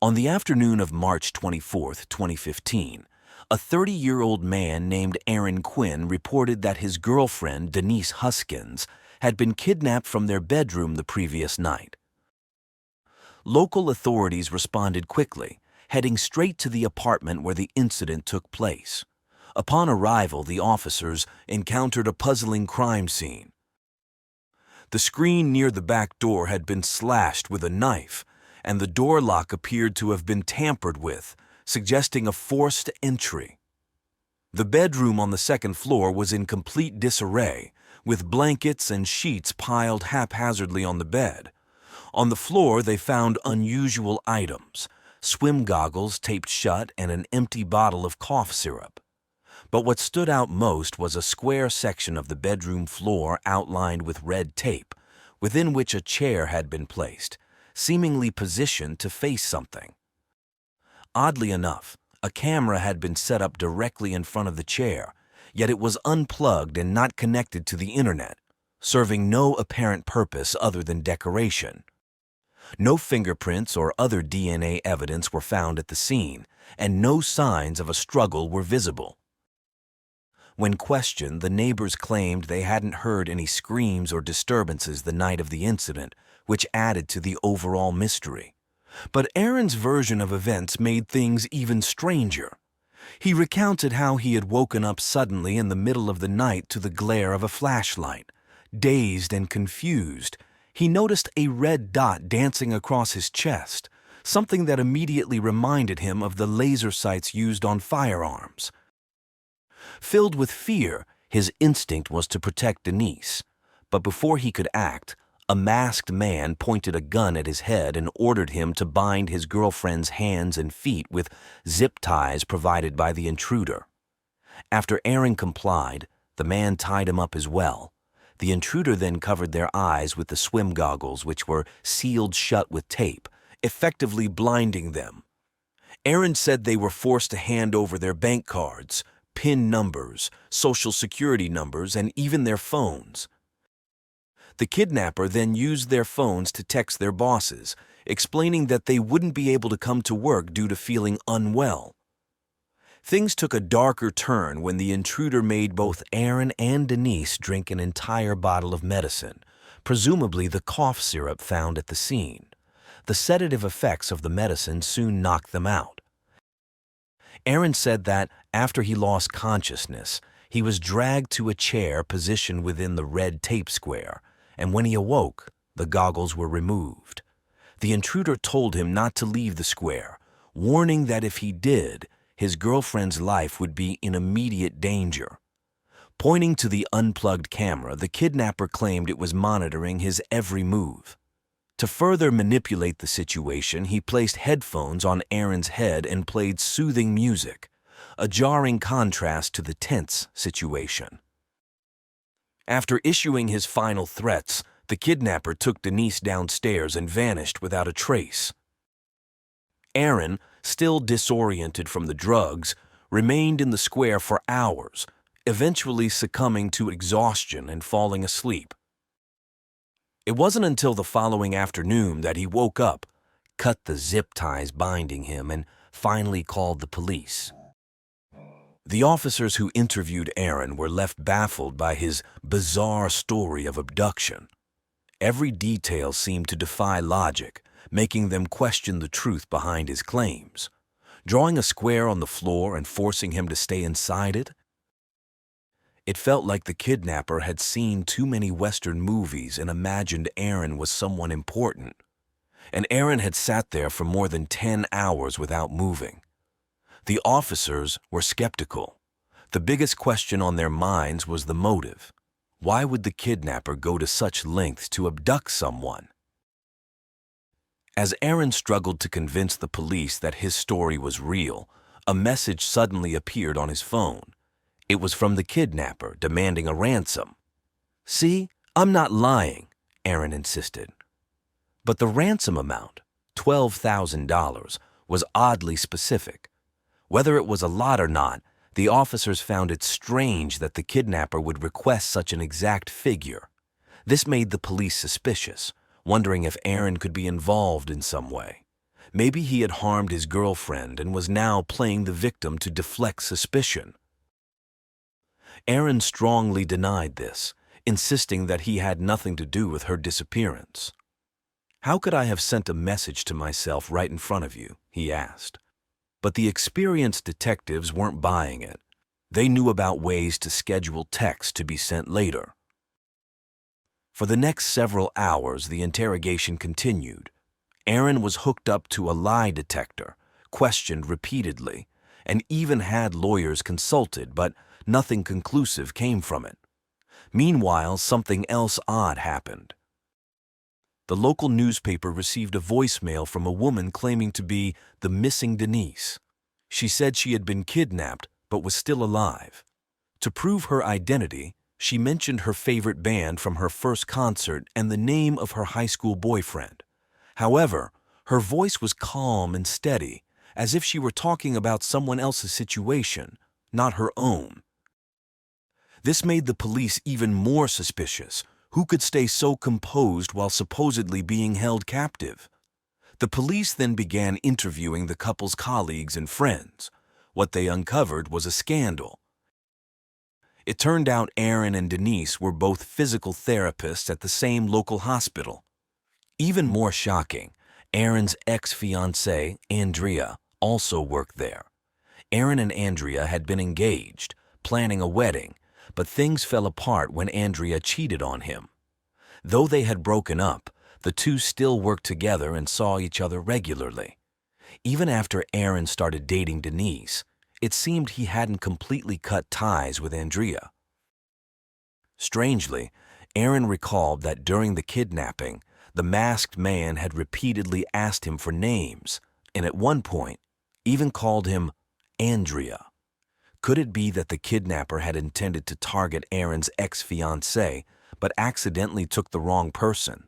On the afternoon of March 24, 2015, a 30-year-old man named Aaron Quinn reported that his girlfriend, Denise Huskins, had been kidnapped from their bedroom the previous night. Local authorities responded quickly, heading straight to the apartment where the incident took place. Upon arrival, the officers encountered a puzzling crime scene. The screen near the back door had been slashed with a knife, and the door lock appeared to have been tampered with, suggesting a forced entry. The bedroom on the second floor was in complete disarray, with blankets and sheets piled haphazardly on the bed. On the floor, they found unusual items: swim goggles taped shut and an empty bottle of cough syrup. But what stood out most was a square section of the bedroom floor outlined with red tape, within which a chair had been placed, seemingly positioned to face something. Oddly enough, a camera had been set up directly in front of the chair, yet it was unplugged and not connected to the internet, serving no apparent purpose other than decoration. No fingerprints or other DNA evidence were found at the scene, and no signs of a struggle were visible. When questioned, the neighbors claimed they hadn't heard any screams or disturbances the night of the incident, which added to the overall mystery. But Aaron's version of events made things even stranger. He recounted how he had woken up suddenly in the middle of the night to the glare of a flashlight. Dazed and confused, he noticed a red dot dancing across his chest, something that immediately reminded him of the laser sights used on firearms. Filled with fear, his instinct was to protect Denise, but before he could act, a masked man pointed a gun at his head and ordered him to bind his girlfriend's hands and feet with zip ties provided by the intruder. After Aaron complied, the man tied him up as well. The intruder then covered their eyes with the swim goggles, which were sealed shut with tape, effectively blinding them. Aaron said they were forced to hand over their bank cards, PIN numbers, social security numbers, and even their phones. The kidnapper then used their phones to text their bosses, explaining that they wouldn't be able to come to work due to feeling unwell. Things took a darker turn when the intruder made both Aaron and Denise drink an entire bottle of medicine, presumably the cough syrup found at the scene. The sedative effects of the medicine soon knocked them out. Aaron said that, after he lost consciousness, he was dragged to a chair positioned within the red tape square, and when he awoke, the goggles were removed. The intruder told him not to leave the square, warning that if he did, his girlfriend's life would be in immediate danger. Pointing to the unplugged camera, the kidnapper claimed it was monitoring his every move. To further manipulate the situation, he placed headphones on Aaron's head and played soothing music, a jarring contrast to the tense situation. After issuing his final threats, the kidnapper took Denise downstairs and vanished without a trace. Aaron, still disoriented from the drugs, remained in the square for hours, eventually succumbing to exhaustion and falling asleep. It wasn't until the following afternoon that he woke up, cut the zip ties binding him, and finally called the police. The officers who interviewed Aaron were left baffled by his bizarre story of abduction. Every detail seemed to defy logic, making them question the truth behind his claims. Drawing a square on the floor and forcing him to stay inside it? It felt like the kidnapper had seen too many Western movies and imagined Aaron was someone important. And Aaron had sat there for more than 10 hours without moving. The officers were skeptical. The biggest question on their minds was the motive. Why would the kidnapper go to such lengths to abduct someone? As Aaron struggled to convince the police that his story was real, a message suddenly appeared on his phone. It was from the kidnapper demanding a ransom. "See, I'm not lying," Aaron insisted. But the ransom amount, $12,000, was oddly specific. Whether it was a lot or not, the officers found it strange that the kidnapper would request such an exact figure. This made the police suspicious, wondering if Aaron could be involved in some way. Maybe he had harmed his girlfriend and was now playing the victim to deflect suspicion. Aaron strongly denied this, insisting that he had nothing to do with her disappearance. "How could I have sent a message to myself right in front of you?" he asked. But the experienced detectives weren't buying it. They knew about ways to schedule texts to be sent later. For the next several hours, the interrogation continued. Aaron was hooked up to a lie detector, questioned repeatedly, and even had lawyers consulted, but nothing conclusive came from it. Meanwhile, something else odd happened. The local newspaper received a voicemail from a woman claiming to be the missing Denise. She said she had been kidnapped but was still alive. To prove her identity, she mentioned her favorite band from her first concert and the name of her high school boyfriend. However, her voice was calm and steady, as if she were talking about someone else's situation, not her own. This made the police even more suspicious. Who could stay so composed while supposedly being held captive? The police then began interviewing the couple's colleagues and friends. What they uncovered was a scandal. It turned out Aaron and Denise were both physical therapists at the same local hospital. Even more shocking, Aaron's ex-fiancée, Andrea, also worked there. Aaron and Andrea had been engaged, planning a wedding, but things fell apart when Andrea cheated on him. Though they had broken up, the two still worked together and saw each other regularly. Even after Aaron started dating Denise, it seemed he hadn't completely cut ties with Andrea. Strangely, Aaron recalled that during the kidnapping, the masked man had repeatedly asked him for names, and at one point, even called him Andrea. Could it be that the kidnapper had intended to target Aaron's ex-fiancée, but accidentally took the wrong person?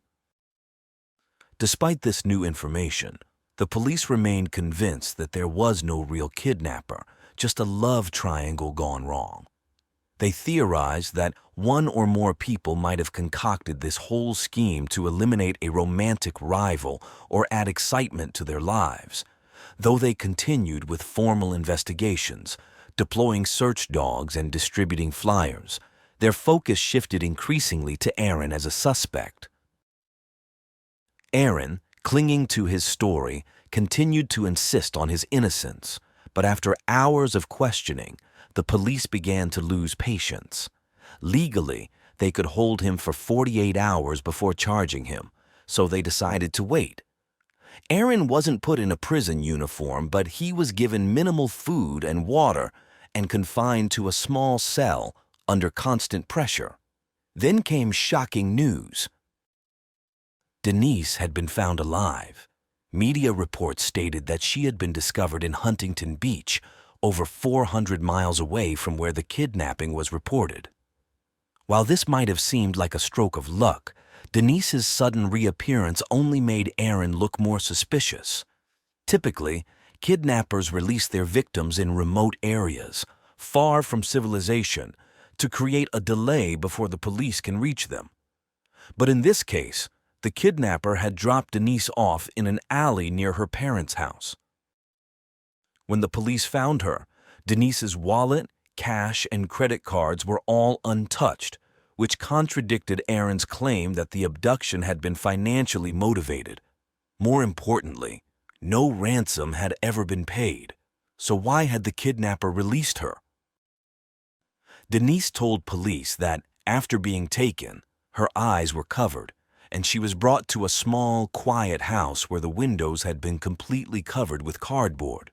Despite this new information, the police remained convinced that there was no real kidnapper, just a love triangle gone wrong. They theorized that one or more people might have concocted this whole scheme to eliminate a romantic rival or add excitement to their lives. Though they continued with formal investigations, deploying search dogs and distributing flyers, their focus shifted increasingly to Aaron as a suspect. Aaron, clinging to his story, continued to insist on his innocence, but after hours of questioning, the police began to lose patience. Legally, they could hold him for 48 hours before charging him, so they decided to wait. Aaron wasn't put in a prison uniform, but he was given minimal food and water and confined to a small cell under constant pressure. Then came shocking news. Denise had been found alive. Media reports stated that she had been discovered in Huntington Beach, over 400 miles away from where the kidnapping was reported. While this might have seemed like a stroke of luck, Denise's sudden reappearance only made Aaron look more suspicious. Typically, kidnappers release their victims in remote areas, far from civilization, to create a delay before the police can reach them. But in this case, the kidnapper had dropped Denise off in an alley near her parents' house. When the police found her, Denise's wallet, cash, and credit cards were all untouched, which contradicted Aaron's claim that the abduction had been financially motivated. More importantly, no ransom had ever been paid, so why had the kidnapper released her? Denise told police that, after being taken, her eyes were covered, and she was brought to a small, quiet house where the windows had been completely covered with cardboard.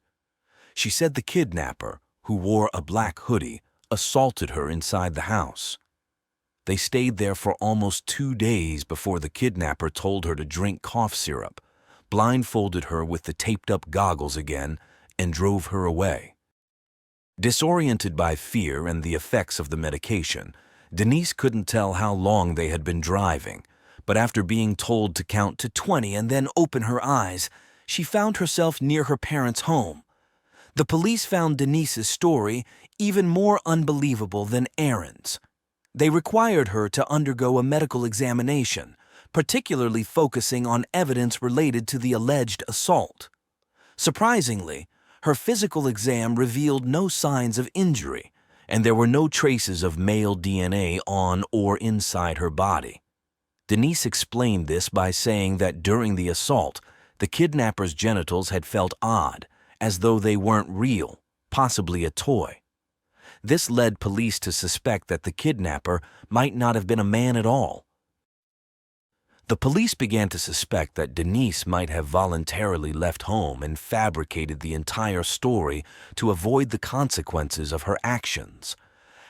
She said the kidnapper, who wore a black hoodie, assaulted her inside the house. They stayed there for almost 2 days before the kidnapper told her to drink cough syrup, blindfolded her with the taped-up goggles again, and drove her away. Disoriented by fear and the effects of the medication, Denise couldn't tell how long they had been driving, but after being told to count to 20 and then open her eyes, she found herself near her parents' home. The police found Denise's story even more unbelievable than Aaron's. They required her to undergo a medical examination, particularly focusing on evidence related to the alleged assault. Surprisingly, her physical exam revealed no signs of injury, and there were no traces of male DNA on or inside her body. Denise explained this by saying that during the assault, the kidnapper's genitals had felt odd, as though they weren't real, possibly a toy. This led police to suspect that the kidnapper might not have been a man at all. The police began to suspect that Denise might have voluntarily left home and fabricated the entire story to avoid the consequences of her actions.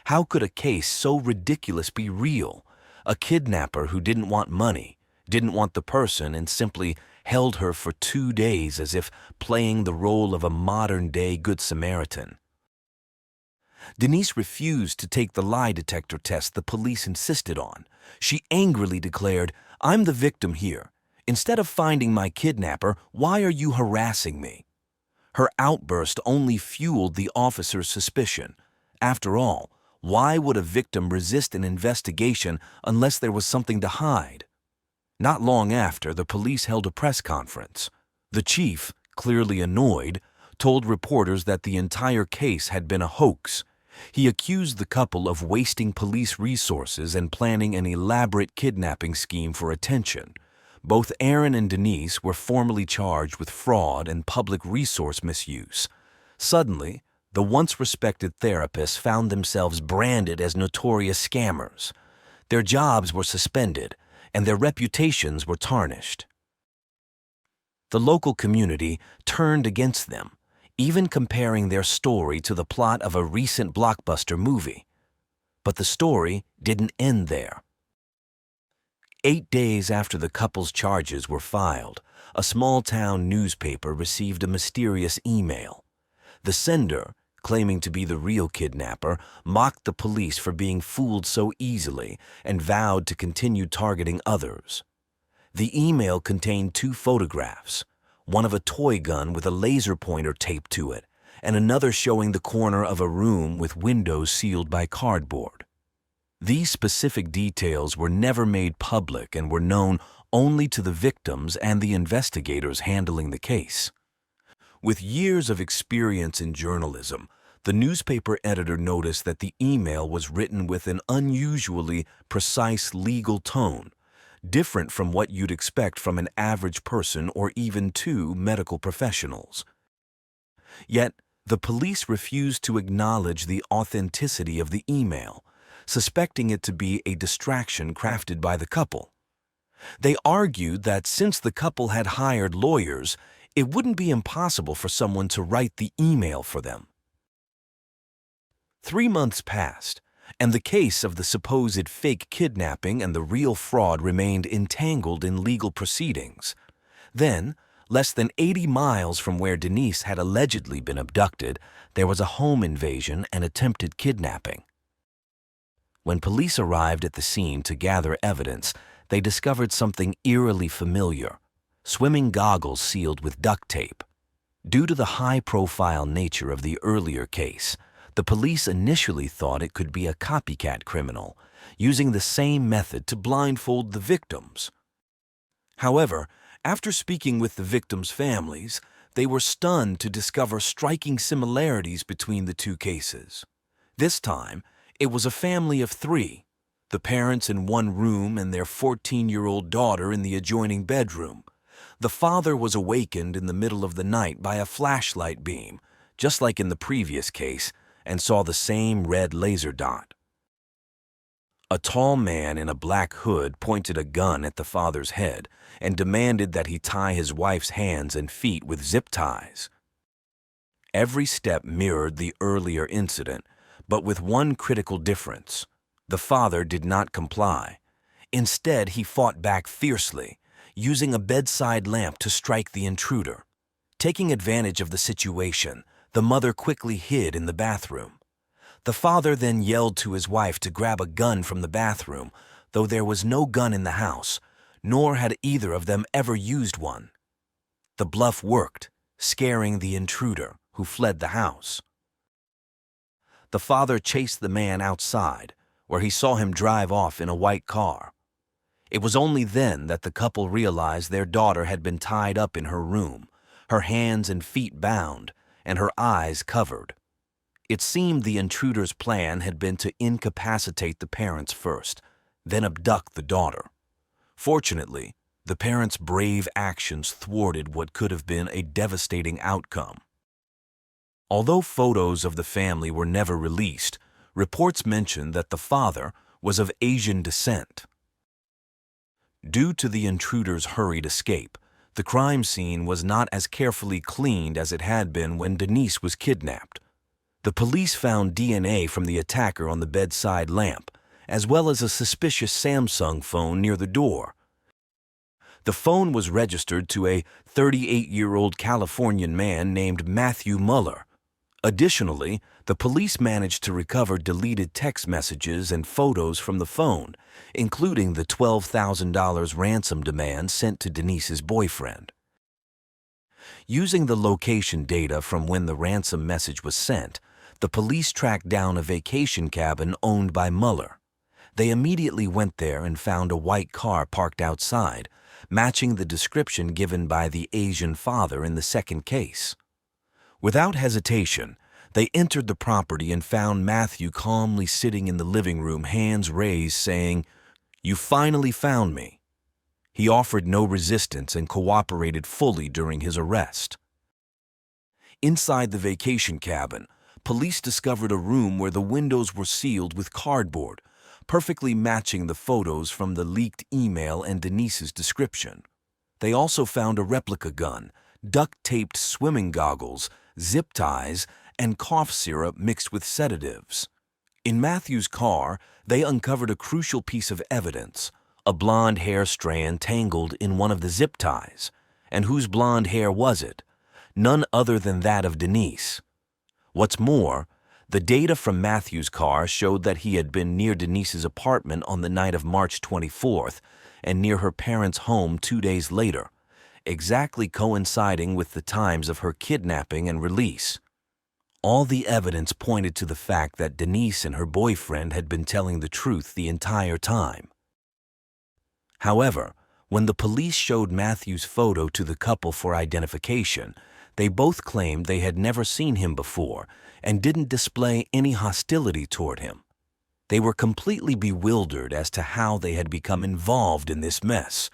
How could a case so ridiculous be real? A kidnapper who didn't want money, didn't want the person, and simply held her for 2 days as if playing the role of a modern-day Good Samaritan. Denise refused to take the lie detector test the police insisted on. She angrily declared, "I'm the victim here. Instead of finding my kidnapper, why are you harassing me?" Her outburst only fueled the officer's suspicion. After all, why would a victim resist an investigation unless there was something to hide? Not long after, the police held a press conference. The chief, clearly annoyed, told reporters that the entire case had been a hoax. He accused the couple of wasting police resources and planning an elaborate kidnapping scheme for attention. Both Aaron and Denise were formally charged with fraud and public resource misuse. Suddenly, the once respected therapists found themselves branded as notorious scammers. Their jobs were suspended, and their reputations were tarnished. The local community turned against them, even comparing their story to the plot of a recent blockbuster movie. But the story didn't end there. 8 days after the couple's charges were filed, a small-town newspaper received a mysterious email. The sender, claiming to be the real kidnapper, mocked the police for being fooled so easily and vowed to continue targeting others. The email contained 2 photographs, one of a toy gun with a laser pointer taped to it, and another showing the corner of a room with windows sealed by cardboard. These specific details were never made public and were known only to the victims and the investigators handling the case. With years of experience in journalism, the newspaper editor noticed that the email was written with an unusually precise legal tone, different from what you'd expect from an average person or even 2 medical professionals. Yet, the police refused to acknowledge the authenticity of the email, suspecting it to be a distraction crafted by the couple. They argued that since the couple had hired lawyers, it wouldn't be impossible for someone to write the email for them. 3 months passed, and the case of the supposed fake kidnapping and the real fraud remained entangled in legal proceedings. Then, less than 80 miles from where Denise had allegedly been abducted, there was a home invasion and attempted kidnapping. When police arrived at the scene to gather evidence, they discovered something eerily familiar: swimming goggles sealed with duct tape. Due to the high-profile nature of the earlier case, the police initially thought it could be a copycat criminal, using the same method to blindfold the victims. However, after speaking with the victims' families, they were stunned to discover striking similarities between the 2 cases. This time, it was a family of 3, the parents in one room and their 14-year-old daughter in the adjoining bedroom. The father was awakened in the middle of the night by a flashlight beam, just like in the previous case, and saw the same red laser dot. A tall man in a black hood pointed a gun at the father's head and demanded that he tie his wife's hands and feet with zip ties. Every step mirrored the earlier incident, but with one critical difference. The father did not comply. Instead, he fought back fiercely, using a bedside lamp to strike the intruder. Taking advantage of the situation, the mother quickly hid in the bathroom. The father then yelled to his wife to grab a gun from the bathroom, though there was no gun in the house, nor had either of them ever used one. The bluff worked, scaring the intruder, who fled the house. The father chased the man outside, where he saw him drive off in a white car. It was only then that the couple realized their daughter had been tied up in her room, her hands and feet bound, and her eyes covered. It seemed the intruder's plan had been to incapacitate the parents first, then abduct the daughter. Fortunately, the parents' brave actions thwarted what could have been a devastating outcome. Although photos of the family were never released, reports mentioned that the father was of Asian descent. Due to the intruder's hurried escape, the crime scene was not as carefully cleaned as it had been when Denise was kidnapped. The police found DNA from the attacker on the bedside lamp, as well as a suspicious Samsung phone near the door. The phone was registered to a 38-year-old Californian man named Matthew Muller. Additionally, the police managed to recover deleted text messages and photos from the phone, including the $12,000 ransom demand sent to Denise's boyfriend. Using the location data from when the ransom message was sent, the police tracked down a vacation cabin owned by Muller. They immediately went there and found a white car parked outside, matching the description given by the Asian father in the second case. Without hesitation, they entered the property and found Matthew calmly sitting in the living room, hands raised, saying, "You finally found me." He offered no resistance and cooperated fully during his arrest. Inside the vacation cabin, police discovered a room where the windows were sealed with cardboard, perfectly matching the photos from the leaked email and Denise's description. They also found a replica gun, duct-taped swimming goggles, zip ties, and cough syrup mixed with sedatives. In Matthew's car, they uncovered a crucial piece of evidence, a blonde hair strand tangled in one of the zip ties. And whose blonde hair was it? None other than that of Denise. What's more, the data from Matthew's car showed that he had been near Denise's apartment on the night of March 24th and near her parents' home 2 days later, exactly coinciding with the times of her kidnapping and release. All the evidence pointed to the fact that Denise and her boyfriend had been telling the truth the entire time. However, when the police showed Matthew's photo to the couple for identification, they both claimed they had never seen him before and didn't display any hostility toward him. They were completely bewildered as to how they had become involved in this mess.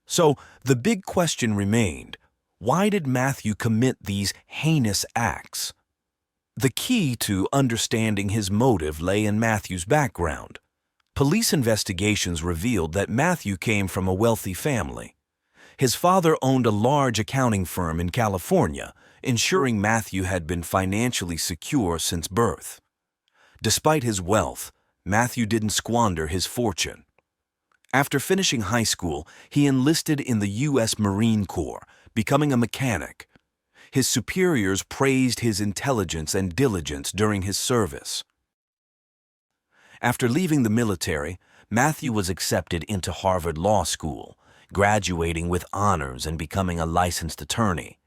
So the big question remained, why did Matthew commit these heinous acts? The key to understanding his motive lay in Matthew's background. Police investigations revealed that Matthew came from a wealthy family. His father owned a large accounting firm in California, ensuring Matthew had been financially secure since birth. Despite his wealth, Matthew didn't squander his fortune. After finishing high school, he enlisted in the U.S. Marine Corps, becoming a mechanic. His superiors praised his intelligence and diligence during his service. After leaving the military, Matthew was accepted into Harvard Law School, graduating with honors and becoming a licensed attorney.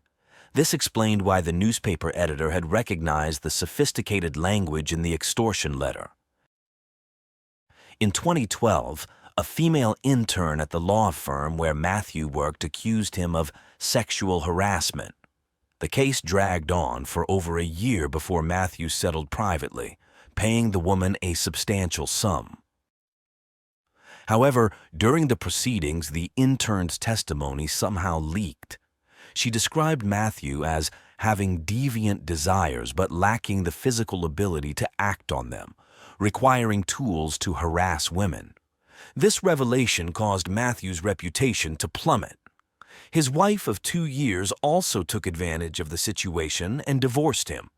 This explained why the newspaper editor had recognized the sophisticated language in the extortion letter. In 2012, a female intern at the law firm where Matthew worked accused him of sexual harassment. The case dragged on for over a year before Matthew settled privately, paying the woman a substantial sum. However, during the proceedings, the intern's testimony somehow leaked. She described Matthew as having deviant desires but lacking the physical ability to act on them, requiring tools to harass women. This revelation caused Matthew's reputation to plummet. His wife of 2 years also took advantage of the situation and divorced him.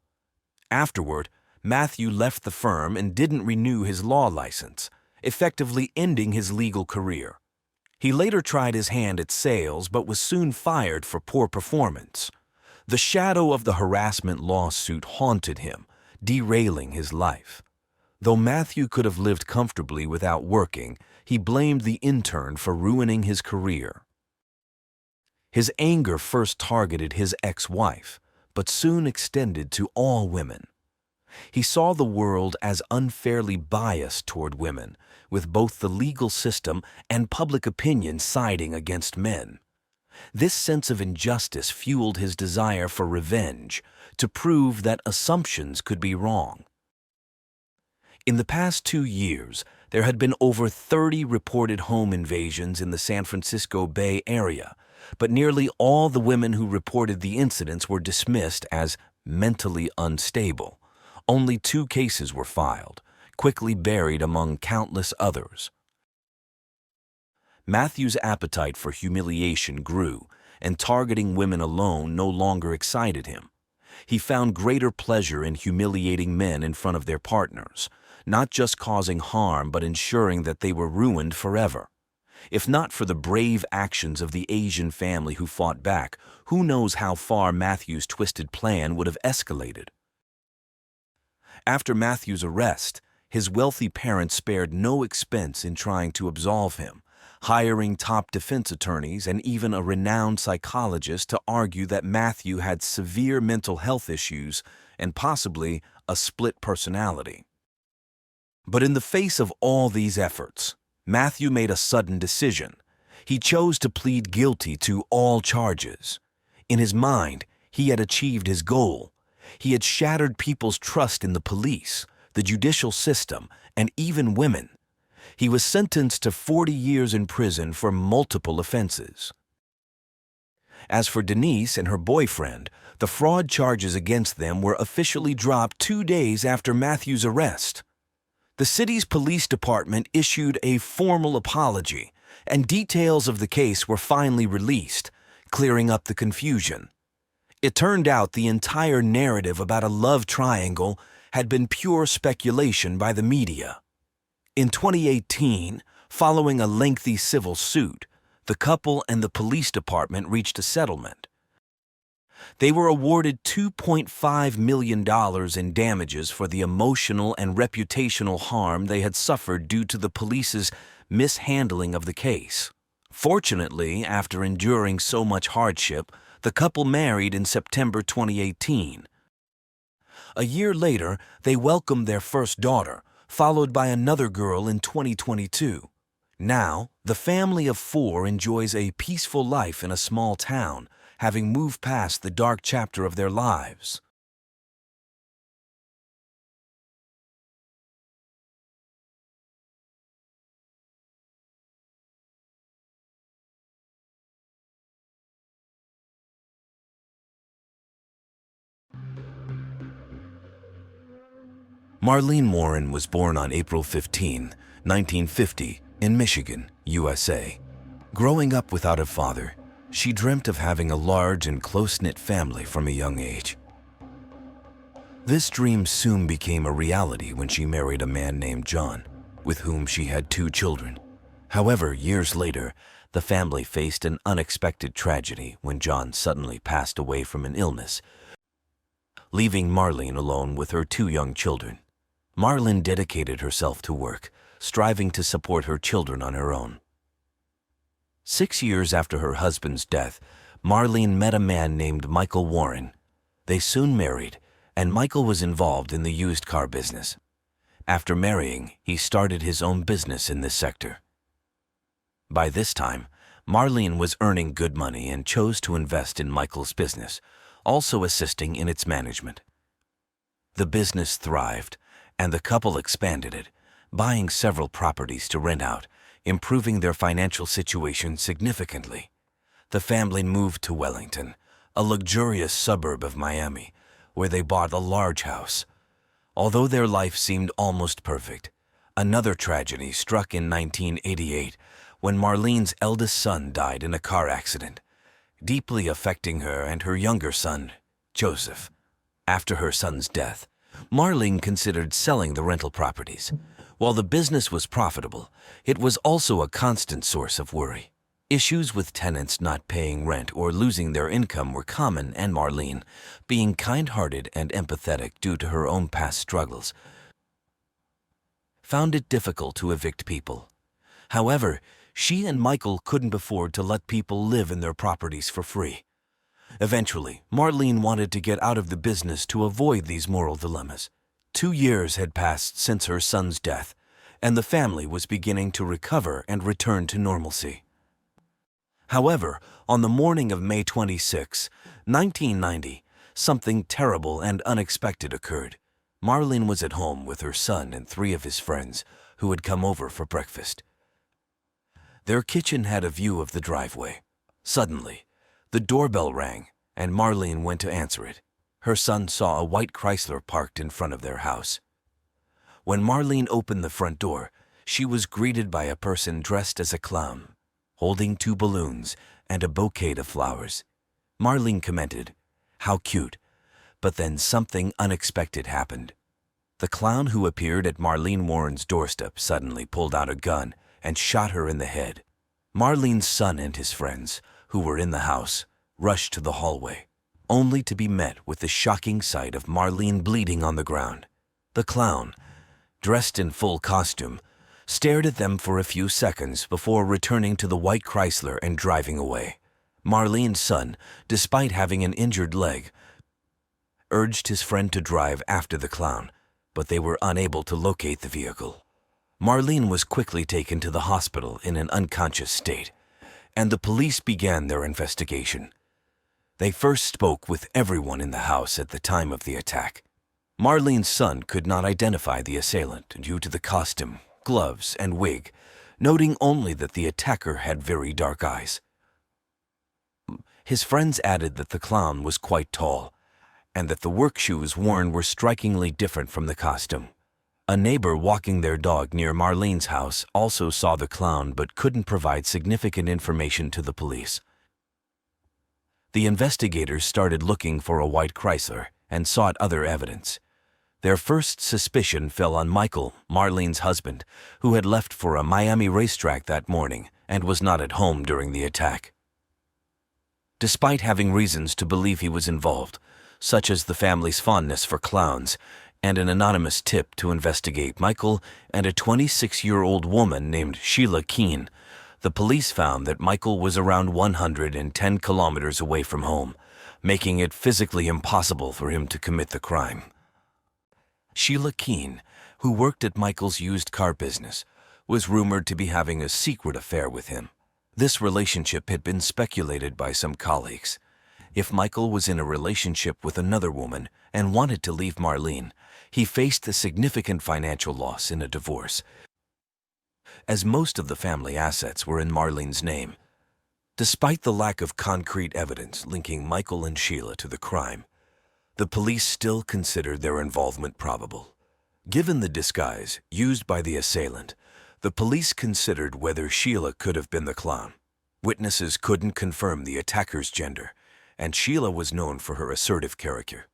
Afterward, Matthew left the firm and didn't renew his law license, effectively ending his legal career. He later tried his hand at sales but was soon fired for poor performance. The shadow of the harassment lawsuit haunted him, derailing his life. Though Matthew could have lived comfortably without working, he blamed the intern for ruining his career. His anger first targeted his ex-wife, but soon extended to all women. He saw the world as unfairly biased toward women, with both the legal system and public opinion siding against men. This sense of injustice fueled his desire for revenge, to prove that assumptions could be wrong. In the past 2 years, there had been over 30 reported home invasions in the San Francisco Bay Area, but nearly all the women who reported the incidents were dismissed as mentally unstable. Only 2 cases were filed, quickly buried among countless others. Matthew's appetite for humiliation grew, and targeting women alone no longer excited him. He found greater pleasure in humiliating men in front of their partners, not just causing harm but ensuring that they were ruined forever. If not for the brave actions of the Asian family who fought back, who knows how far Matthew's twisted plan would have escalated. After Matthew's arrest, his wealthy parents spared no expense in trying to absolve him, hiring top defense attorneys and even a renowned psychologist to argue that Matthew had severe mental health issues and possibly a split personality. But in the face of all these efforts, Matthew made a sudden decision. He chose to plead guilty to all charges. In his mind, he had achieved his goal. He had shattered people's trust in the police, the judicial system, and even women. He was sentenced to 40 years in prison for multiple offenses. As for Denise and her boyfriend, the fraud charges against them were officially dropped 2 days after Matthew's arrest. The city's police department issued a formal apology, and details of the case were finally released, clearing up the confusion. It turned out the entire narrative about a love triangle had been pure speculation by the media. In 2018, following a lengthy civil suit, the couple and the police department reached a settlement. They were awarded $2.5 million in damages for the emotional and reputational harm they had suffered due to the police's mishandling of the case. Fortunately, after enduring so much hardship, the couple married in September 2018. A year later, they welcomed their first daughter, followed by another girl in 2022. Now, the family of 4 enjoys a peaceful life in a small town, having moved past the dark chapter of their lives. Marlene Warren was born on April 15, 1950, in Michigan, USA. Growing up without a father, she dreamt of having a large and close-knit family from a young age. This dream soon became a reality when she married a man named John, with whom she had 2 children. However, years later, the family faced an unexpected tragedy when John suddenly passed away from an illness, leaving Marlene alone with her 2 young children. Marlene dedicated herself to work, striving to support her children on her own. 6 years after her husband's death, Marlene met a man named Michael Warren. They soon married, and Michael was involved in the used car business. After marrying, he started his own business in this sector. By this time, Marlene was earning good money and chose to invest in Michael's business, also assisting in its management. The business thrived, and the couple expanded it, buying several properties to rent out, improving their financial situation significantly. The family moved to Wellington, a luxurious suburb of Miami, where they bought a large house. Although their life seemed almost perfect, another tragedy struck in 1988 when Marlene's eldest son died in a car accident, deeply affecting her and her younger son, Joseph. After her son's death, Marlene considered selling the rental properties. While the business was profitable, it was also a constant source of worry. Issues with tenants not paying rent or losing their income were common, and Marlene, being kind-hearted and empathetic due to her own past struggles, found it difficult to evict people. However, she and Michael couldn't afford to let people live in their properties for free. Eventually, Marlene wanted to get out of the business to avoid these moral dilemmas. 2 years had passed since her son's death, and the family was beginning to recover and return to normalcy. However, on the morning of May 26, 1990, something terrible and unexpected occurred. Marlene was at home with her son and 3 of his friends who had come over for breakfast. Their kitchen had a view of the driveway. Suddenly, the doorbell rang, and Marlene went to answer it. Her son saw a white Chrysler parked in front of their house. When Marlene opened the front door, she was greeted by a person dressed as a clown, holding 2 balloons and a bouquet of flowers. Marlene commented, "How cute," but then something unexpected happened. The clown who appeared at Marlene Warren's doorstep suddenly pulled out a gun and shot her in the head. Marlene's son and his friends, who were in the house, rushed to the hallway, only to be met with the shocking sight of Marlene bleeding on the ground. The clown, dressed in full costume, stared at them for a few seconds before returning to the white Chrysler and driving away. Marlene's son, despite having an injured leg, urged his friend to drive after the clown, but they were unable to locate the vehicle. Marlene was quickly taken to the hospital in an unconscious state, and the police began their investigation. They first spoke with everyone in the house at the time of the attack. Marlene's son could not identify the assailant due to the costume, gloves, and wig, noting only that the attacker had very dark eyes. His friends added that the clown was quite tall, and that the work shoes worn were strikingly different from the costume. A neighbor walking their dog near Marlene's house also saw the clown but couldn't provide significant information to the police. The investigators started looking for a white Chrysler and sought other evidence. Their first suspicion fell on Michael, Marlene's husband, who had left for a Miami racetrack that morning and was not at home during the attack. Despite having reasons to believe he was involved, such as the family's fondness for clowns and an anonymous tip to investigate Michael and a 26-year-old woman named Sheila Keene, the police found that Michael was around 110 kilometers away from home, making it physically impossible for him to commit the crime. Sheila Keene, who worked at Michael's used car business, was rumored to be having a secret affair with him. This relationship had been speculated by some colleagues. If Michael was in a relationship with another woman and wanted to leave Marlene, he faced a significant financial loss in a divorce, as most of the family assets were in Marlene's name. Despite the lack of concrete evidence linking Michael and Sheila to the crime, the police still considered their involvement probable. Given the disguise used by the assailant, the police considered whether Sheila could have been the clown. Witnesses couldn't confirm the attacker's gender, and Sheila was known for her assertive character.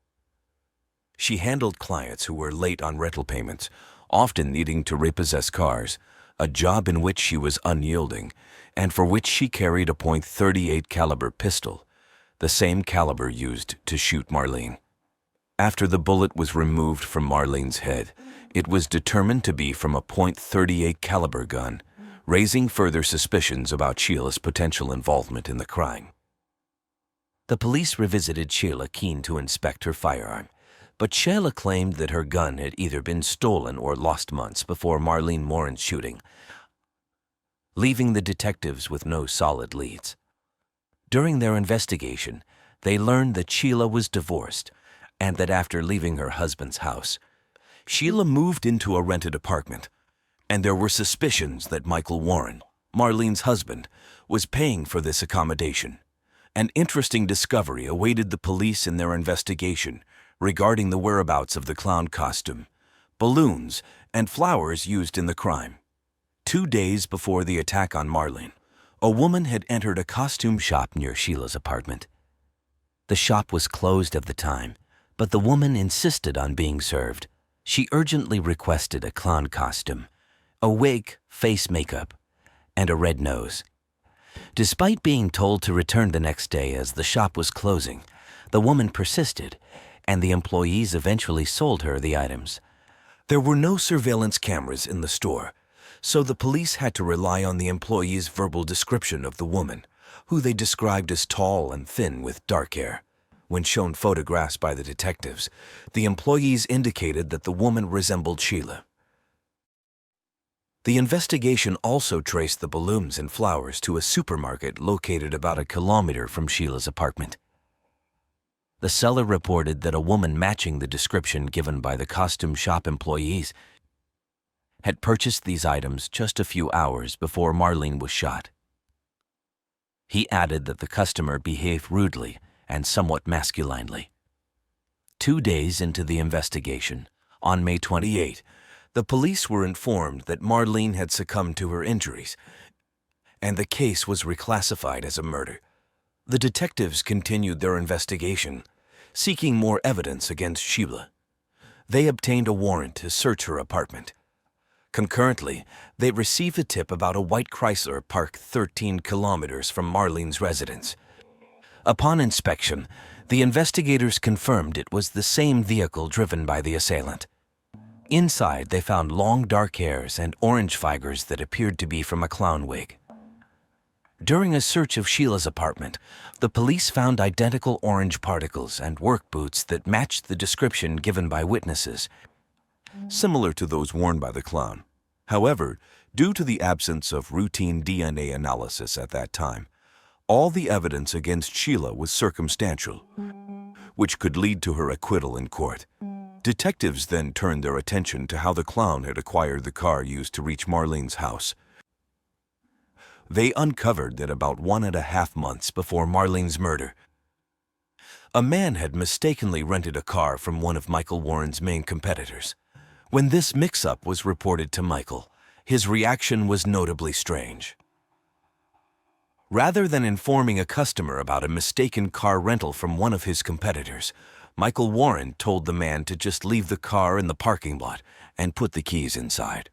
She handled clients who were late on rental payments, often needing to repossess cars, a job in which she was unyielding, and for which she carried a .38 caliber pistol, the same caliber used to shoot Marlene. After the bullet was removed from Marlene's head, it was determined to be from a .38 caliber gun, raising further suspicions about Sheila's potential involvement in the crime. The police revisited Sheila Keene to inspect her firearm, but Sheila claimed that her gun had either been stolen or lost months before Marlene Warren's shooting, leaving the detectives with no solid leads. During their investigation, they learned that Sheila was divorced and that after leaving her husband's house, Sheila moved into a rented apartment, and there were suspicions that Michael Warren, Marlene's husband, was paying for this accommodation. An interesting discovery awaited the police in their investigation regarding the whereabouts of the clown costume, balloons, and flowers used in the crime. 2 days before the attack on Marlene, a woman had entered a costume shop near Sheila's apartment. The shop was closed at the time, but the woman insisted on being served. She urgently requested a clown costume, a wig, face makeup, and a red nose. Despite being told to return the next day as the shop was closing, the woman persisted, and the employees eventually sold her the items. There were no surveillance cameras in the store, so the police had to rely on the employees' verbal description of the woman, who they described as tall and thin with dark hair. When shown photographs by the detectives, the employees indicated that the woman resembled Sheila. The investigation also traced the balloons and flowers to a supermarket located about a kilometer from Sheila's apartment. The seller reported that a woman matching the description given by the costume shop employees had purchased these items just a few hours before Marlene was shot. He added that the customer behaved rudely and somewhat masculinely. 2 days into the investigation, on May 28, the police were informed that Marlene had succumbed to her injuries, and the case was reclassified as a murder. The detectives continued their investigation, seeking more evidence against Sheila. They obtained a warrant to search her apartment. Concurrently, they received a tip about a white Chrysler parked 13 kilometers from Marlene's residence. Upon inspection, the investigators confirmed it was the same vehicle driven by the assailant. Inside, they found long dark hairs and orange fibers that appeared to be from a clown wig. During a search of Sheila's apartment, the police found identical orange particles and work boots that matched the description given by witnesses, similar to those worn by the clown. However, due to the absence of routine DNA analysis at that time, all the evidence against Sheila was circumstantial, which could lead to her acquittal in court. Detectives then turned their attention to how the clown had acquired the car used to reach Marlene's house. They uncovered that about 1.5 months before Marlene's murder, a man had mistakenly rented a car from one of Michael Warren's main competitors. When this mix-up was reported to Michael, his reaction was notably strange. Rather than informing a customer about a mistaken car rental from one of his competitors, Michael Warren told the man to just leave the car in the parking lot and put the keys inside.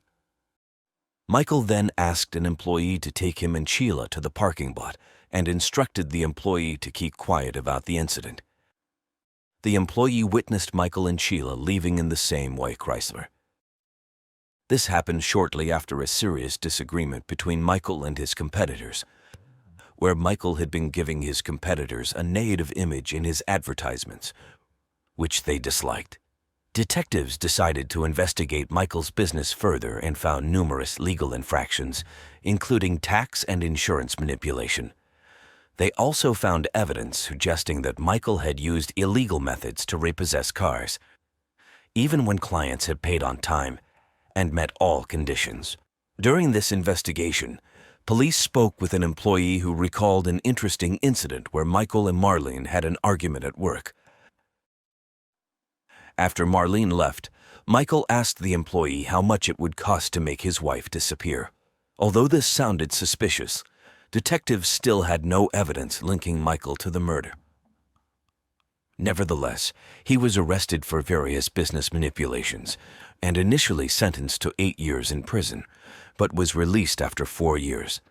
Michael then asked an employee to take him and Sheila to the parking lot and instructed the employee to keep quiet about the incident. The employee witnessed Michael and Sheila leaving in the same white Chrysler. This happened shortly after a serious disagreement between Michael and his competitors, where Michael had been giving his competitors a negative image in his advertisements, which they disliked. Detectives decided to investigate Michael's business further and found numerous legal infractions, including tax and insurance manipulation. They also found evidence suggesting that Michael had used illegal methods to repossess cars, even when clients had paid on time and met all conditions. During this investigation, police spoke with an employee who recalled an interesting incident where Michael and Marlene had an argument at work. After Marlene left, Michael asked the employee how much it would cost to make his wife disappear. Although this sounded suspicious, detectives still had no evidence linking Michael to the murder. Nevertheless, he was arrested for various business manipulations and initially sentenced to 8 years in prison, but was released after 4 years.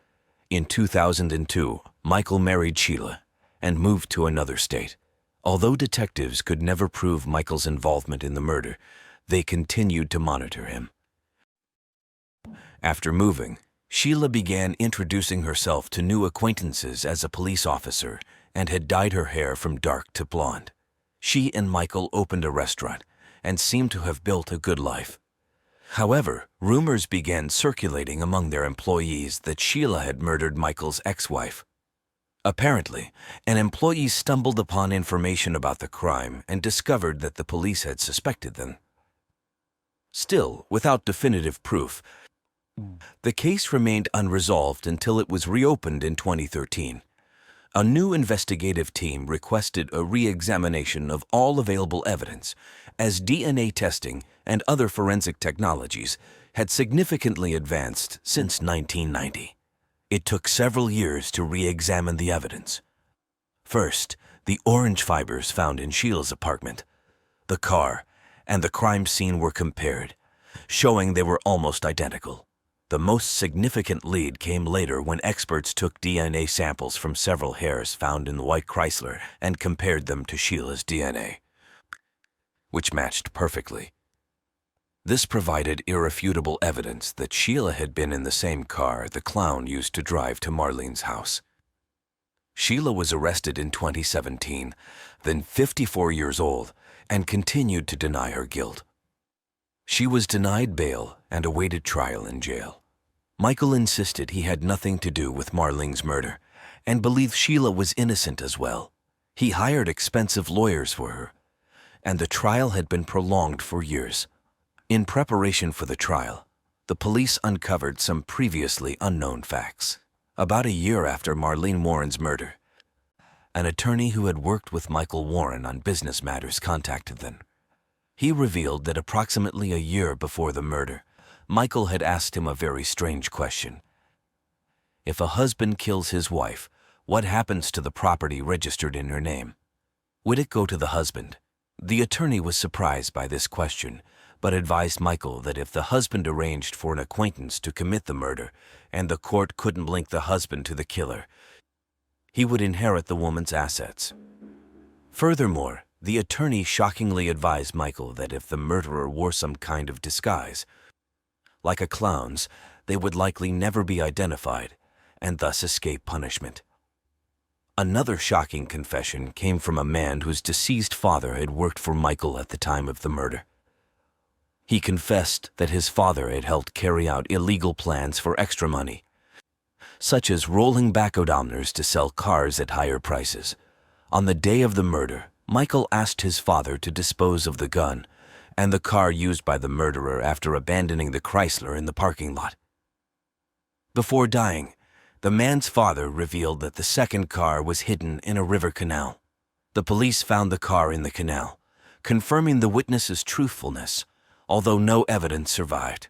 In 2002, Michael married Sheila and moved to another state. Although detectives could never prove Michael's involvement in the murder, they continued to monitor him. After moving, Sheila began introducing herself to new acquaintances as a police officer and had dyed her hair from dark to blonde. She and Michael opened a restaurant and seemed to have built a good life. However, rumors began circulating among their employees that Sheila had murdered Michael's ex-wife. Apparently, an employee stumbled upon information about the crime and discovered that the police had suspected them. Still, without definitive proof, the case remained unresolved until it was reopened in 2013. A new investigative team requested a re-examination of all available evidence, as DNA testing and other forensic technologies had significantly advanced since 1990. It took several years to re-examine the evidence. First, the orange fibers found in Sheila's apartment, the car, and the crime scene were compared, showing they were almost identical. The most significant lead came later when experts took DNA samples from several hairs found in the white Chrysler and compared them to Sheila's DNA, which matched perfectly. This provided irrefutable evidence that Sheila had been in the same car the clown used to drive to Marlene's house. Sheila was arrested in 2017, then 54 years old, and continued to deny her guilt. She was denied bail and awaited trial in jail. Michael insisted he had nothing to do with Marlene's murder and believed Sheila was innocent as well. He hired expensive lawyers for her, and the trial had been prolonged for years. In preparation for the trial, the police uncovered some previously unknown facts. About a year after Marlene Warren's murder, an attorney who had worked with Michael Warren on business matters contacted them. He revealed that approximately a year before the murder, Michael had asked him a very strange question. If a husband kills his wife, what happens to the property registered in her name? Would it go to the husband? The attorney was surprised by this question, but advised Michael that if the husband arranged for an acquaintance to commit the murder and the court couldn't link the husband to the killer, he would inherit the woman's assets. Furthermore, the attorney shockingly advised Michael that if the murderer wore some kind of disguise, like a clown's, they would likely never be identified and thus escape punishment. Another shocking confession came from a man whose deceased father had worked for Michael at the time of the murder. He confessed that his father had helped carry out illegal plans for extra money, such as rolling back odometers to sell cars at higher prices. On the day of the murder, Michael asked his father to dispose of the gun and the car used by the murderer after abandoning the Chrysler in the parking lot. Before dying, the man's father revealed that the second car was hidden in a river canal. The police found the car in the canal, confirming the witness's truthfulness, although no evidence survived.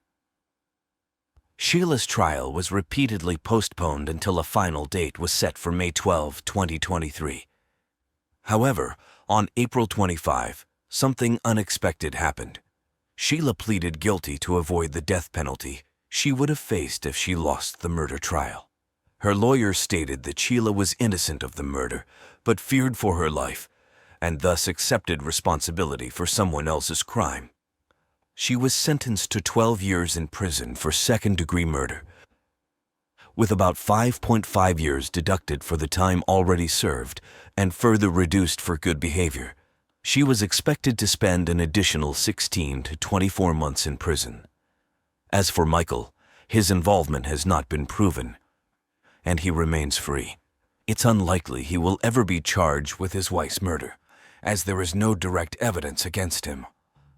Sheila's trial was repeatedly postponed until a final date was set for May 12, 2023. However, on April 25, something unexpected happened. Sheila pleaded guilty to avoid the death penalty she would have faced if she lost the murder trial. Her lawyer stated that Sheila was innocent of the murder, but feared for her life, and thus accepted responsibility for someone else's crime. She was sentenced to 12 years in prison for second-degree murder, with about 5.5 years deducted for the time already served and further reduced for good behavior. She was expected to spend an additional 16 to 24 months in prison. As for Michael, his involvement has not been proven, and he remains free. It's unlikely he will ever be charged with his wife's murder, as there is no direct evidence against him.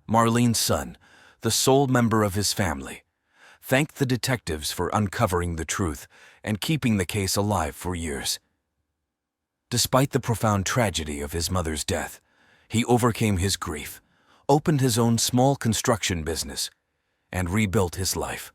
Marlene's son, the sole member of his family, thanked the detectives for uncovering the truth and keeping the case alive for years. Despite the profound tragedy of his mother's death, he overcame his grief, opened his own small construction business, and rebuilt his life.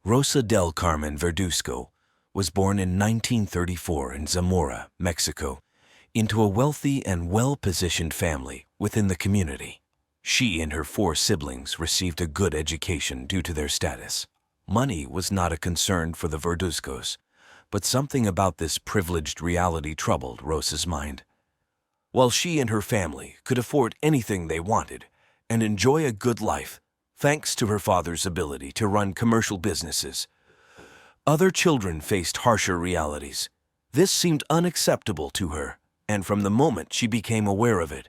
Rosa del Carmen Verduzco was born in 1934 in Zamora, Mexico, into a wealthy and well-positioned family within the community. She and her 4 siblings received a good education due to their status. Money was not a concern for the Verduzcos, but something about this privileged reality troubled Rosa's mind. While she and her family could afford anything they wanted and enjoy a good life, thanks to her father's ability to run commercial businesses, other children faced harsher realities. This seemed unacceptable to her, and from the moment she became aware of it,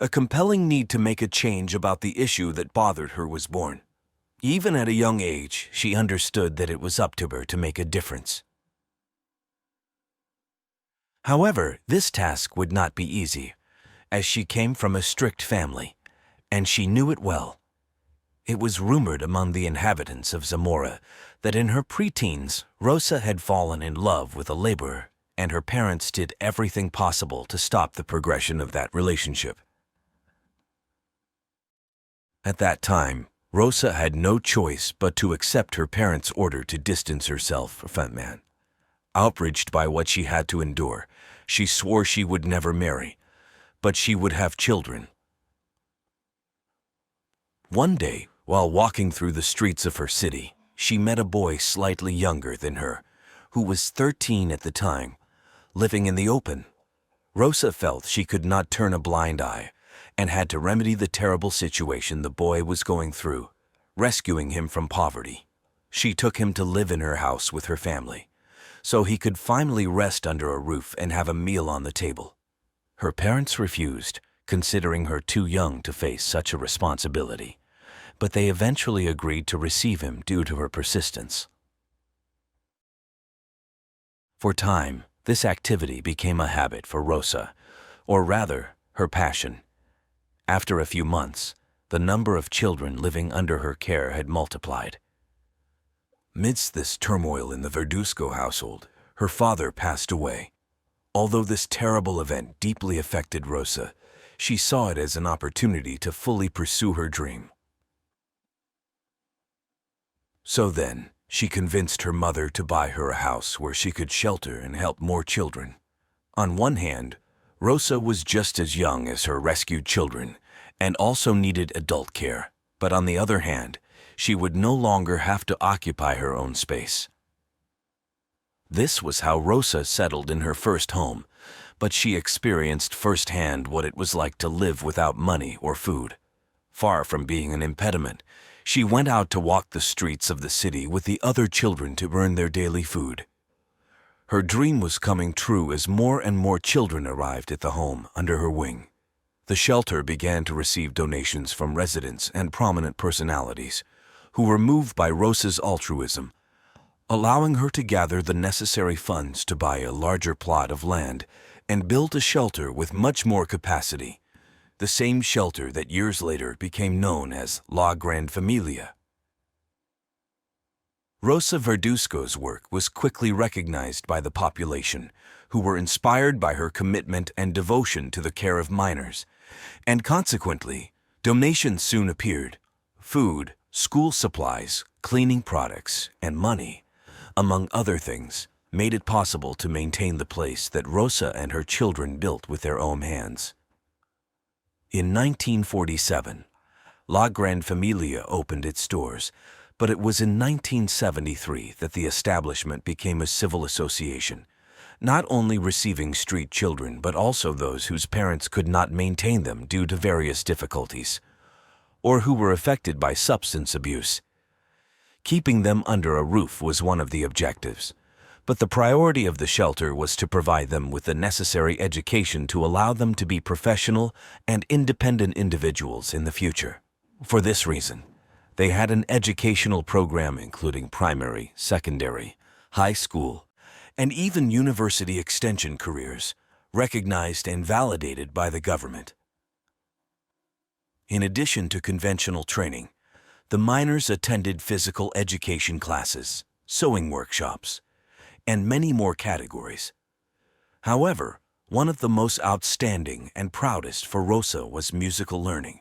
a compelling need to make a change about the issue that bothered her was born. Even at a young age, she understood that it was up to her to make a difference. However, this task would not be easy, as she came from a strict family, and she knew it well. It was rumored among the inhabitants of Zamora that in her preteens, Rosa had fallen in love with a laborer, and her parents did everything possible to stop the progression of that relationship. At that time, Rosa had no choice but to accept her parents' order to distance herself from that man. Outraged by what she had to endure, she swore she would never marry, but she would have children. One day, while walking through the streets of her city, she met a boy slightly younger than her, who was 13 at the time, living in the open. Rosa felt she could not turn a blind eye and had to remedy the terrible situation the boy was going through, rescuing him from poverty. She took him to live in her house with her family, so he could finally rest under a roof and have a meal on the table. Her parents refused, considering her too young to face such a responsibility, but they eventually agreed to receive him due to her persistence. For time, this activity became a habit for Rosa, or rather, her passion. After a few months, the number of children living under her care had multiplied. Amidst this turmoil in the Verduzco household, her father passed away. Although this terrible event deeply affected Rosa, she saw it as an opportunity to fully pursue her dream. So then, she convinced her mother to buy her a house where she could shelter and help more children. On one hand, Rosa was just as young as her rescued children and also needed adult care, but on the other hand, she would no longer have to occupy her own space. This was how Rosa settled in her first home, but she experienced firsthand what it was like to live without money or food. Far from being an impediment, she went out to walk the streets of the city with the other children to earn their daily food. Her dream was coming true as more and more children arrived at the home under her wing. The shelter began to receive donations from residents and prominent personalities who were moved by Rosa's altruism, allowing her to gather the necessary funds to buy a larger plot of land and build a shelter with much more capacity. The same shelter that years later became known as La Gran Familia. Rosa Verduzco's work was quickly recognized by the population, who were inspired by her commitment and devotion to the care of minors, and consequently, donations soon appeared: food, school supplies, cleaning products, and money, among other things, made it possible to maintain the place that Rosa and her children built with their own hands. In 1947, La Gran Familia opened its doors, but it was in 1973 that the establishment became a civil association, not only receiving street children but also those whose parents could not maintain them due to various difficulties, or who were affected by substance abuse. Keeping them under a roof was one of the objectives, but the priority of the shelter was to provide them with the necessary education to allow them to be professional and independent individuals in the future. For this reason, they had an educational program including primary, secondary, high school, and even university extension careers, recognized and validated by the government. In addition to conventional training, the minors attended physical education classes, sewing workshops, and many more categories. However, one of the most outstanding and proudest for Rosa was musical learning.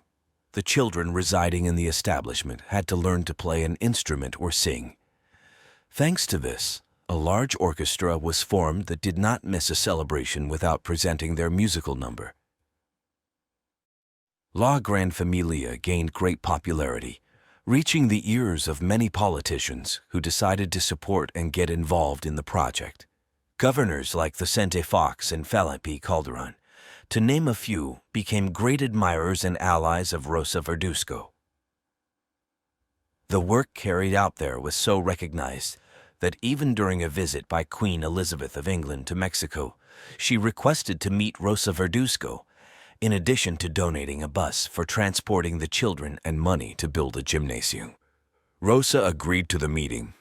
The children residing in the establishment had to learn to play an instrument or sing. Thanks to this, a large orchestra was formed that did not miss a celebration without presenting their musical number. La Gran Familia gained great popularity, reaching the ears of many politicians who decided to support and get involved in the project. Governors like Vicente Fox and Felipe Calderon, to name a few, became great admirers and allies of Rosa Verduzco. The work carried out there was so recognized that even during a visit by Queen Elizabeth of England to Mexico, she requested to meet Rosa Verduzco, in addition to donating a bus for transporting the children and money to build a gymnasium. Rosa agreed to the meeting,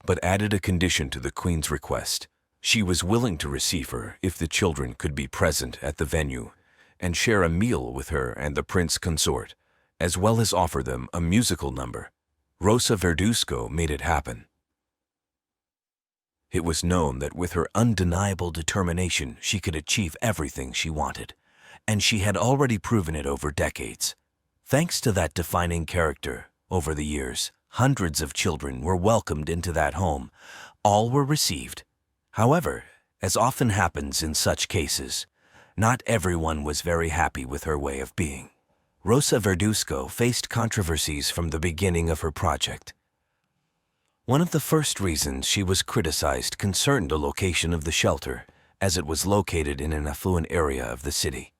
but added a condition to the Queen's request. She was willing to receive her if the children could be present at the venue and share a meal with her and the prince consort, as well as offer them a musical number. Rosa Verduzco made it happen. It was known that with her undeniable determination she could achieve everything she wanted, and she had already proven it over decades. Thanks to that defining character, over the years, hundreds of children were welcomed into that home. All were received. However, as often happens in such cases, not everyone was very happy with her way of being. Rosa Verduzco faced controversies from the beginning of her project. One of the first reasons she was criticized concerned the location of the shelter, as it was located in an affluent area of the city.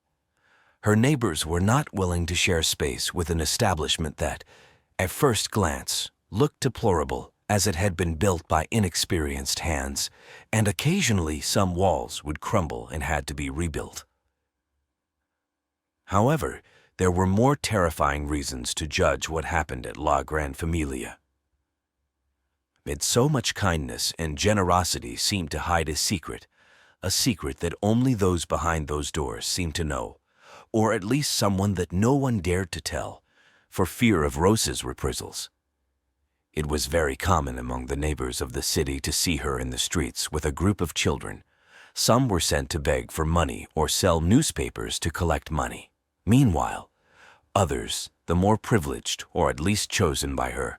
Her neighbors were not willing to share space with an establishment that, at first glance, looked deplorable as it had been built by inexperienced hands, and occasionally some walls would crumble and had to be rebuilt. However, there were more terrifying reasons to judge what happened at La Gran Familia. Amid so much kindness and generosity seemed to hide a secret that only those behind those doors seemed to know, or at least someone that no one dared to tell, for fear of Rosa's reprisals. It was very common among the neighbors of the city to see her in the streets with a group of children. Some were sent to beg for money or sell newspapers to collect money. Meanwhile, others, the more privileged or at least chosen by her,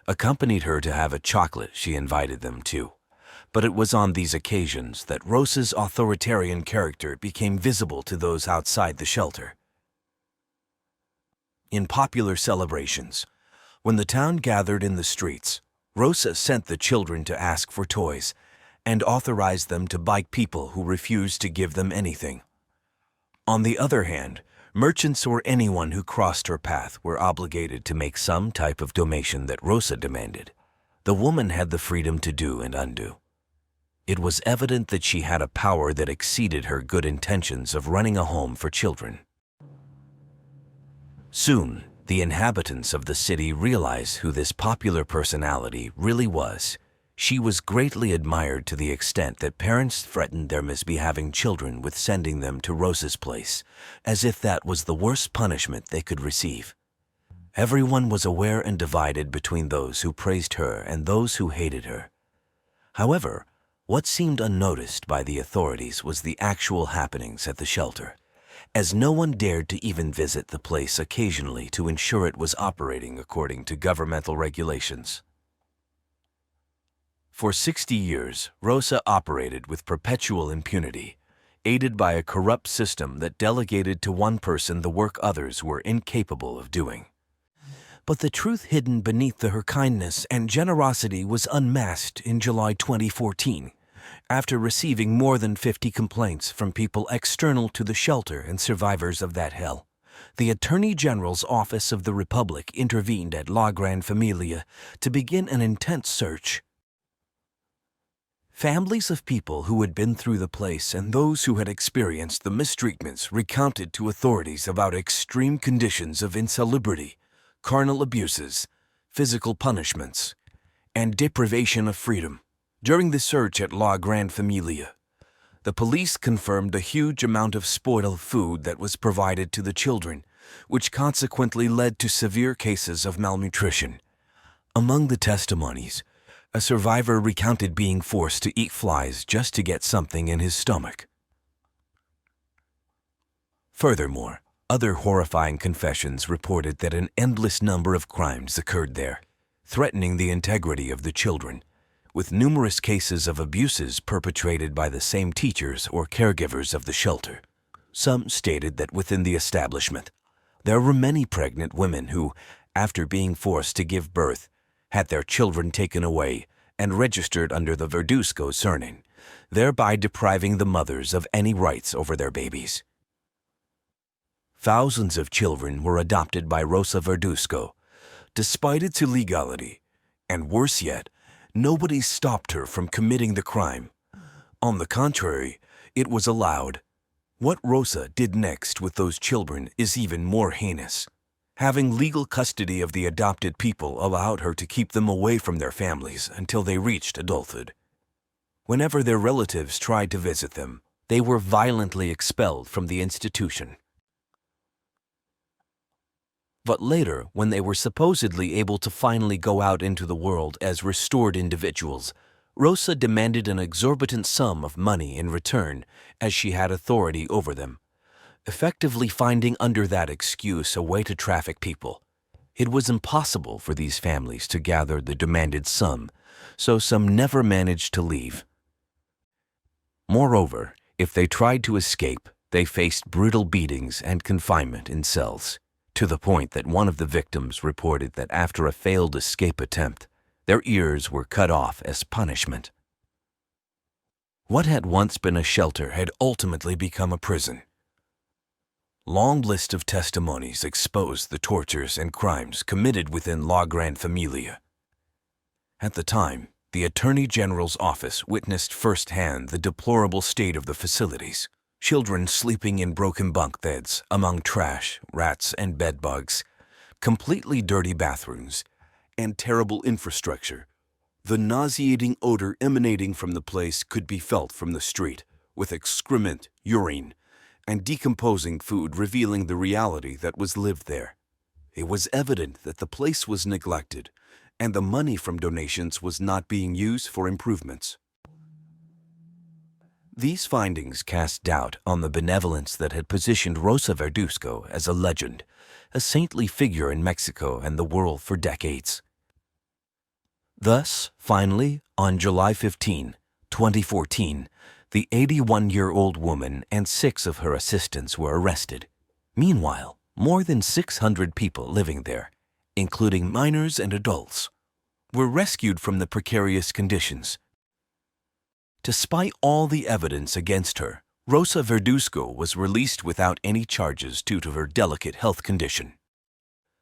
accompanied her to have a chocolate she invited them to. But it was on these occasions that Rosa's authoritarian character became visible to those outside the shelter. In popular celebrations, when the town gathered in the streets, Rosa sent the children to ask for toys and authorized them to bite people who refused to give them anything. On the other hand, merchants or anyone who crossed her path were obligated to make some type of donation that Rosa demanded. The woman had the freedom to do and undo. It was evident that she had a power that exceeded her good intentions of running a home for children. Soon, the inhabitants of the city realized who this popular personality really was. She was greatly admired to the extent that parents threatened their misbehaving children with sending them to Rosa's place, as if that was the worst punishment they could receive. Everyone was aware and divided between those who praised her and those who hated her. However, what seemed unnoticed by the authorities was the actual happenings at the shelter, as no one dared to even visit the place occasionally to ensure it was operating according to governmental regulations. For 60 years, Rosa operated with perpetual impunity, aided by a corrupt system that delegated to one person the work others were incapable of doing. But the truth hidden beneath her kindness and generosity was unmasked in July 2014, after receiving more than 50 complaints from people external to the shelter and survivors of that hell. The Attorney General's Office of the Republic intervened at La Gran Familia to begin an intense search. Families of people who had been through the place and those who had experienced the mistreatments recounted to authorities about extreme conditions of insalubrity, carnal abuses, physical punishments, and deprivation of freedom. During the search at La Gran Familia, the police confirmed a huge amount of spoiled food that was provided to the children, which consequently led to severe cases of malnutrition. Among the testimonies, a survivor recounted being forced to eat flies just to get something in his stomach. Furthermore, other horrifying confessions reported that an endless number of crimes occurred there, threatening the integrity of the children, with numerous cases of abuses perpetrated by the same teachers or caregivers of the shelter. Some stated that within the establishment, there were many pregnant women who, after being forced to give birth, had their children taken away and registered under the Verduzco surname, thereby depriving the mothers of any rights over their babies. Thousands of children were adopted by Rosa Verduzco, despite its illegality, and worse yet, nobody stopped her from committing the crime. On the contrary, it was allowed. What Rosa did next with those children is even more heinous. Having legal custody of the adopted people allowed her to keep them away from their families until they reached adulthood. Whenever their relatives tried to visit them, they were violently expelled from the institution. But later, when they were supposedly able to finally go out into the world as restored individuals, Rosa demanded an exorbitant sum of money in return, as she had authority over them, effectively finding under that excuse a way to traffic people. It was impossible for these families to gather the demanded sum, so some never managed to leave. Moreover, if they tried to escape, they faced brutal beatings and confinement in cells, to the point that one of the victims reported that after a failed escape attempt, their ears were cut off as punishment. What had once been a shelter had ultimately become a prison. Long list of testimonies exposed the tortures and crimes committed within La Gran Familia. At the time, the Attorney General's office witnessed firsthand the deplorable state of the facilities. Children sleeping in broken bunk beds among trash, rats, and bedbugs, completely dirty bathrooms, and terrible infrastructure. The nauseating odor emanating from the place could be felt from the street, with excrement, urine, and decomposing food revealing the reality that was lived there. It was evident that the place was neglected, and the money from donations was not being used for improvements. These findings cast doubt on the benevolence that had positioned Rosa Verduzco as a legend, a saintly figure in Mexico and the world for decades. Thus, finally, on July 15, 2014, the 81-year-old woman and 6 of her assistants were arrested. Meanwhile, more than 600 people living there, including minors and adults, were rescued from the precarious conditions. Despite all the evidence against her, Rosa Verduzco was released without any charges due to her delicate health condition.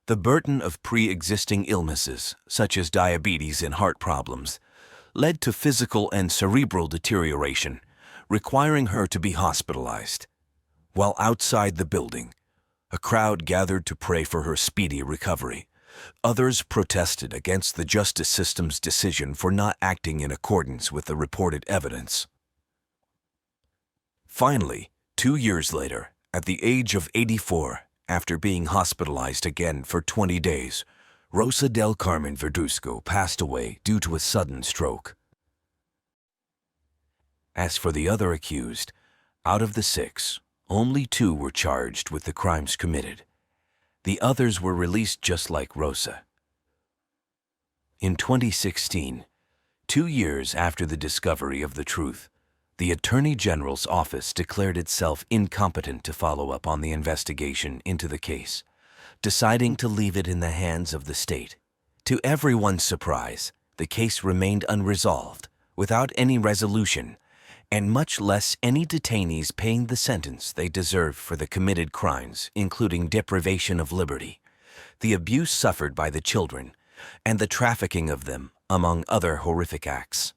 The burden of pre-existing illnesses, such as diabetes and heart problems, led to physical and cerebral deterioration, requiring her to be hospitalized. While outside the building, a crowd gathered to pray for her speedy recovery. Others protested against the justice system's decision for not acting in accordance with the reported evidence. Finally, 2 years later, at the age of 84, after being hospitalized again for 20 days, Rosa del Carmen Verduzco passed away due to a sudden stroke. As for the other accused, out of the 6, only 2 were charged with the crimes committed. The others were released just like Rosa. In 2016, 2 years after the discovery of the truth, the Attorney General's office declared itself incompetent to follow up on the investigation into the case, deciding to leave it in the hands of the state. To everyone's surprise, the case remained unresolved, without any resolution, and much less any detainees paying the sentence they deserved for the committed crimes, including deprivation of liberty, the abuse suffered by the children, and the trafficking of them, among other horrific acts.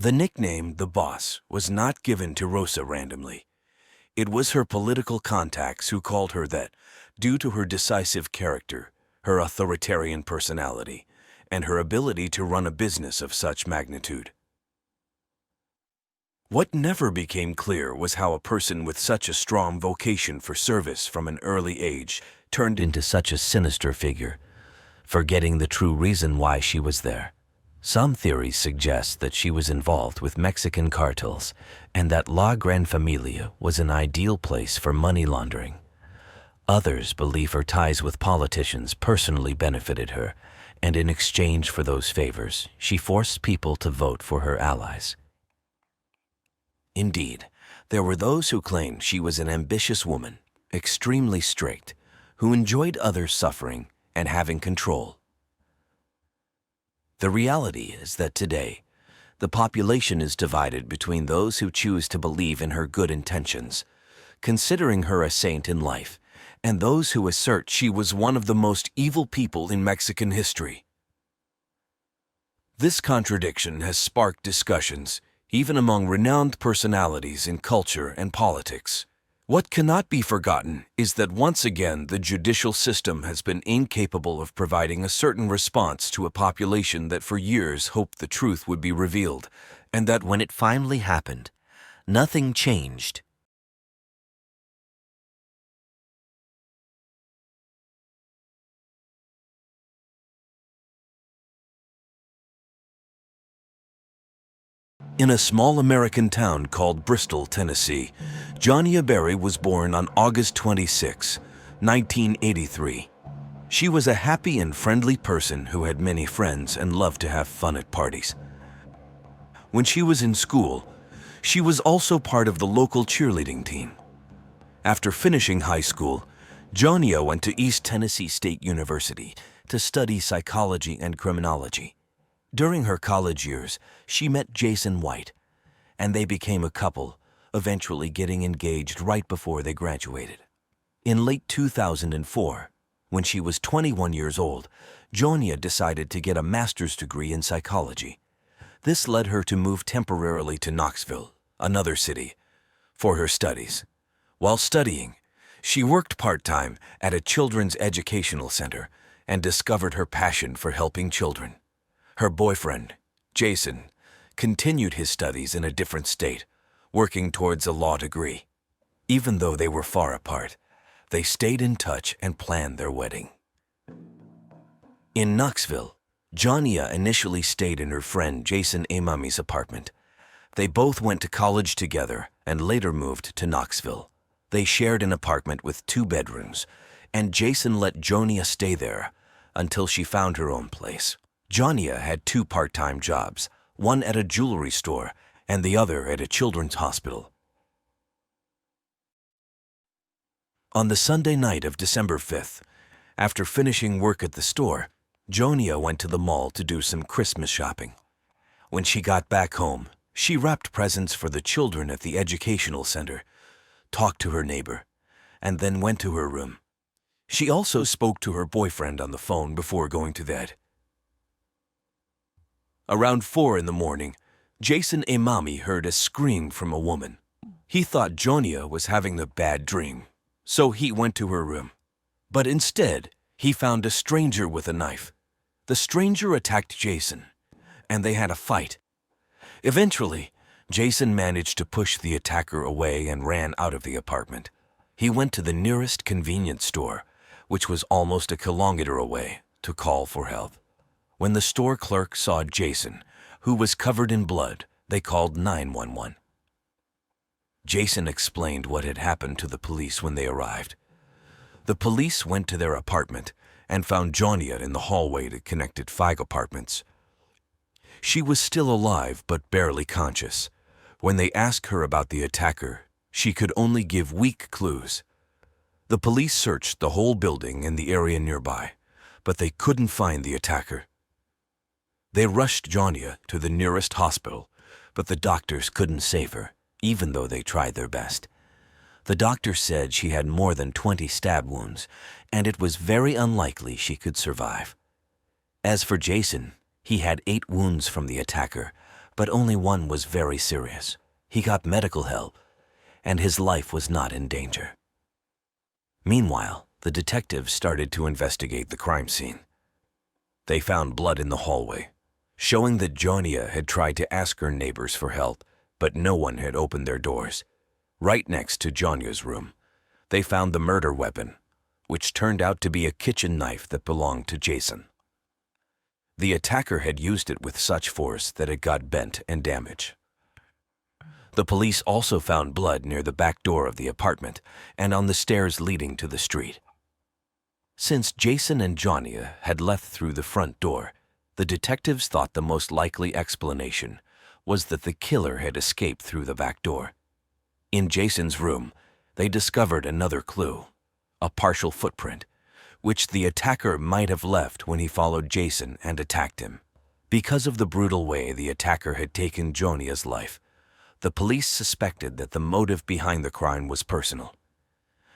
The nickname The Boss was not given to Rosa randomly. It was her political contacts who called her that due to her decisive character, her authoritarian personality, and her ability to run a business of such magnitude. What never became clear was how a person with such a strong vocation for service from an early age turned into such a sinister figure, forgetting the true reason why she was there. Some theories suggest that she was involved with Mexican cartels and that La Gran Familia was an ideal place for money laundering. Others believe her ties with politicians personally benefited her, and in exchange for those favors, she forced people to vote for her allies. Indeed, there were those who claimed she was an ambitious woman, extremely strict, who enjoyed others suffering and having control. The reality is that today, the population is divided between those who choose to believe in her good intentions, considering her a saint in life, and those who assert she was one of the most evil people in Mexican history. This contradiction has sparked discussions, even among renowned personalities in culture and politics. What cannot be forgotten is that once again the judicial system has been incapable of providing a certain response to a population that for years hoped the truth would be revealed, and that when it finally happened, nothing changed. In a small American town called Bristol, Tennessee, Johnia was born on August 26, 1983. She was a happy and friendly person who had many friends and loved to have fun at parties. When she was in school, she was also part of the local cheerleading team. After finishing high school, Johnia went to East Tennessee State University to study psychology and criminology. During her college years, she met Jason White, and they became a couple, eventually getting engaged right before they graduated. In late 2004, When she was 21 years old, Johnia decided to get a master's degree in psychology. This led her to move temporarily to Knoxville, another city, for her studies. While studying, she worked part-time at a children's educational center and discovered her passion for helping children. Her boyfriend, Jason, continued his studies in a different state, working towards a law degree. Even though they were far apart, they stayed in touch and planned their wedding. In Knoxville, Johnia initially stayed in her friend Jason Amami's apartment. They both went to college together and later moved to Knoxville. They shared an apartment with 2 bedrooms, and Jason let Johnia stay there until she found her own place. Johnia had 2 part-time jobs, one at a jewelry store and the other at a children's hospital. On the Sunday night of December 5th, after finishing work at the store, Johnia went to the mall to do some Christmas shopping. When she got back home, she wrapped presents for the children at the educational center, talked to her neighbor, and then went to her room. She also spoke to her boyfriend on the phone before going to bed. Around 4 in the morning, Jason Amami heard a scream from a woman. He thought Johnia was having a bad dream, so he went to her room. But instead, he found a stranger with a knife. The stranger attacked Jason, and they had a fight. Eventually, Jason managed to push the attacker away and ran out of the apartment. He went to the nearest convenience store, which was almost a kilometer away, to call for help. When the store clerk saw Jason, who was covered in blood, they called 911. Jason explained what had happened to the police when they arrived. The police went to their apartment and found Johnia in the hallway that connected 5 apartments. She was still alive but barely conscious. When they asked her about the attacker, she could only give weak clues. The police searched the whole building and the area nearby, but they couldn't find the attacker. They rushed Johnia to the nearest hospital, but the doctors couldn't save her, even though they tried their best. The doctor said she had more than 20 stab wounds, and it was very unlikely she could survive. As for Jason, he had 8 wounds from the attacker, but only one was very serious. He got medical help, and his life was not in danger. Meanwhile, the detectives started to investigate the crime scene. They found blood in the hallway, showing that Johnia had tried to ask her neighbors for help, but no one had opened their doors. Right next to Johnia's room, they found the murder weapon, which turned out to be a kitchen knife that belonged to Jason. The attacker had used it with such force that it got bent and damaged. The police also found blood near the back door of the apartment and on the stairs leading to the street. Since Jason and Johnia had left through the front door, the detectives thought the most likely explanation was that the killer had escaped through the back door. In Jason's room, they discovered another clue, a partial footprint, which the attacker might have left when he followed Jason and attacked him. Because of the brutal way the attacker had taken Johnia's life, the police suspected that the motive behind the crime was personal.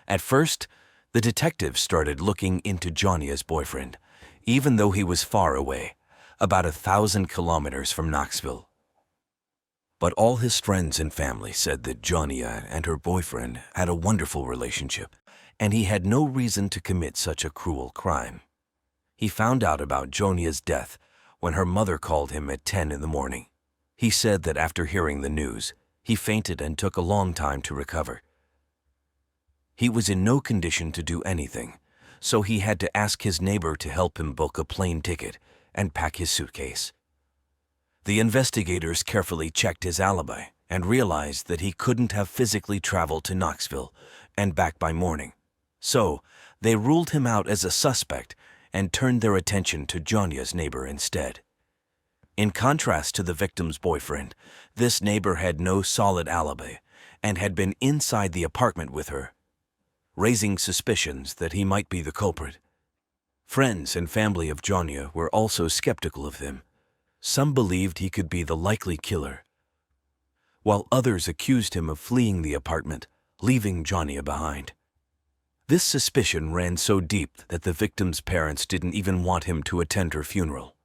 At first, the detectives started looking into Johnia's boyfriend, even though he was far away, about 1,000 kilometers from Knoxville. But all his friends and family said that Johnia and her boyfriend had a wonderful relationship, and he had no reason to commit such a cruel crime. He found out about Johnia's death when her mother called him at 10 in the morning. He said that after hearing the news, he fainted and took a long time to recover. He was in no condition to do anything, so he had to ask his neighbor to help him book a plane ticket and pack his suitcase. The investigators carefully checked his alibi and realized that he couldn't have physically traveled to Knoxville and back by morning. So, they ruled him out as a suspect and turned their attention to Johnia's neighbor instead. In contrast to the victim's boyfriend, this neighbor had no solid alibi and had been inside the apartment with her, raising suspicions that he might be the culprit. Friends and family of Johnia were also skeptical of him. Some believed he could be the likely killer, while others accused him of fleeing the apartment, leaving Johnia behind. This suspicion ran so deep that the victim's parents didn't even want him to attend her funeral.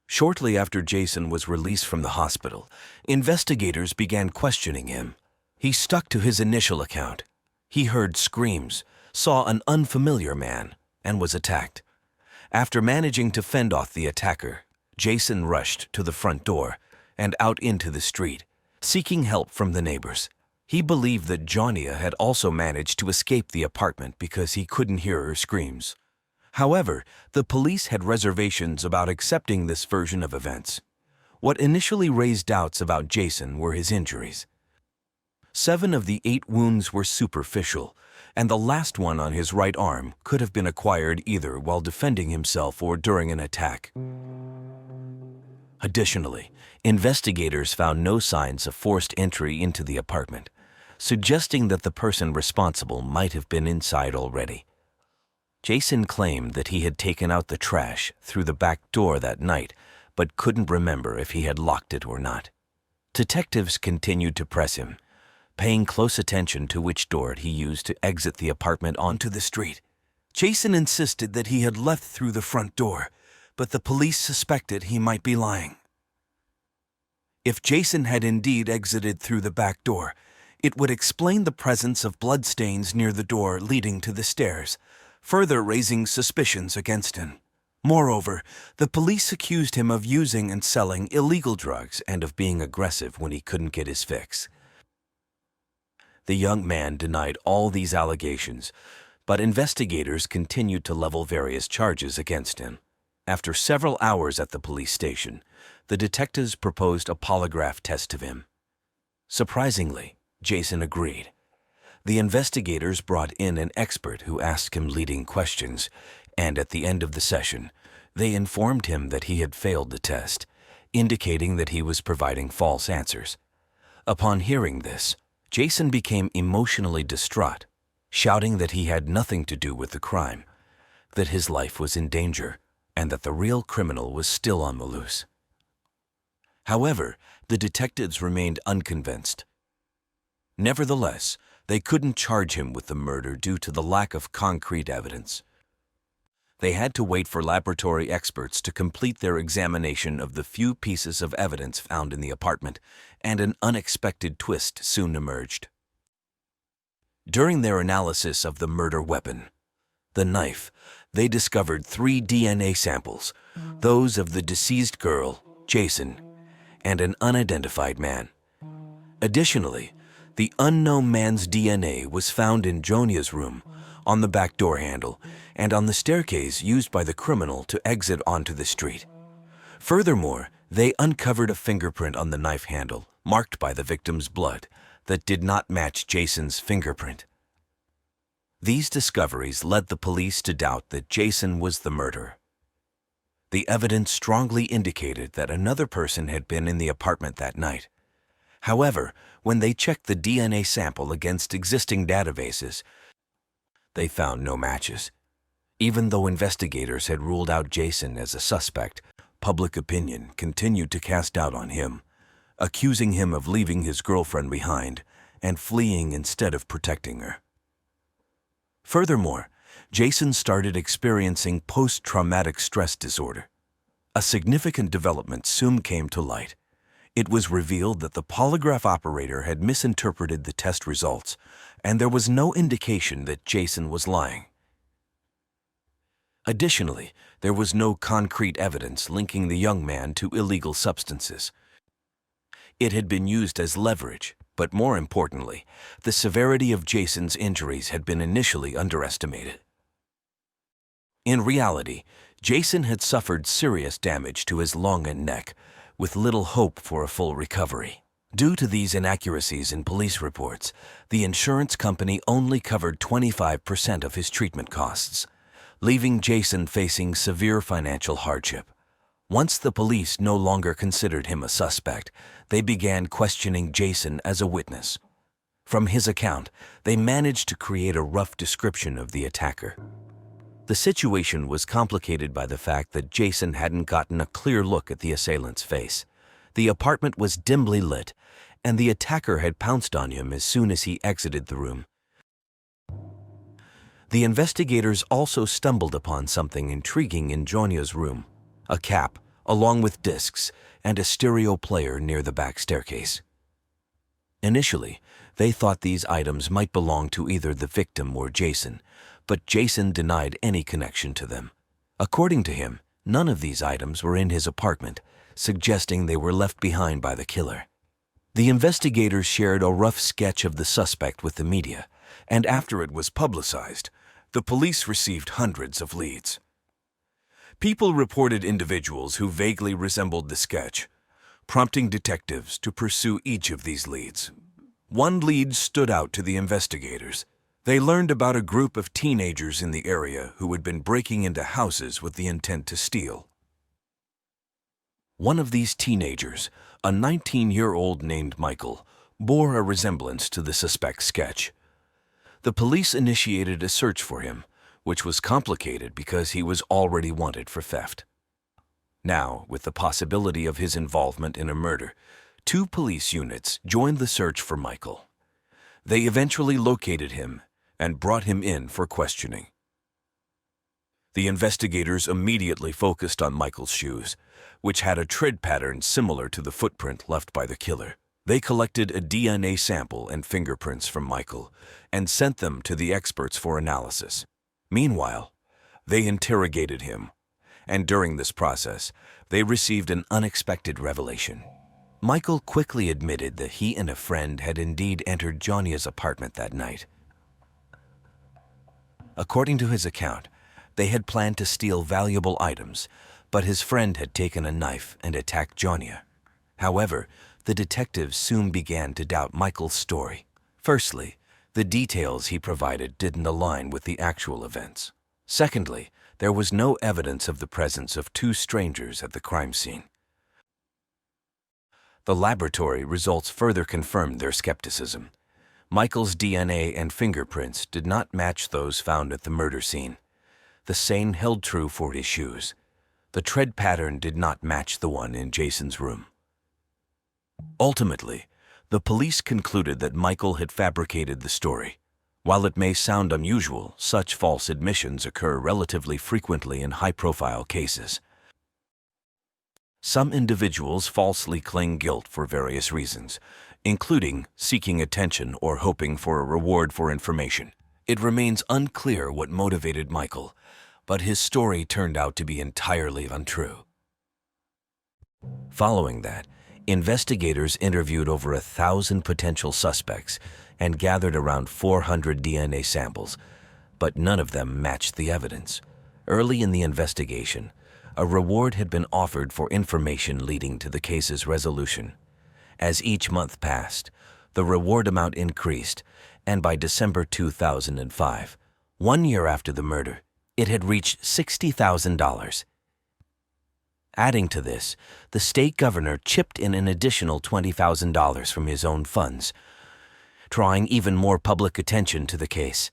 Shortly after Jason was released from the hospital, investigators began questioning him. He stuck to his initial account. He heard screams, saw an unfamiliar man, and was attacked. After managing to fend off the attacker, Jason rushed to the front door and out into the street, seeking help from the neighbors. He believed that Johnia had also managed to escape the apartment because he couldn't hear her screams. However, the police had reservations about accepting this version of events. What initially raised doubts about Jason were his injuries. 7 of the 8 wounds were superficial, and the last one on his right arm could have been acquired either while defending himself or during an attack. Additionally, investigators found no signs of forced entry into the apartment, suggesting that the person responsible might have been inside already. Jason claimed that he had taken out the trash through the back door that night, but couldn't remember if he had locked it or not. Detectives continued to press him, paying close attention to which door he used to exit the apartment onto the street. Jason insisted that he had left through the front door, but the police suspected he might be lying. If Jason had indeed exited through the back door, it would explain the presence of bloodstains near the door leading to the stairs, further raising suspicions against him. Moreover, the police accused him of using and selling illegal drugs and of being aggressive when he couldn't get his fix. The young man denied all these allegations, but investigators continued to level various charges against him. After several hours at the police station, the detectives proposed a polygraph test of him. Surprisingly, Jason agreed. The investigators brought in an expert who asked him leading questions, and at the end of the session, they informed him that he had failed the test, indicating that he was providing false answers. Upon hearing this, Jason became emotionally distraught, shouting that he had nothing to do with the crime, that his life was in danger, and that the real criminal was still on the loose. However, the detectives remained unconvinced. Nevertheless, they couldn't charge him with the murder due to the lack of concrete evidence. They had to wait for laboratory experts to complete their examination of the few pieces of evidence found in the apartment, and an unexpected twist soon emerged. During their analysis of the murder weapon, the knife, they discovered 3 DNA samples, those of the deceased girl, Jason, and an unidentified man. Additionally, the unknown man's DNA was found in Johnia's room, on the back door handle, and on the staircase used by the criminal to exit onto the street. Furthermore, they uncovered a fingerprint on the knife handle, marked by the victim's blood, that did not match Jason's fingerprint. These discoveries led the police to doubt that Jason was the murderer. The evidence strongly indicated that another person had been in the apartment that night. However, when they checked the DNA sample against existing databases, they found no matches. Even though investigators had ruled out Jason as a suspect, public opinion continued to cast doubt on him, accusing him of leaving his girlfriend behind and fleeing instead of protecting her. Furthermore, Jason started experiencing post-traumatic stress disorder. A significant development soon came to light. It was revealed that the polygraph operator had misinterpreted the test results, and there was no indication that Jason was lying. Additionally, there was no concrete evidence linking the young man to illegal substances. It had been used as leverage, but more importantly, the severity of Jason's injuries had been initially underestimated. In reality, Jason had suffered serious damage to his lung and neck, with little hope for a full recovery. Due to these inaccuracies in police reports, the insurance company only covered 25% of his treatment costs, leaving Jason facing severe financial hardship. Once the police no longer considered him a suspect, they began questioning Jason as a witness. From his account, they managed to create a rough description of the attacker. The situation was complicated by the fact that Jason hadn't gotten a clear look at the assailant's face. The apartment was dimly lit, and the attacker had pounced on him as soon as he exited the room. The investigators also stumbled upon something intriguing in Johnia's room: a cap, along with discs, and a stereo player near the back staircase. Initially, they thought these items might belong to either the victim or Jason, but Jason denied any connection to them. According to him, none of these items were in his apartment, suggesting they were left behind by the killer. The investigators shared a rough sketch of the suspect with the media, and after it was publicized, the police received hundreds of leads. People reported individuals who vaguely resembled the sketch, prompting detectives to pursue each of these leads. One lead stood out to the investigators. They learned about a group of teenagers in the area who had been breaking into houses with the intent to steal. One of these teenagers, a 19-year-old named Michael, bore a resemblance to the suspect's sketch. The police initiated a search for him, which was complicated because he was already wanted for theft. Now, with the possibility of his involvement in a murder, 2 police units joined the search for Michael. They eventually located him and brought him in for questioning. The investigators immediately focused on Michael's shoes, which had a tread pattern similar to the footprint left by the killer. They collected a DNA sample and fingerprints from Michael and sent them to the experts for analysis. Meanwhile, they interrogated him, and during this process, they received an unexpected revelation. Michael quickly admitted that he and a friend had indeed entered Johnia's apartment that night. According to his account, they had planned to steal valuable items, but his friend had taken a knife and attacked Johnia. However, the detectives soon began to doubt Michael's story. Firstly, the details he provided didn't align with the actual events. Secondly, there was no evidence of the presence of 2 strangers at the crime scene. The laboratory results further confirmed their skepticism. Michael's DNA and fingerprints did not match those found at the murder scene. The same held true for his shoes. The tread pattern did not match the one in Jason's room. Ultimately, the police concluded that Michael had fabricated the story. While it may sound unusual, such false admissions occur relatively frequently in high-profile cases. Some individuals falsely claim guilt for various reasons, including seeking attention or hoping for a reward for information. It remains unclear what motivated Michael, but his story turned out to be entirely untrue. Following that, investigators interviewed over 1,000 potential suspects and gathered around 400 DNA samples, but none of them matched the evidence. Early in the investigation, a reward had been offered for information leading to the case's resolution. As each month passed, the reward amount increased, and by December 2005, 1 year after the murder, it had reached $60,000. Adding to this, the state governor chipped in an additional $20,000 from his own funds, drawing even more public attention to the case.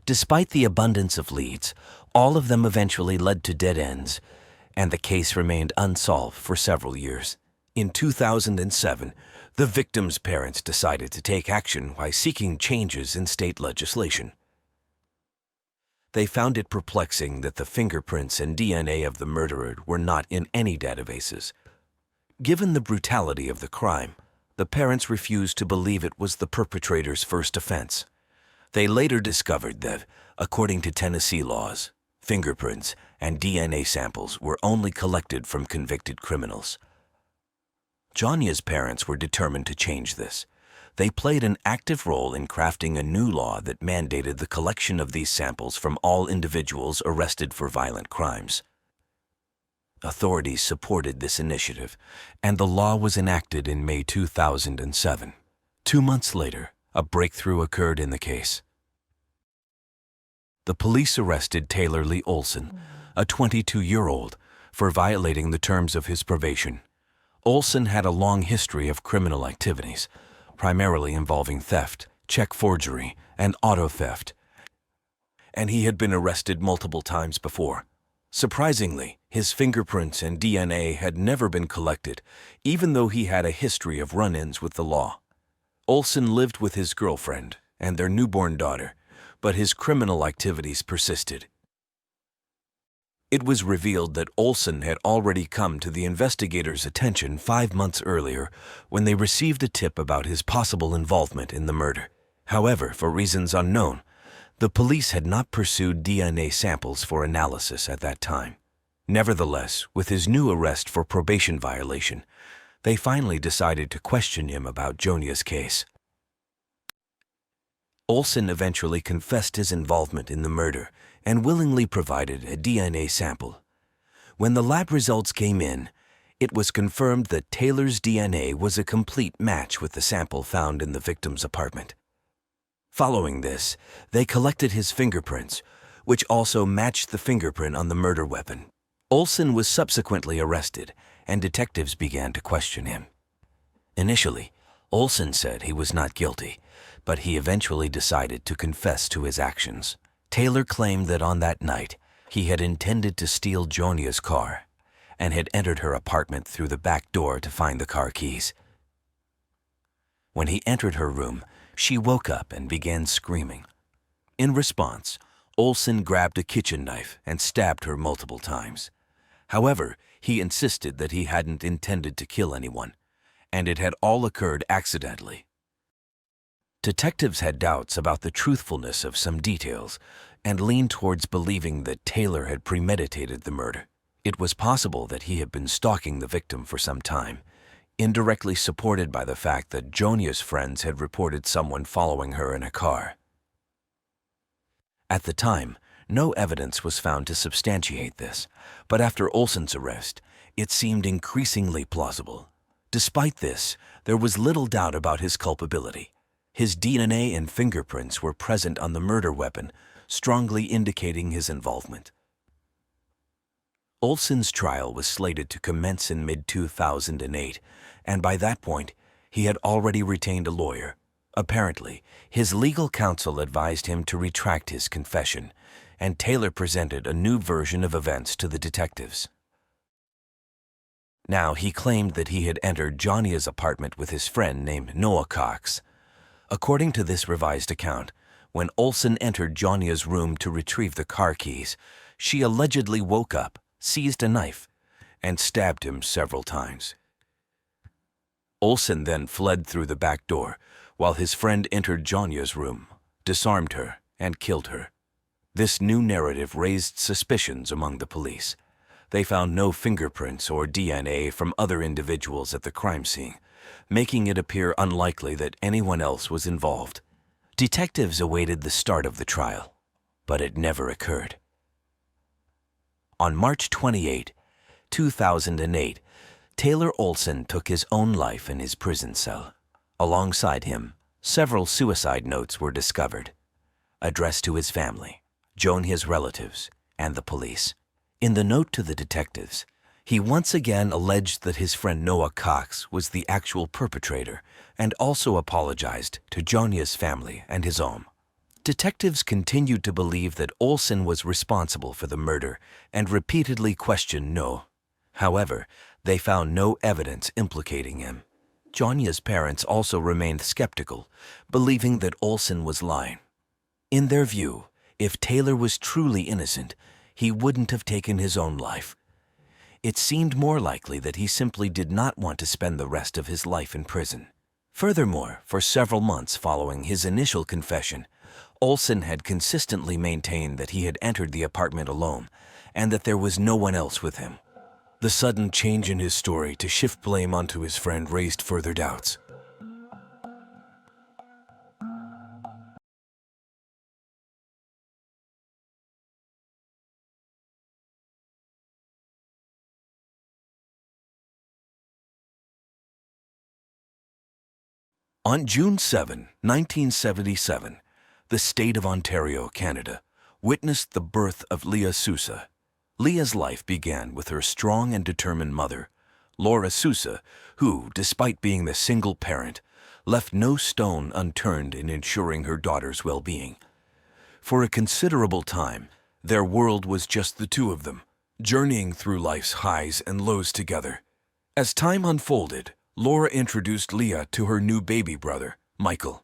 Despite the abundance of leads, all of them eventually led to dead ends, and the case remained unsolved for several years. In 2007, the victim's parents decided to take action by seeking changes in state legislation. They found it perplexing that the fingerprints and DNA of the murderer were not in any databases. Given the brutality of the crime, the parents refused to believe it was the perpetrator's first offense. They later discovered that, according to Tennessee laws, fingerprints and DNA samples were only collected from convicted criminals. Johnia's parents were determined to change this. They played an active role in crafting a new law that mandated the collection of these samples from all individuals arrested for violent crimes. Authorities supported this initiative, and the law was enacted in May 2007. 2 months later, a breakthrough occurred in the case. The police arrested Taylor Lee Olson, a 22-year-old, for violating the terms of his probation. Olson had a long history of criminal activities, primarily involving theft, check forgery, and auto theft, and he had been arrested multiple times before. Surprisingly, his fingerprints and DNA had never been collected, even though he had a history of run-ins with the law. Olson lived with his girlfriend and their newborn daughter, but his criminal activities persisted. It was revealed that Olsen had already come to the investigators' attention 5 months earlier when they received a tip about his possible involvement in the murder. However, for reasons unknown, the police had not pursued DNA samples for analysis at that time. Nevertheless, with his new arrest for probation violation, they finally decided to question him about Johnia's case. Olsen eventually confessed his involvement in the murder and willingly provided a DNA sample. When the lab results came in, it was confirmed that Taylor's DNA was a complete match with the sample found in the victim's apartment. Following this, they collected his fingerprints, which also matched the fingerprint on the murder weapon. Olsen was subsequently arrested, and detectives began to question him. Initially, Olsen said he was not guilty, but he eventually decided to confess to his actions. Taylor claimed that on that night, he had intended to steal Johnia's car and had entered her apartment through the back door to find the car keys. When he entered her room, she woke up and began screaming. In response, Olsen grabbed a kitchen knife and stabbed her multiple times. However, he insisted that he hadn't intended to kill anyone, and it had all occurred accidentally. Detectives had doubts about the truthfulness of some details and leaned towards believing that Taylor had premeditated the murder. It was possible that he had been stalking the victim for some time, indirectly supported by the fact that Johnia's friends had reported someone following her in a car. At the time, no evidence was found to substantiate this, but after Olsen's arrest, it seemed increasingly plausible. Despite this, there was little doubt about his culpability. His DNA and fingerprints were present on the murder weapon, strongly indicating his involvement. Olsen's trial was slated to commence in mid-2008, and by that point, he had already retained a lawyer. Apparently, his legal counsel advised him to retract his confession, and Taylor presented a new version of events to the detectives. Now, he claimed that he had entered Johnia's apartment with his friend named Noah Cox. According to this revised account, when Olsen entered Johnia's room to retrieve the car keys, she allegedly woke up, seized a knife, and stabbed him several times. Olsen then fled through the back door, while his friend entered Johnia's room, disarmed her, and killed her. This new narrative raised suspicions among the police. They found no fingerprints or DNA from other individuals at the crime scene, making it appear unlikely that anyone else was involved. Detectives awaited the start of the trial, but it never occurred. On March 28, 2008, Taylor Olsen took his own life in his prison cell. Alongside him, several suicide notes were discovered, addressed to his family, Johnia's relatives, and the police. In the note to the detectives, he once again alleged that his friend Noah Cox was the actual perpetrator and also apologized to Johnia's family and his own. Detectives continued to believe that Olsen was responsible for the murder and repeatedly questioned Noah. However, they found no evidence implicating him. Johnia's parents also remained skeptical, believing that Olsen was lying. In their view, if Taylor was truly innocent, he wouldn't have taken his own life. It seemed more likely that he simply did not want to spend the rest of his life in prison. Furthermore, for several months following his initial confession, Olsen had consistently maintained that he had entered the apartment alone and that there was no one else with him. The sudden change in his story to shift blame onto his friend raised further doubts. On June 7, 1977, the state of Ontario, Canada, witnessed the birth of Leah Susa. Leah's life began with her strong and determined mother, Laura Susa, who, despite being the single parent, left no stone unturned in ensuring her daughter's well-being. For a considerable time, their world was just the two of them, journeying through life's highs and lows together. As time unfolded, Laura introduced Leah to her new baby brother, Michael.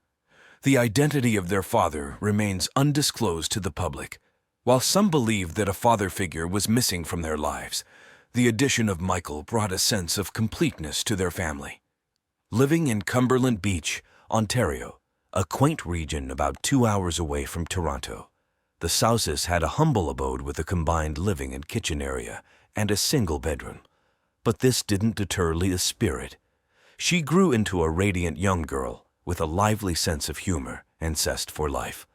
The identity of their father remains undisclosed to the public. While some believe that a father figure was missing from their lives, the addition of Michael brought a sense of completeness to their family. Living in Cumberland Beach, Ontario, a quaint region about 2 hours away from Toronto, the Susas had a humble abode with a combined living and kitchen area and a single bedroom. But this didn't deter Leah's spirit. She grew into a radiant young girl with a lively sense of humor and zest for life.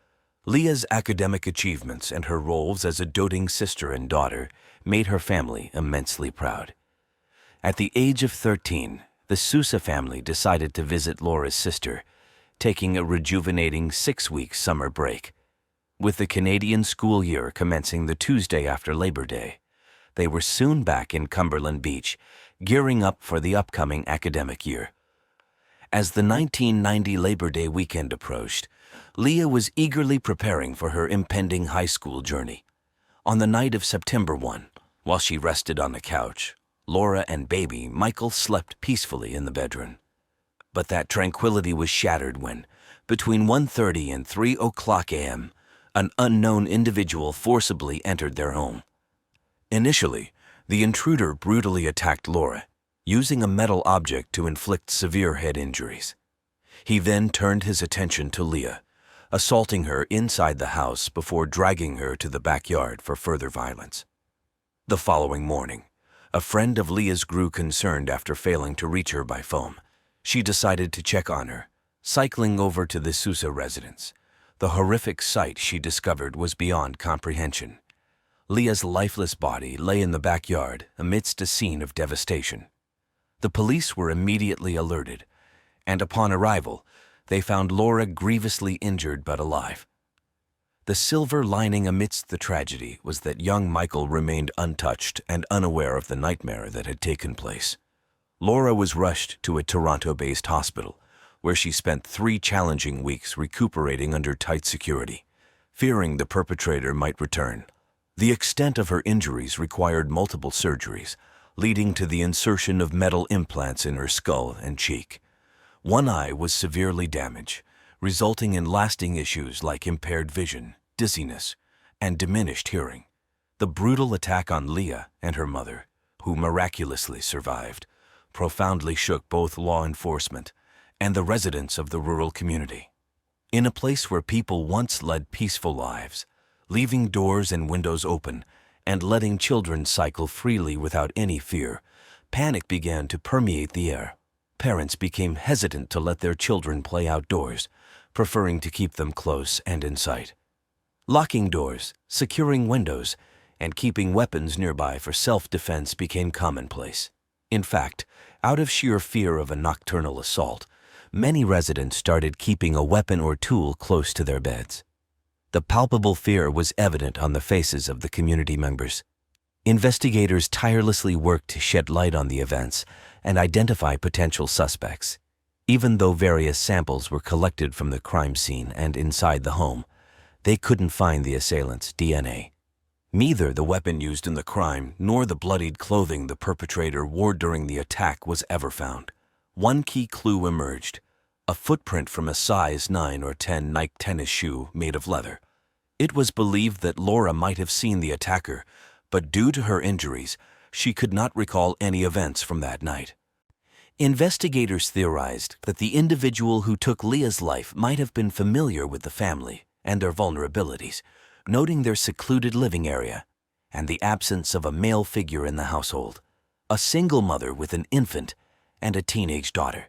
Leah's academic achievements and her roles as a doting sister and daughter made her family immensely proud. At the age of 13, the Susa family decided to visit Laura's sister, taking a rejuvenating 6-week summer break. With the Canadian school year commencing the Tuesday after Labor Day, they were soon back in Cumberland Beach, gearing up for the upcoming academic year. As the 1990 Labor Day weekend approached, Leah was eagerly preparing for her impending high school journey. On the night of September 1, while she rested on the couch, Laura and baby Michael slept peacefully in the bedroom. But that tranquility was shattered when, between 1:30 and 3 o'clock a.m., an unknown individual forcibly entered their home. Initially, the intruder brutally attacked Laura, using a metal object to inflict severe head injuries. He then turned his attention to Leah, assaulting her inside the house before dragging her to the backyard for further violence. The following morning, a friend of Leah's grew concerned after failing to reach her by phone. She decided to check on her, cycling over to the Susa residence. The horrific sight she discovered was beyond comprehension. Leah's lifeless body lay in the backyard amidst a scene of devastation. The police were immediately alerted, and upon arrival, they found Laura grievously injured but alive. The silver lining amidst the tragedy was that young Michael remained untouched and unaware of the nightmare that had taken place. Laura was rushed to a Toronto-based hospital, where she spent 3 challenging weeks recuperating under tight security, fearing the perpetrator might return. The extent of her injuries required multiple surgeries, leading to the insertion of metal implants in her skull and cheek. One eye was severely damaged, resulting in lasting issues like impaired vision, dizziness, and diminished hearing. The brutal attack on Leah and her mother, who miraculously survived, profoundly shook both law enforcement and the residents of the rural community. In a place where people once led peaceful lives, leaving doors and windows open and letting children cycle freely without any fear, panic began to permeate the air. Parents became hesitant to let their children play outdoors, preferring to keep them close and in sight. Locking doors, securing windows, and keeping weapons nearby for self-defense became commonplace. In fact, out of sheer fear of a nocturnal assault, many residents started keeping a weapon or tool close to their beds. The palpable fear was evident on the faces of the community members. Investigators tirelessly worked to shed light on the events and identify potential suspects. Even though various samples were collected from the crime scene and inside the home, they couldn't find the assailant's DNA. Neither the weapon used in the crime nor the bloodied clothing the perpetrator wore during the attack was ever found. One key clue emerged: a footprint from a size 9 or 10 Nike tennis shoe made of leather. It was believed that Laura might have seen the attacker, but due to her injuries, she could not recall any events from that night. Investigators theorized that the individual who took Leah's life might have been familiar with the family and their vulnerabilities, noting their secluded living area and the absence of a male figure in the household, a single mother with an infant and a teenage daughter.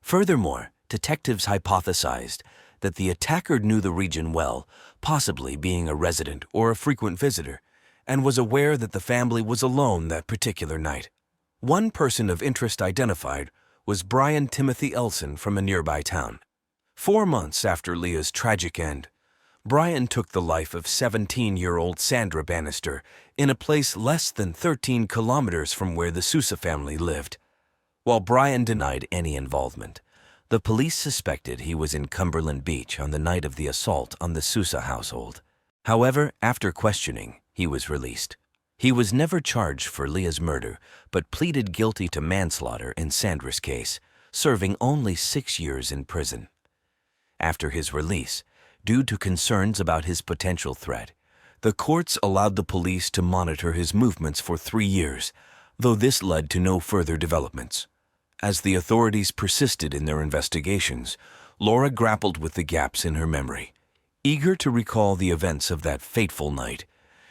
Furthermore, detectives hypothesized that the attacker knew the region well, possibly being a resident or a frequent visitor, and was aware that the family was alone that particular night. One person of interest identified was Brian Timothy Elson from a nearby town. 4 months after Leah's tragic end, Brian took the life of 17-year-old Sandra Bannister in a place less than 13 kilometers from where the Susa family lived. While Brian denied any involvement, the police suspected he was in Cumberland Beach on the night of the assault on the Susa household. However, after questioning, he was released. He was never charged for Leah's murder, but pleaded guilty to manslaughter in Sandra's case, serving only 6 years in prison. After his release, due to concerns about his potential threat, the courts allowed the police to monitor his movements for 3 years, though this led to no further developments. As the authorities persisted in their investigations, Laura grappled with the gaps in her memory. Eager to recall the events of that fateful night,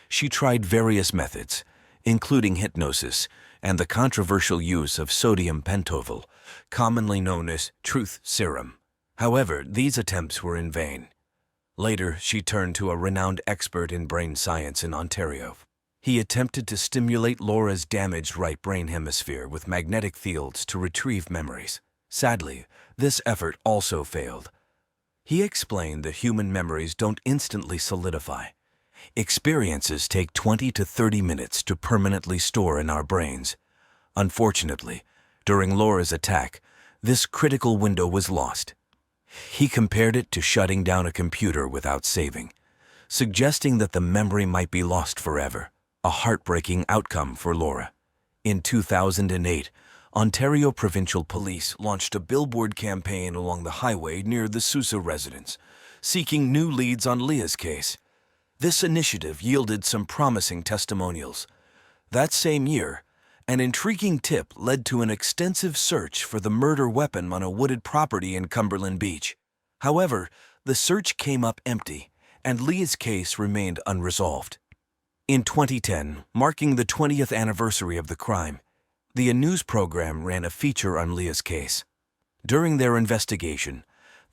she tried various methods, including hypnosis and the controversial use of sodium pentothal, commonly known as truth serum. However, these attempts were in vain. Later, she turned to a renowned expert in brain science in Ontario. He attempted to stimulate Laura's damaged right brain hemisphere with magnetic fields to retrieve memories. Sadly, this effort also failed. He explained that human memories don't instantly solidify. Experiences take 20 to 30 minutes to permanently store in our brains. Unfortunately, during Laura's attack, this critical window was lost. He compared it to shutting down a computer without saving, suggesting that the memory might be lost forever, a heartbreaking outcome for Laura. In 2008, Ontario Provincial Police launched a billboard campaign along the highway near the Susa residence, seeking new leads on Leah's case. This initiative yielded some promising testimonials. That same year, an intriguing tip led to an extensive search for the murder weapon on a wooded property in Cumberland Beach. However, the search came up empty, and Leah's case remained unresolved. In 2010, marking the 20th anniversary of the crime, the news program ran a feature on Leah's case. During their investigation,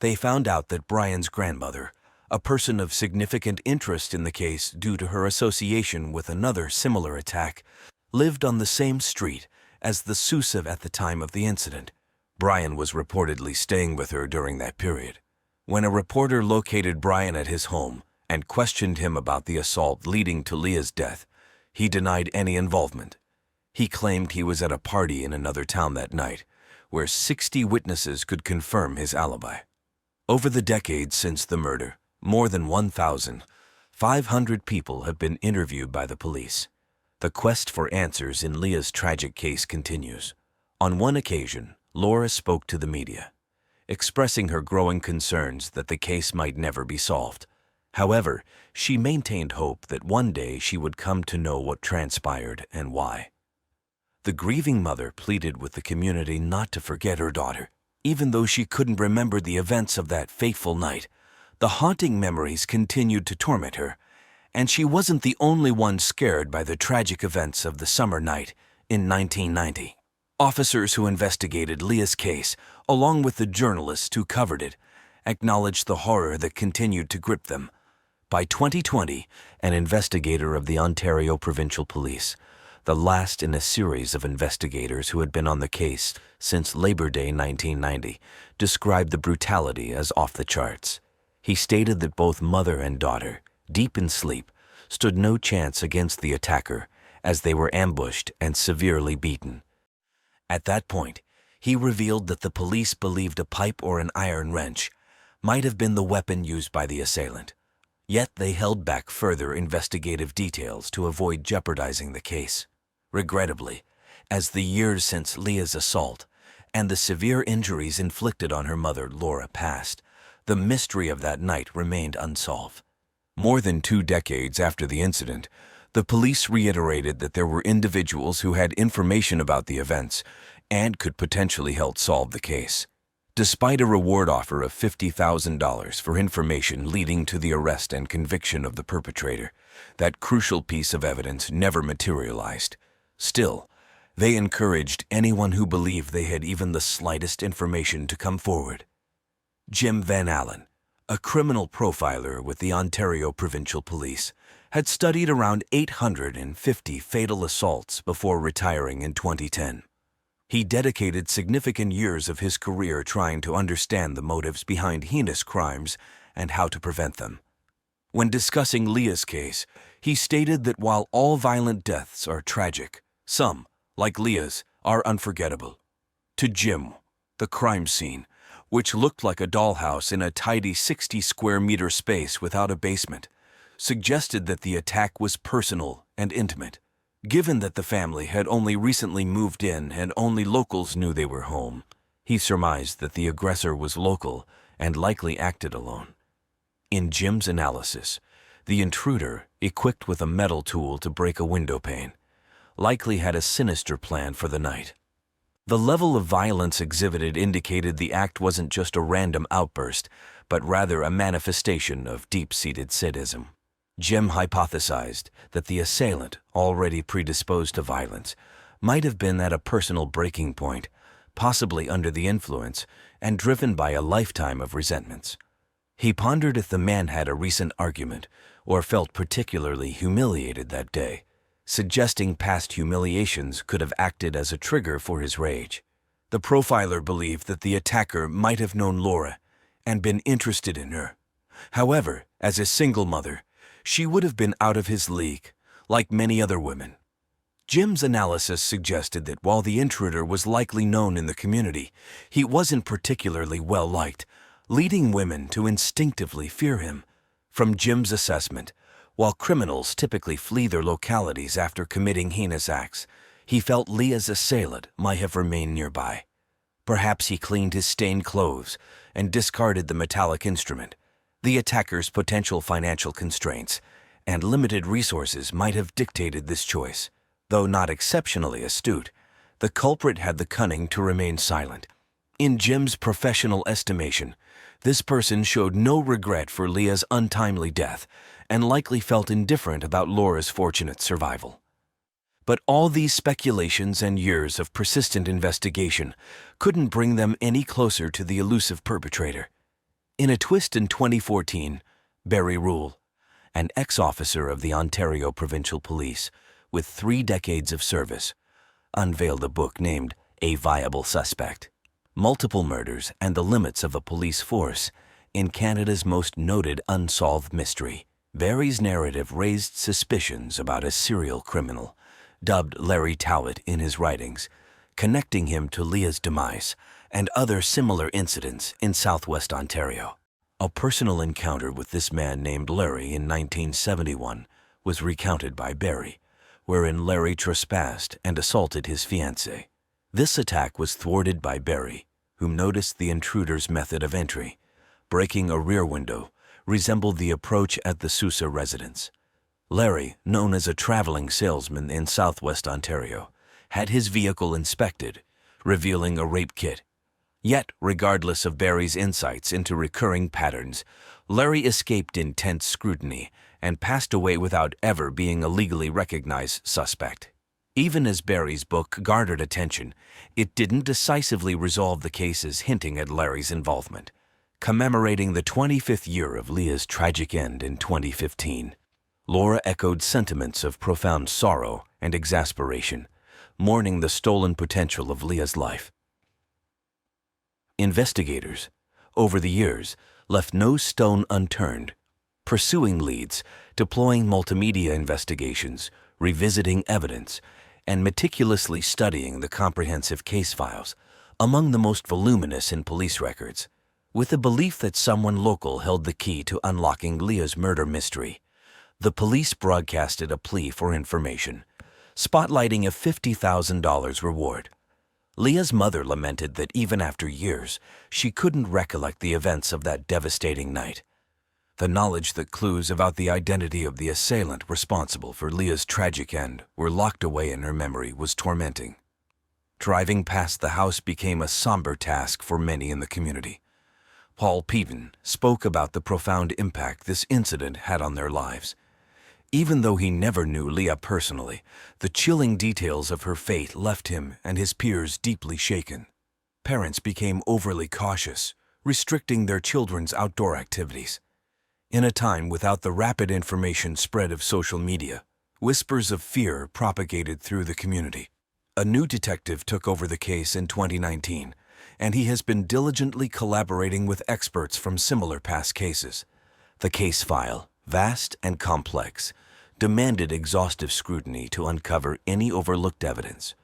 they found out that Brian's grandmother, a person of significant interest in the case due to her association with another similar attack, lived on the same street as the Susa at the time of the incident. Brian was reportedly staying with her during that period. When a reporter located Brian at his home and questioned him about the assault leading to Leah's death, he denied any involvement. He claimed he was at a party in another town that night, where 60 witnesses could confirm his alibi. Over the decades since the murder, more than 1,500 people have been interviewed by the police. The quest for answers in Leah's tragic case continues. On one occasion, Laura spoke to the media, expressing her growing concerns that the case might never be solved. However, she maintained hope that one day she would come to know what transpired and why. The grieving mother pleaded with the community not to forget her daughter. Even though she couldn't remember the events of that fateful night, the haunting memories continued to torment her, and she wasn't the only one scared by the tragic events of the summer night in 1990. Officers who investigated Leah's case, along with the journalists who covered it, acknowledged the horror that continued to grip them. By 2020, an investigator of the Ontario Provincial Police, the last in a series of investigators who had been on the case since Labor Day 1990, described the brutality as off the charts. He stated that both mother and daughter, deep in sleep, stood no chance against the attacker as they were ambushed and severely beaten. At that point, he revealed that the police believed a pipe or an iron wrench might have been the weapon used by the assailant. Yet they held back further investigative details to avoid jeopardizing the case. Regrettably, as the years since Leah's assault and the severe injuries inflicted on her mother, Laura, passed, the mystery of that night remained unsolved. More than 2 decades after the incident, the police reiterated that there were individuals who had information about the events and could potentially help solve the case. Despite a reward offer of $50,000 for information leading to the arrest and conviction of the perpetrator, that crucial piece of evidence never materialized. Still, they encouraged anyone who believed they had even the slightest information to come forward. Jim Van Allen, a criminal profiler with the Ontario Provincial Police, had studied around 850 fatal assaults before retiring in 2010. He dedicated significant years of his career trying to understand the motives behind heinous crimes and how to prevent them. When discussing Leah's case, he stated that while all violent deaths are tragic, some, like Leah's, are unforgettable. To Jim, the crime scene, which looked like a dollhouse in a tidy 60-square-meter space without a basement, suggested that the attack was personal and intimate. Given that the family had only recently moved in and only locals knew they were home, he surmised that the aggressor was local and likely acted alone. In Jim's analysis, the intruder, equipped with a metal tool to break a window pane, likely had a sinister plan for the night. The level of violence exhibited indicated the act wasn't just a random outburst, but rather a manifestation of deep-seated sadism. Jim hypothesized that the assailant, already predisposed to violence, might have been at a personal breaking point, possibly under the influence and driven by a lifetime of resentments. He pondered if the man had a recent argument or felt particularly humiliated that day, suggesting past humiliations could have acted as a trigger for his rage. The profiler believed that the attacker might have known Laura and been interested in her. However, as a single mother, she would have been out of his league, like many other women. Jim's analysis suggested that while the intruder was likely known in the community, he wasn't particularly well-liked, leading women to instinctively fear him. From Jim's assessment, while criminals typically flee their localities after committing heinous acts, he felt Leah's assailant might have remained nearby. Perhaps he cleaned his stained clothes and discarded the metallic instrument. The attacker's potential financial constraints and limited resources might have dictated this choice. Though not exceptionally astute, the culprit had the cunning to remain silent. In Jim's professional estimation, this person showed no regret for Leah's untimely death and likely felt indifferent about Laura's fortunate survival. But all these speculations and years of persistent investigation couldn't bring them any closer to the elusive perpetrator. In a twist in 2014, Barry Rule, an ex-officer of the Ontario Provincial Police with 3 decades of service, unveiled a book named A Viable Suspect: Multiple Murders and the Limits of a Police Force in Canada's Most Noted Unsolved Mystery. Barry's narrative raised suspicions about a serial criminal, dubbed Larry Towlett in his writings, connecting him to Leah's demise and other similar incidents in southwest Ontario. A personal encounter with this man named Larry in 1971 was recounted by Barry, wherein Larry trespassed and assaulted his fiancée. This attack was thwarted by Barry, who noticed the intruder's method of entry. Breaking a rear window resembled the approach at the Susa residence. Larry, known as a traveling salesman in southwest Ontario, had his vehicle inspected, revealing a rape kit. Yet, regardless of Barry's insights into recurring patterns, Larry escaped intense scrutiny and passed away without ever being a legally recognized suspect. Even as Barry's book garnered attention, it didn't decisively resolve the cases hinting at Larry's involvement. Commemorating the 25th year of Leah's tragic end in 2015, Laura echoed sentiments of profound sorrow and exasperation, mourning the stolen potential of Leah's life. Investigators, over the years, left no stone unturned, pursuing leads, deploying multimedia investigations, revisiting evidence, and meticulously studying the comprehensive case files, among the most voluminous in police records. With the belief that someone local held the key to unlocking Leah's murder mystery, the police broadcasted a plea for information, spotlighting a $50,000 reward. Leah's mother lamented that even after years, she couldn't recollect the events of that devastating night. The knowledge that clues about the identity of the assailant responsible for Leah's tragic end were locked away in her memory was tormenting. Driving past the house became a somber task for many in the community. Paul Peavin spoke about the profound impact this incident had on their lives. Even though he never knew Leah personally, the chilling details of her fate left him and his peers deeply shaken. Parents became overly cautious, restricting their children's outdoor activities. In a time without the rapid information spread of social media, whispers of fear propagated through the community. A new detective took over the case in 2019, and he has been diligently collaborating with experts from similar past cases. The case file, vast and complex, demanded exhaustive scrutiny to uncover any overlooked evidence.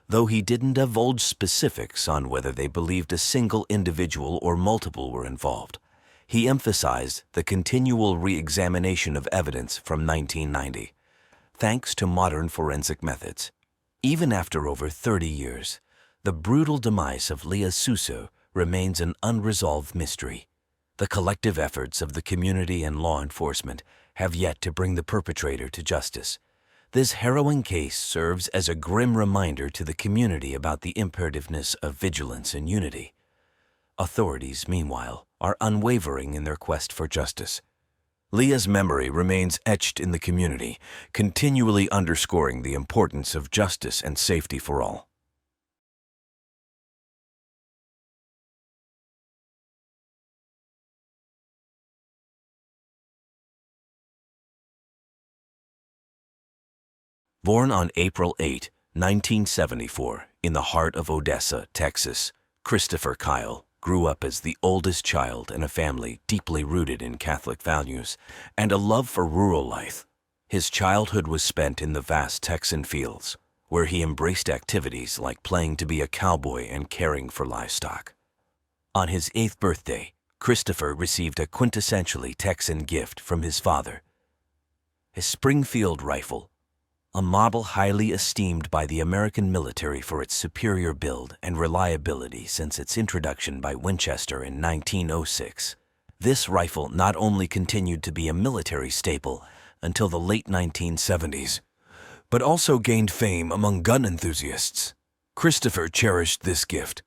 Though he didn't divulge specifics on whether they believed a single individual or multiple were involved, he emphasized the continual re-examination of evidence from 1990, thanks to modern forensic methods. Even after over 30 years, the brutal demise of Leah Susa remains an unresolved mystery. The collective efforts of the community and law enforcement have yet to bring the perpetrator to justice. This harrowing case serves as a grim reminder to the community about the imperativeness of vigilance and unity. Authorities, meanwhile, are unwavering in their quest for justice. Leah's memory remains etched in the community, continually underscoring the importance of justice and safety for all. Born on April 8, 1974, in the heart of Odessa, Texas, Christopher Kyle grew up as the oldest child in a family deeply rooted in Catholic values and a love for rural life. His childhood was spent in the vast Texan fields, where he embraced activities like playing to be a cowboy and caring for livestock. On his 8th birthday, Christopher received a quintessentially Texan gift from his father, his Springfield rifle, a model highly esteemed by the American military for its superior build and reliability since its introduction by Winchester in 1906. This rifle not only continued to be a military staple until the late 1970s, but also gained fame among gun enthusiasts. Christopher cherished this gift.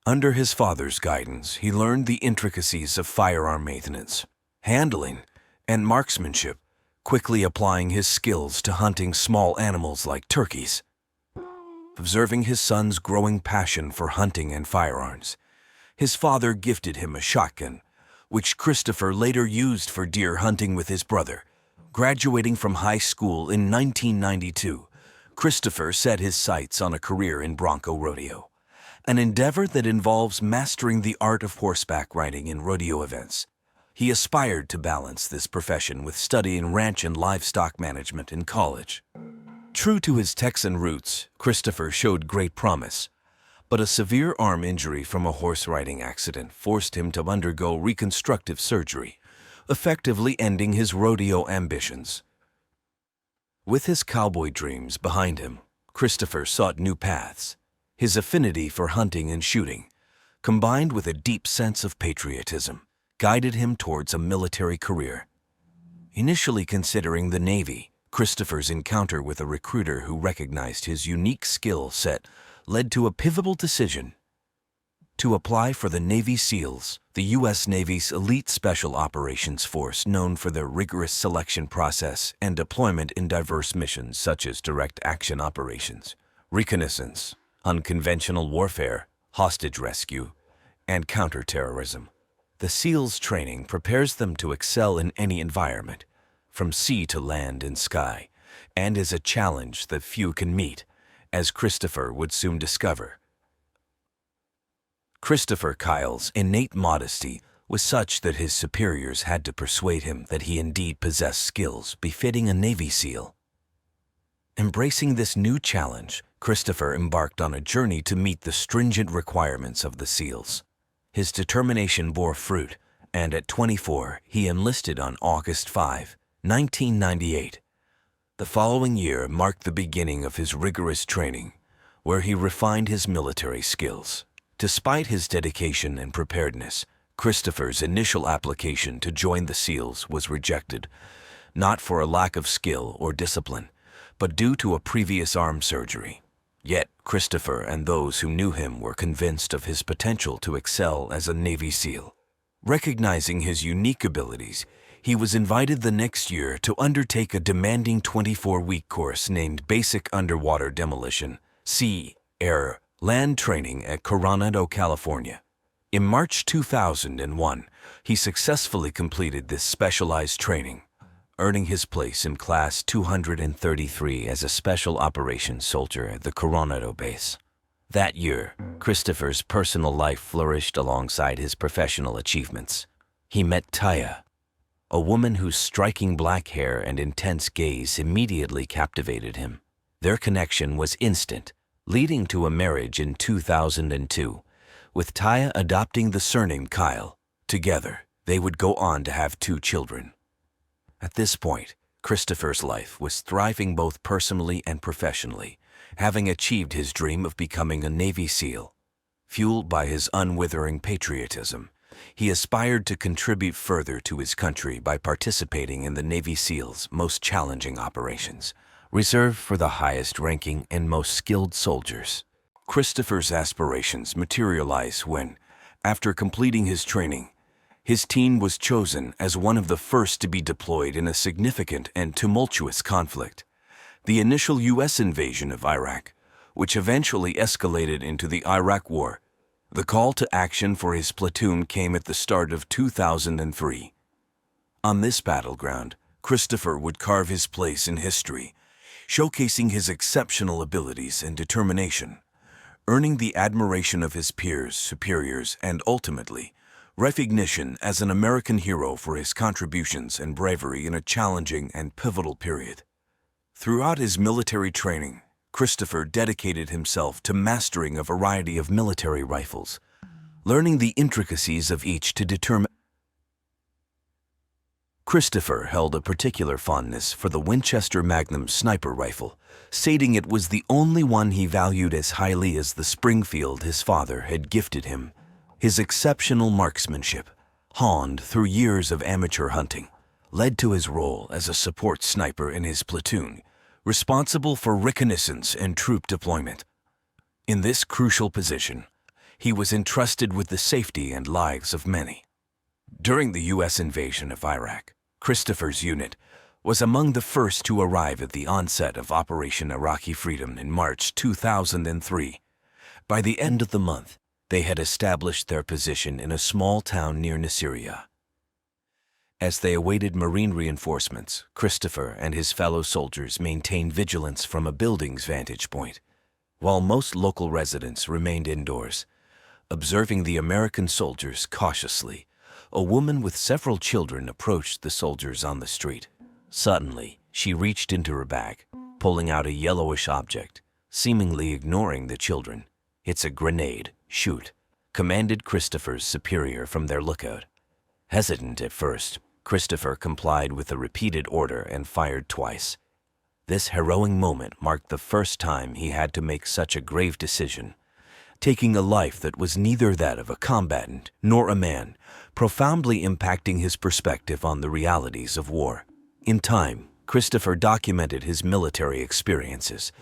Under his father's guidance, he learned the intricacies of firearm maintenance, handling, and marksmanship, quickly applying his skills to hunting small animals like turkeys. Observing his son's growing passion for hunting and firearms, his father gifted him a shotgun, which Christopher later used for deer hunting with his brother. Graduating from high school in 1992, Christopher set his sights on a career in bronco rodeo, an endeavor that involves mastering the art of horseback riding in rodeo events. He aspired to balance this profession with studying ranch and livestock management in college. True to his Texan roots, Christopher showed great promise, but a severe arm injury from a horse riding accident forced him to undergo reconstructive surgery, effectively ending his rodeo ambitions. With his cowboy dreams behind him, Christopher sought new paths. His affinity for hunting and shooting, combined with a deep sense of patriotism, guided him towards a military career. Initially considering the Navy, Christopher's encounter with a recruiter who recognized his unique skill set led to a pivotal decision: to apply for the Navy SEALs, the U.S. Navy's elite special operations force known for their rigorous selection process and deployment in diverse missions such as direct action operations, reconnaissance, unconventional warfare, hostage rescue, and counterterrorism. The SEALs training prepares them to excel in any environment, from sea to land and sky, and is a challenge that few can meet, as Christopher would soon discover. Christopher Kyle's innate modesty was such that his superiors had to persuade him that he indeed possessed skills befitting a Navy SEAL. Embracing this new challenge, Christopher embarked on a journey to meet the stringent requirements of the SEALs. His determination bore fruit, and at 24, he enlisted on August 5, 1998. The following year marked the beginning of his rigorous training, where he refined his military skills. Despite his dedication and preparedness, Christopher's initial application to join the SEALs was rejected, not for a lack of skill or discipline, but due to a previous arm surgery. Yet, Christopher and those who knew him were convinced of his potential to excel as a Navy SEAL. Recognizing his unique abilities, he was invited the next year to undertake a demanding 24-week course named Basic Underwater Demolition, Sea, Air, Land Training at Coronado, California. In March 2001, he successfully completed this specialized training, earning his place in Class 233 as a Special Operations Soldier at the Coronado base. That year, Christopher's personal life flourished alongside his professional achievements. He met Taya, a woman whose striking black hair and intense gaze immediately captivated him. Their connection was instant, leading to a marriage in 2002, with Taya adopting the surname Kyle. Together, they would go on to have 2 children. At this point, Christopher's life was thriving both personally and professionally, having achieved his dream of becoming a Navy SEAL. Fueled by his unwithering patriotism, he aspired to contribute further to his country by participating in the Navy SEALs' most challenging operations, reserved for the highest-ranking and most skilled soldiers. Christopher's aspirations materialized when, after completing his training, his team was chosen as one of the first to be deployed in a significant and tumultuous conflict, the initial U.S. invasion of Iraq, which eventually escalated into the Iraq War. The call to action for his platoon came at the start of 2003. On this battleground, Christopher would carve his place in history, showcasing his exceptional abilities and determination, earning the admiration of his peers, superiors, and ultimately, recognition as an American hero for his contributions and bravery in a challenging and pivotal period. Throughout his military training, Christopher dedicated himself to mastering a variety of military rifles, learning the intricacies of each to determine. Christopher held a particular fondness for the Winchester Magnum sniper rifle, stating it was the only one he valued as highly as the Springfield his father had gifted him. His exceptional marksmanship, honed through years of amateur hunting, led to his role as a support sniper in his platoon, responsible for reconnaissance and troop deployment. In this crucial position, he was entrusted with the safety and lives of many. During the U.S. invasion of Iraq, Christopher's unit was among the first to arrive at the onset of Operation Iraqi Freedom in March 2003. By the end of the month, they had established their position in a small town near Nasiriyah. As they awaited Marine reinforcements, Christopher and his fellow soldiers maintained vigilance from a building's vantage point, while most local residents remained indoors, observing the American soldiers cautiously. A woman with several children approached the soldiers on the street. Suddenly, she reached into her bag, pulling out a yellowish object, seemingly ignoring the children. "It's a grenade. Shoot," commanded Christopher's superior from their lookout. Hesitant at first, Christopher complied with the repeated order and fired twice. This harrowing moment marked the first time he had to make such a grave decision, taking a life that was neither that of a combatant nor a man, profoundly impacting his perspective on the realities of war. In time, Christopher documented his military experiences,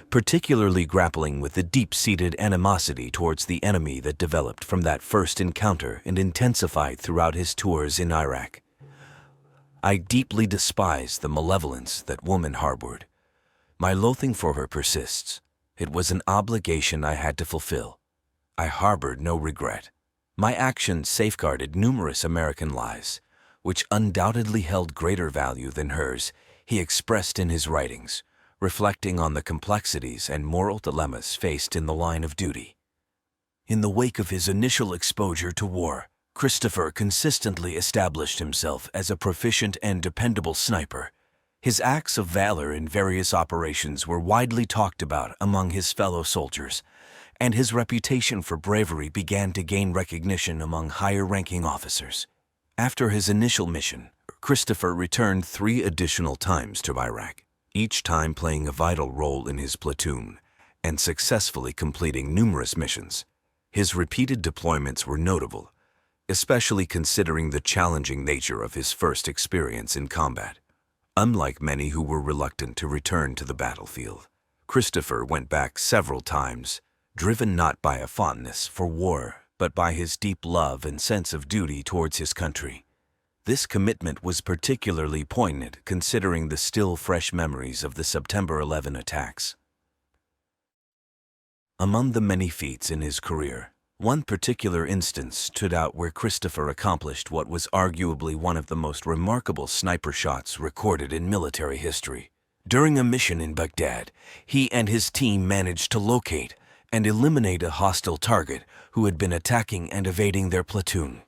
particularly grappling with the deep-seated animosity towards the enemy that developed from that first encounter and intensified throughout his tours in Iraq. "I deeply despise the malevolence that woman harbored. My loathing for her persists. It was an obligation I had to fulfill. I harbored no regret. My actions safeguarded numerous American lives, which undoubtedly held greater value than hers," he expressed in his writings, reflecting on the complexities and moral dilemmas faced in the line of duty. In the wake of his initial exposure to war, Christopher consistently established himself as a proficient and dependable sniper. His acts of valor in various operations were widely talked about among his fellow soldiers, and his reputation for bravery began to gain recognition among higher-ranking officers. After his initial mission, Christopher returned 3 additional times to Iraq, each time playing a vital role in his platoon and successfully completing numerous missions. His repeated deployments were notable, especially considering the challenging nature of his first experience in combat. Unlike many who were reluctant to return to the battlefield, Christopher went back several times, driven not by a fondness for war, but by his deep love and sense of duty towards his country. This commitment was particularly poignant considering the still fresh memories of the September 11 attacks. Among the many feats in his career, one particular instance stood out where Christopher accomplished what was arguably one of the most remarkable sniper shots recorded in military history. During a mission in Baghdad, he and his team managed to locate and eliminate a hostile target who had been attacking and evading their platoon.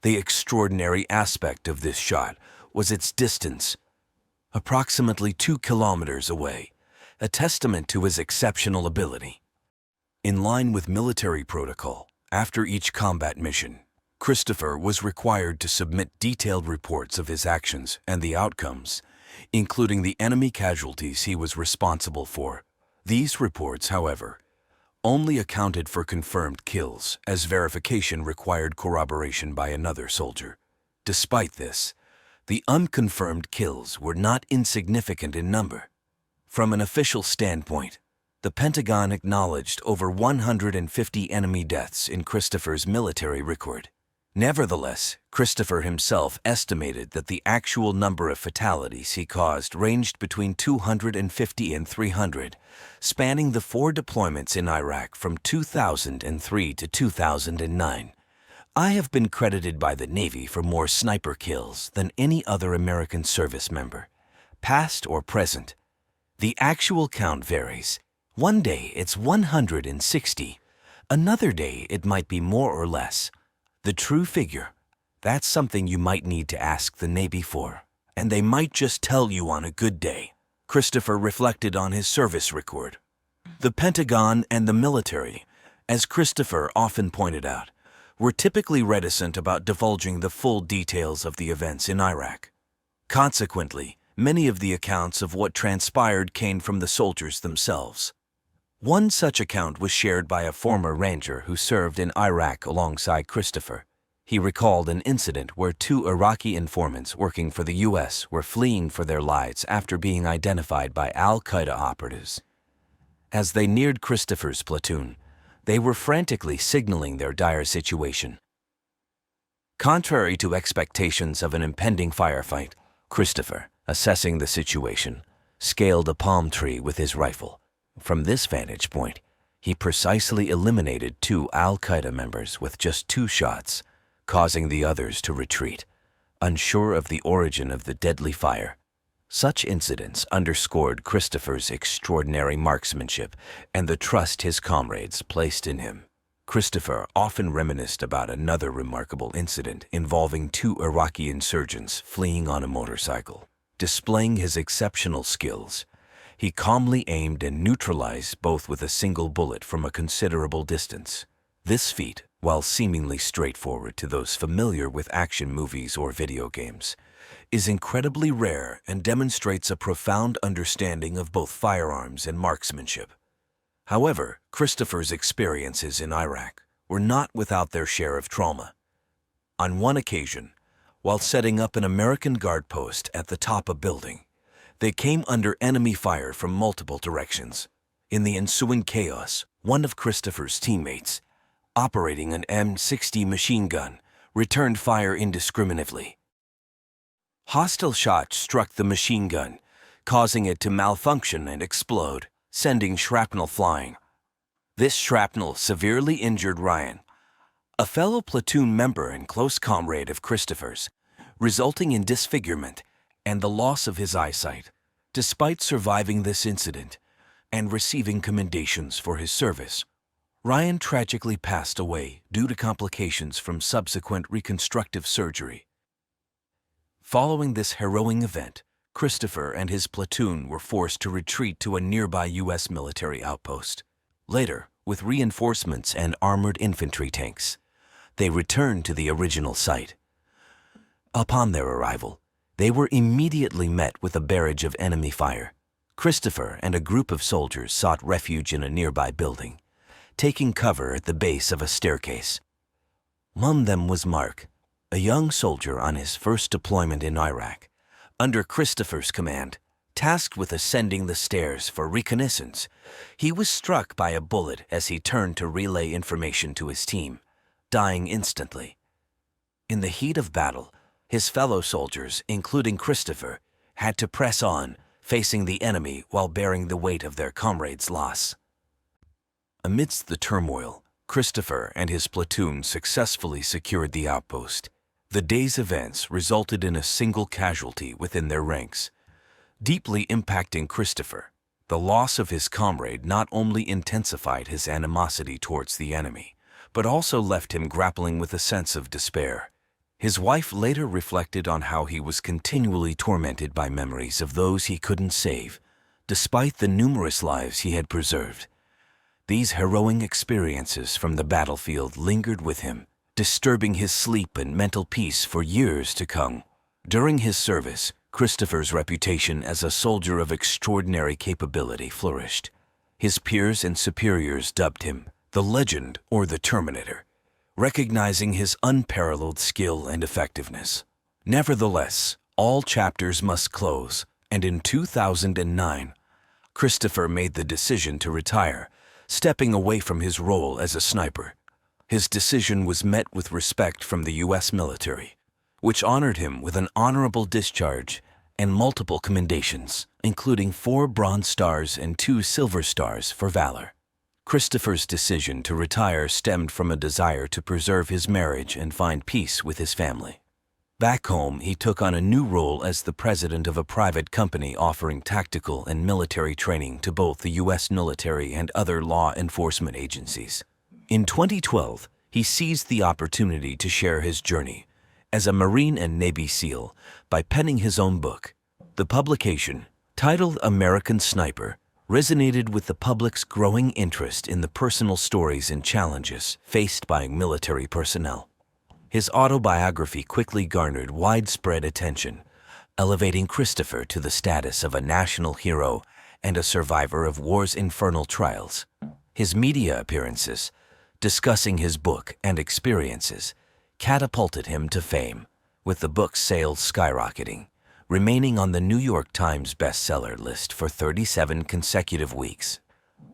The extraordinary aspect of this shot was its distance, approximately 2 kilometers away, a testament to his exceptional ability. In line with military protocol, after each combat mission, Christopher was required to submit detailed reports of his actions and the outcomes, including the enemy casualties he was responsible for. These reports, however, only accounted for confirmed kills, as verification required corroboration by another soldier. Despite this, the unconfirmed kills were not insignificant in number. From an official standpoint, the Pentagon acknowledged over 150 enemy deaths in Christopher's military record. Nevertheless, Christopher himself estimated that the actual number of fatalities he caused ranged between 250 and 300, spanning the 4 deployments in Iraq from 2003 to 2009. I have been credited by the Navy for more sniper kills than any other American service member, past or present. The actual count varies. One day it's 160. Another day it might be more or less. The true figure, that's something you might need to ask the Navy for, and they might just tell you on a good day. Christopher reflected on his service record. The Pentagon and the military, as Christopher often pointed out, were typically reticent about divulging the full details of the events in Iraq. Consequently, many of the accounts of what transpired came from the soldiers themselves. One such account was shared by a former ranger who served in Iraq alongside Christopher. He recalled an incident where 2 Iraqi informants working for the U.S. were fleeing for their lives after being identified by al-Qaeda operatives. As they neared Christopher's platoon, they were frantically signaling their dire situation. Contrary to expectations of an impending firefight, Christopher, assessing the situation, scaled a palm tree with his rifle. From this vantage point, he precisely eliminated 2 al-Qaeda members with just 2 shots, causing the others to retreat, unsure of the origin of the deadly fire. Such incidents underscored Christopher's extraordinary marksmanship and the trust his comrades placed in him. Christopher often reminisced about another remarkable incident involving 2 Iraqi insurgents fleeing on a motorcycle. Displaying his exceptional skills, he calmly aimed and neutralized both with a single bullet from a considerable distance. This feat, while seemingly straightforward to those familiar with action movies or video games, is incredibly rare and demonstrates a profound understanding of both firearms and marksmanship. However, Christopher's experiences in Iraq were not without their share of trauma. On one occasion, while setting up an American guard post at the top of a building, they came under enemy fire from multiple directions. In the ensuing chaos, one of Christopher's teammates, operating an M60 machine gun, returned fire indiscriminately. Hostile shots struck the machine gun, causing it to malfunction and explode, sending shrapnel flying. This shrapnel severely injured Ryan, a fellow platoon member and close comrade of Christopher's, resulting in disfigurement and the loss of his eyesight. Despite surviving this incident and receiving commendations for his service, Ryan tragically passed away due to complications from subsequent reconstructive surgery. Following this harrowing event, Christopher and his platoon were forced to retreat to a nearby U.S. military outpost. Later, with reinforcements and armored infantry tanks, they returned to the original site. Upon their arrival, they were immediately met with a barrage of enemy fire. Christopher and a group of soldiers sought refuge in a nearby building, taking cover at the base of a staircase. Among them was Mark, a young soldier on his first deployment in Iraq, under Christopher's command. Tasked with ascending the stairs for reconnaissance, he was struck by a bullet as he turned to relay information to his team, dying instantly. In the heat of battle, his fellow soldiers, including Christopher, had to press on, facing the enemy while bearing the weight of their comrades' loss. Amidst the turmoil, Christopher and his platoon successfully secured the outpost. The day's events resulted in a single casualty within their ranks. Deeply impacting Christopher, the loss of his comrade not only intensified his animosity towards the enemy, but also left him grappling with a sense of despair. His wife later reflected on how he was continually tormented by memories of those he couldn't save, despite the numerous lives he had preserved. These harrowing experiences from the battlefield lingered with him, disturbing his sleep and mental peace for years to come. During his service, Christopher's reputation as a soldier of extraordinary capability flourished. His peers and superiors dubbed him the Legend or the Terminator, recognizing his unparalleled skill and effectiveness. Nevertheless, all chapters must close, and in 2009, Christopher made the decision to retire, stepping away from his role as a sniper. His decision was met with respect from the U.S. military, which honored him with an honorable discharge and multiple commendations, including 4 Bronze Stars and 2 Silver Stars for valor. Christopher's decision to retire stemmed from a desire to preserve his marriage and find peace with his family. Back home, he took on a new role as the president of a private company offering tactical and military training to both the U.S. military and other law enforcement agencies. In 2012, he seized the opportunity to share his journey as a Marine and Navy SEAL by penning his own book. The publication, titled American Sniper, resonated with the public's growing interest in the personal stories and challenges faced by military personnel. His autobiography quickly garnered widespread attention, elevating Christopher to the status of a national hero and a survivor of war's infernal trials. His media appearances, discussing his book and experiences, catapulted him to fame, with the book's sales skyrocketing, remaining on the New York Times bestseller list for 37 consecutive weeks.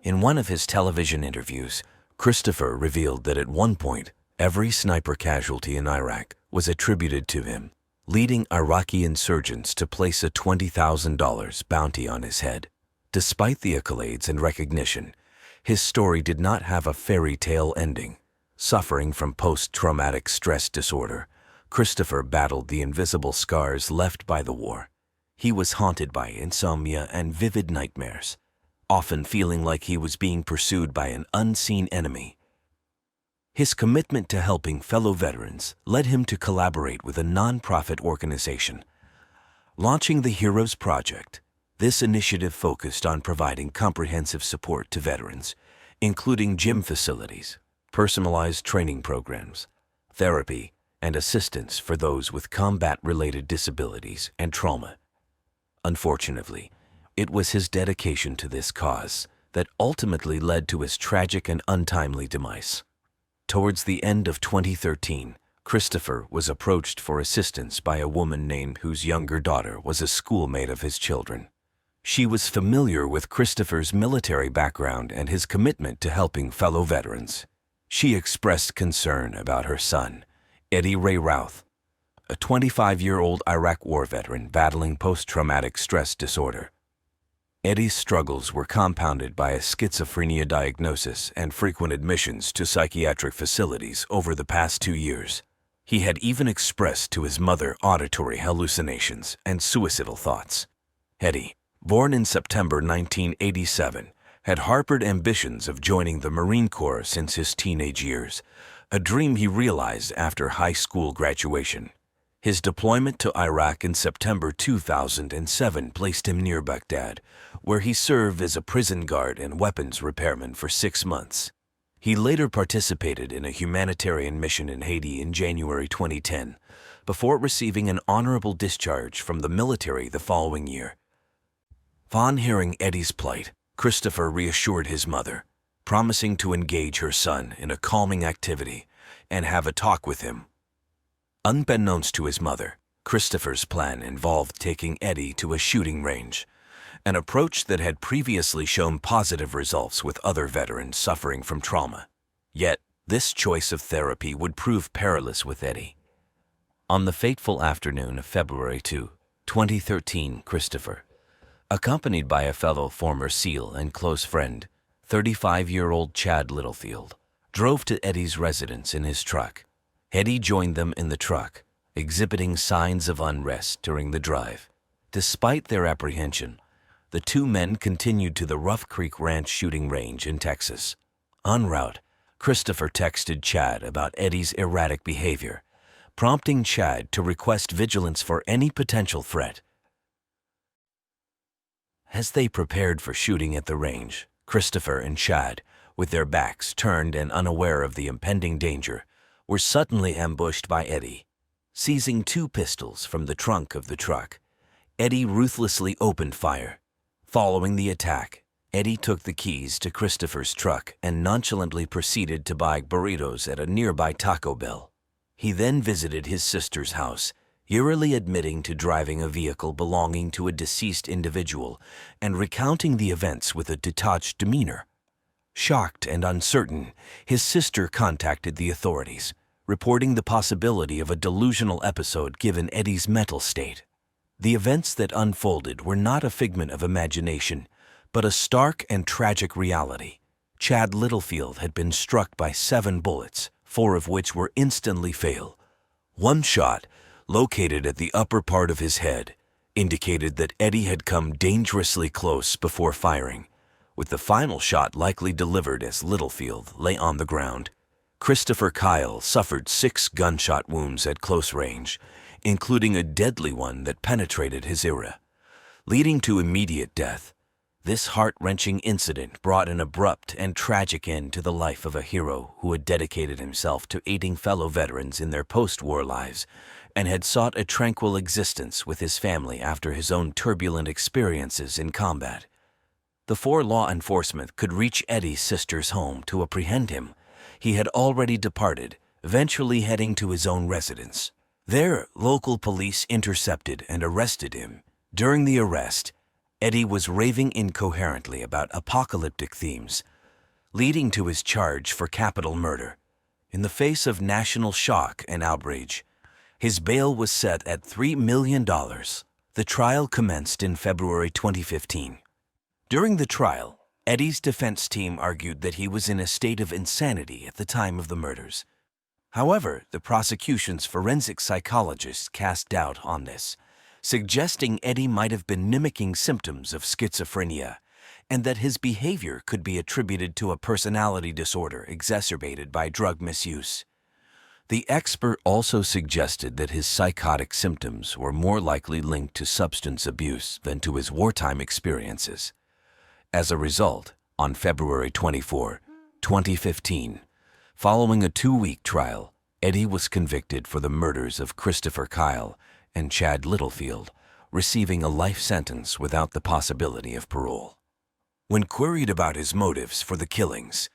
In one of his television interviews, Christopher revealed that at one point, every sniper casualty in Iraq was attributed to him, leading Iraqi insurgents to place a $20,000 bounty on his head. Despite the accolades and recognition, his story did not have a fairy tale ending. Suffering from post-traumatic stress disorder, Christopher battled the invisible scars left by the war. He was haunted by insomnia and vivid nightmares, often feeling like he was being pursued by an unseen enemy. His commitment to helping fellow veterans led him to collaborate with a nonprofit organization, launching the Heroes Project. This initiative focused on providing comprehensive support to veterans, including gym facilities, personalized training programs, therapy, and assistance for those with combat-related disabilities and trauma. Unfortunately, it was his dedication to this cause that ultimately led to his tragic and untimely demise. Towards the end of 2013, Christopher was approached for assistance by a woman named whose younger daughter was a schoolmate of his children. She was familiar with Christopher's military background and his commitment to helping fellow veterans. She expressed concern about her son, Eddie Ray Routh, a 25-year-old Iraq war veteran battling post-traumatic stress disorder. Eddie's struggles were compounded by a schizophrenia diagnosis and frequent admissions to psychiatric facilities over the past 2 years. He had even expressed to his mother auditory hallucinations and suicidal thoughts. Eddie, born in September 1987, had harbored ambitions of joining the Marine Corps since his teenage years, a dream he realized after high school graduation. His deployment to Iraq in September 2007 placed him near Baghdad, where he served as a prison guard and weapons repairman for 6 months. He later participated in a humanitarian mission in Haiti in January 2010, before receiving an honorable discharge from the military the following year. Upon hearing Eddie's plight, Christopher reassured his mother, promising to engage her son in a calming activity and have a talk with him. Unbeknownst to his mother, Christopher's plan involved taking Eddie to a shooting range, an approach that had previously shown positive results with other veterans suffering from trauma. Yet, this choice of therapy would prove perilous with Eddie. On the fateful afternoon of February 2, 2013, Christopher, accompanied by a fellow former SEAL and close friend, 35-year-old Chad Littlefield, drove to Eddie's residence in his truck. Eddie joined them in the truck, exhibiting signs of unrest during the drive. Despite their apprehension, the two men continued to the Rough Creek Ranch shooting range in Texas. En route, Christopher texted Chad about Eddie's erratic behavior, prompting Chad to request vigilance for any potential threat. As they prepared for shooting at the range, Christopher and Chad, with their backs turned and unaware of the impending danger, were suddenly ambushed by Eddie. Seizing 2 pistols from the trunk of the truck, Eddie ruthlessly opened fire. Following the attack, Eddie took the keys to Christopher's truck and nonchalantly proceeded to buy burritos at a nearby Taco Bell. He then visited his sister's house, eerily admitting to driving a vehicle belonging to a deceased individual and recounting the events with a detached demeanor. Shocked and uncertain, his sister contacted the authorities, reporting the possibility of a delusional episode given Eddie's mental state. The events that unfolded were not a figment of imagination, but a stark and tragic reality. Chad Littlefield had been struck by 7 bullets, 4 of which were instantly fatal. One shot, located at the upper part of his head, indicated that Eddie had come dangerously close before firing, with the final shot likely delivered as Littlefield lay on the ground. Christopher Kyle suffered 6 gunshot wounds at close range, including a deadly one that penetrated his aorta, leading to immediate death. This heart-wrenching incident brought an abrupt and tragic end to the life of a hero who had dedicated himself to aiding fellow veterans in their post-war lives and had sought a tranquil existence with his family after his own turbulent experiences in combat. Before law enforcement could reach Eddie's sister's home to apprehend him, he had already departed, eventually heading to his own residence. There, local police intercepted and arrested him. During the arrest, Eddie was raving incoherently about apocalyptic themes, leading to his charge for capital murder. In the face of national shock and outrage, his bail was set at $3 million. The trial commenced in February 2015. During the trial, Eddie's defense team argued that he was in a state of insanity at the time of the murders. However, the prosecution's forensic psychologists cast doubt on this, suggesting Eddie might have been mimicking symptoms of schizophrenia and that his behavior could be attributed to a personality disorder exacerbated by drug misuse. The expert also suggested that his psychotic symptoms were more likely linked to substance abuse than to his wartime experiences. As a result, on February 24, 2015, following a 2-week trial, Eddie was convicted for the murders of Christopher Kyle and Chad Littlefield, receiving a life sentence without the possibility of parole. When queried about his motives for the killings,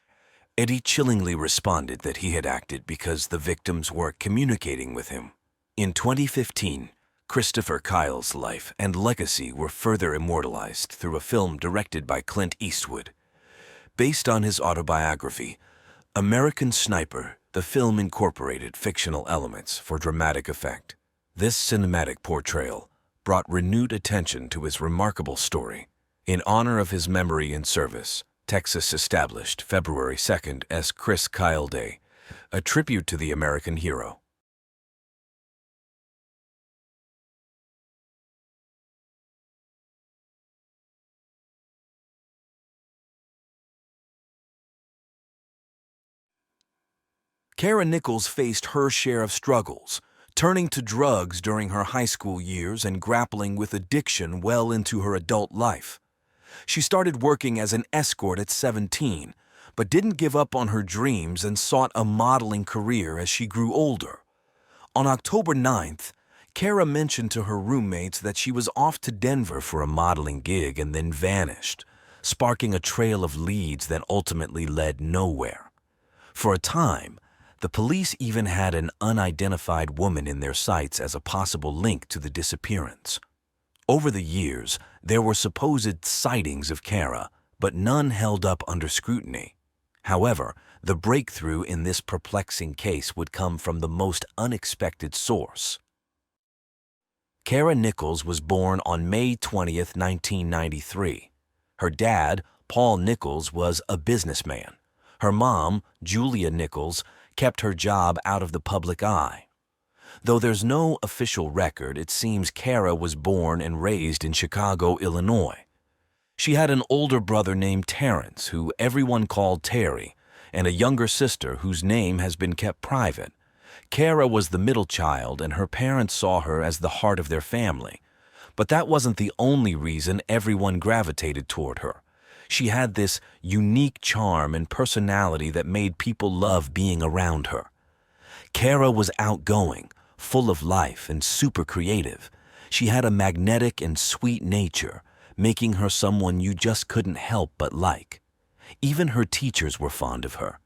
Eddie chillingly responded that he had acted because the victims were communicating with him. In 2015, Christopher Kyle's life and legacy were further immortalized through a film directed by Clint Eastwood. Based on his autobiography, American Sniper, the film incorporated fictional elements for dramatic effect. This cinematic portrayal brought renewed attention to his remarkable story. In honor of his memory and service, Texas established February 2nd as Chris Kyle Day, a tribute to the American hero. Kara Nichols faced her share of struggles, turning to drugs during her high school years and grappling with addiction well into her adult life. She started working as an escort at 17, but didn't give up on her dreams and sought a modeling career as she grew older. On October 9th, Kara mentioned to her roommates that she was off to Denver for a modeling gig and then vanished, sparking a trail of leads that ultimately led nowhere. For a time, the police even had an unidentified woman in their sights as a possible link to the disappearance. Over the years, there were supposed sightings of Kara, but none held up under scrutiny. However, the breakthrough in this perplexing case would come from the most unexpected source. Kara Nichols was born on May 20, 1993. Her dad, Paul Nichols, was a businessman. Her mom, Julia Nichols, kept her job out of the public eye. Though there's no official record, it seems Kara was born and raised in Chicago, Illinois. She had an older brother named Terrence, who everyone called Terry, and a younger sister whose name has been kept private. Kara was the middle child, and her parents saw her as the heart of their family. But that wasn't the only reason everyone gravitated toward her. She had this unique charm and personality that made people love being around her. Kara was outgoing, full of life, and super creative. She had a magnetic and sweet nature, making her someone you just couldn't help but like. Even her teachers were fond of her.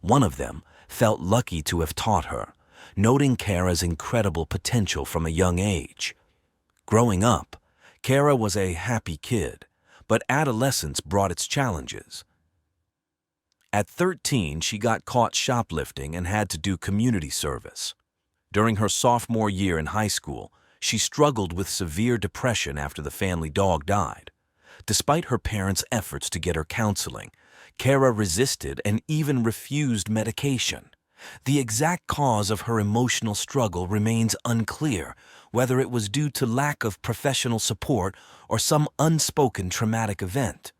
One of them felt lucky to have taught her, noting Kara's incredible potential from a young age. Growing up, Kara was a happy kid, but adolescence brought its challenges. At 13, she got caught shoplifting and had to do community service. During her sophomore year in high school, she struggled with severe depression after the family dog died. Despite her parents' efforts to get her counseling, Kara resisted and even refused medication. The exact cause of her emotional struggle remains unclear, whether it was due to lack of professional support or some unspoken traumatic event.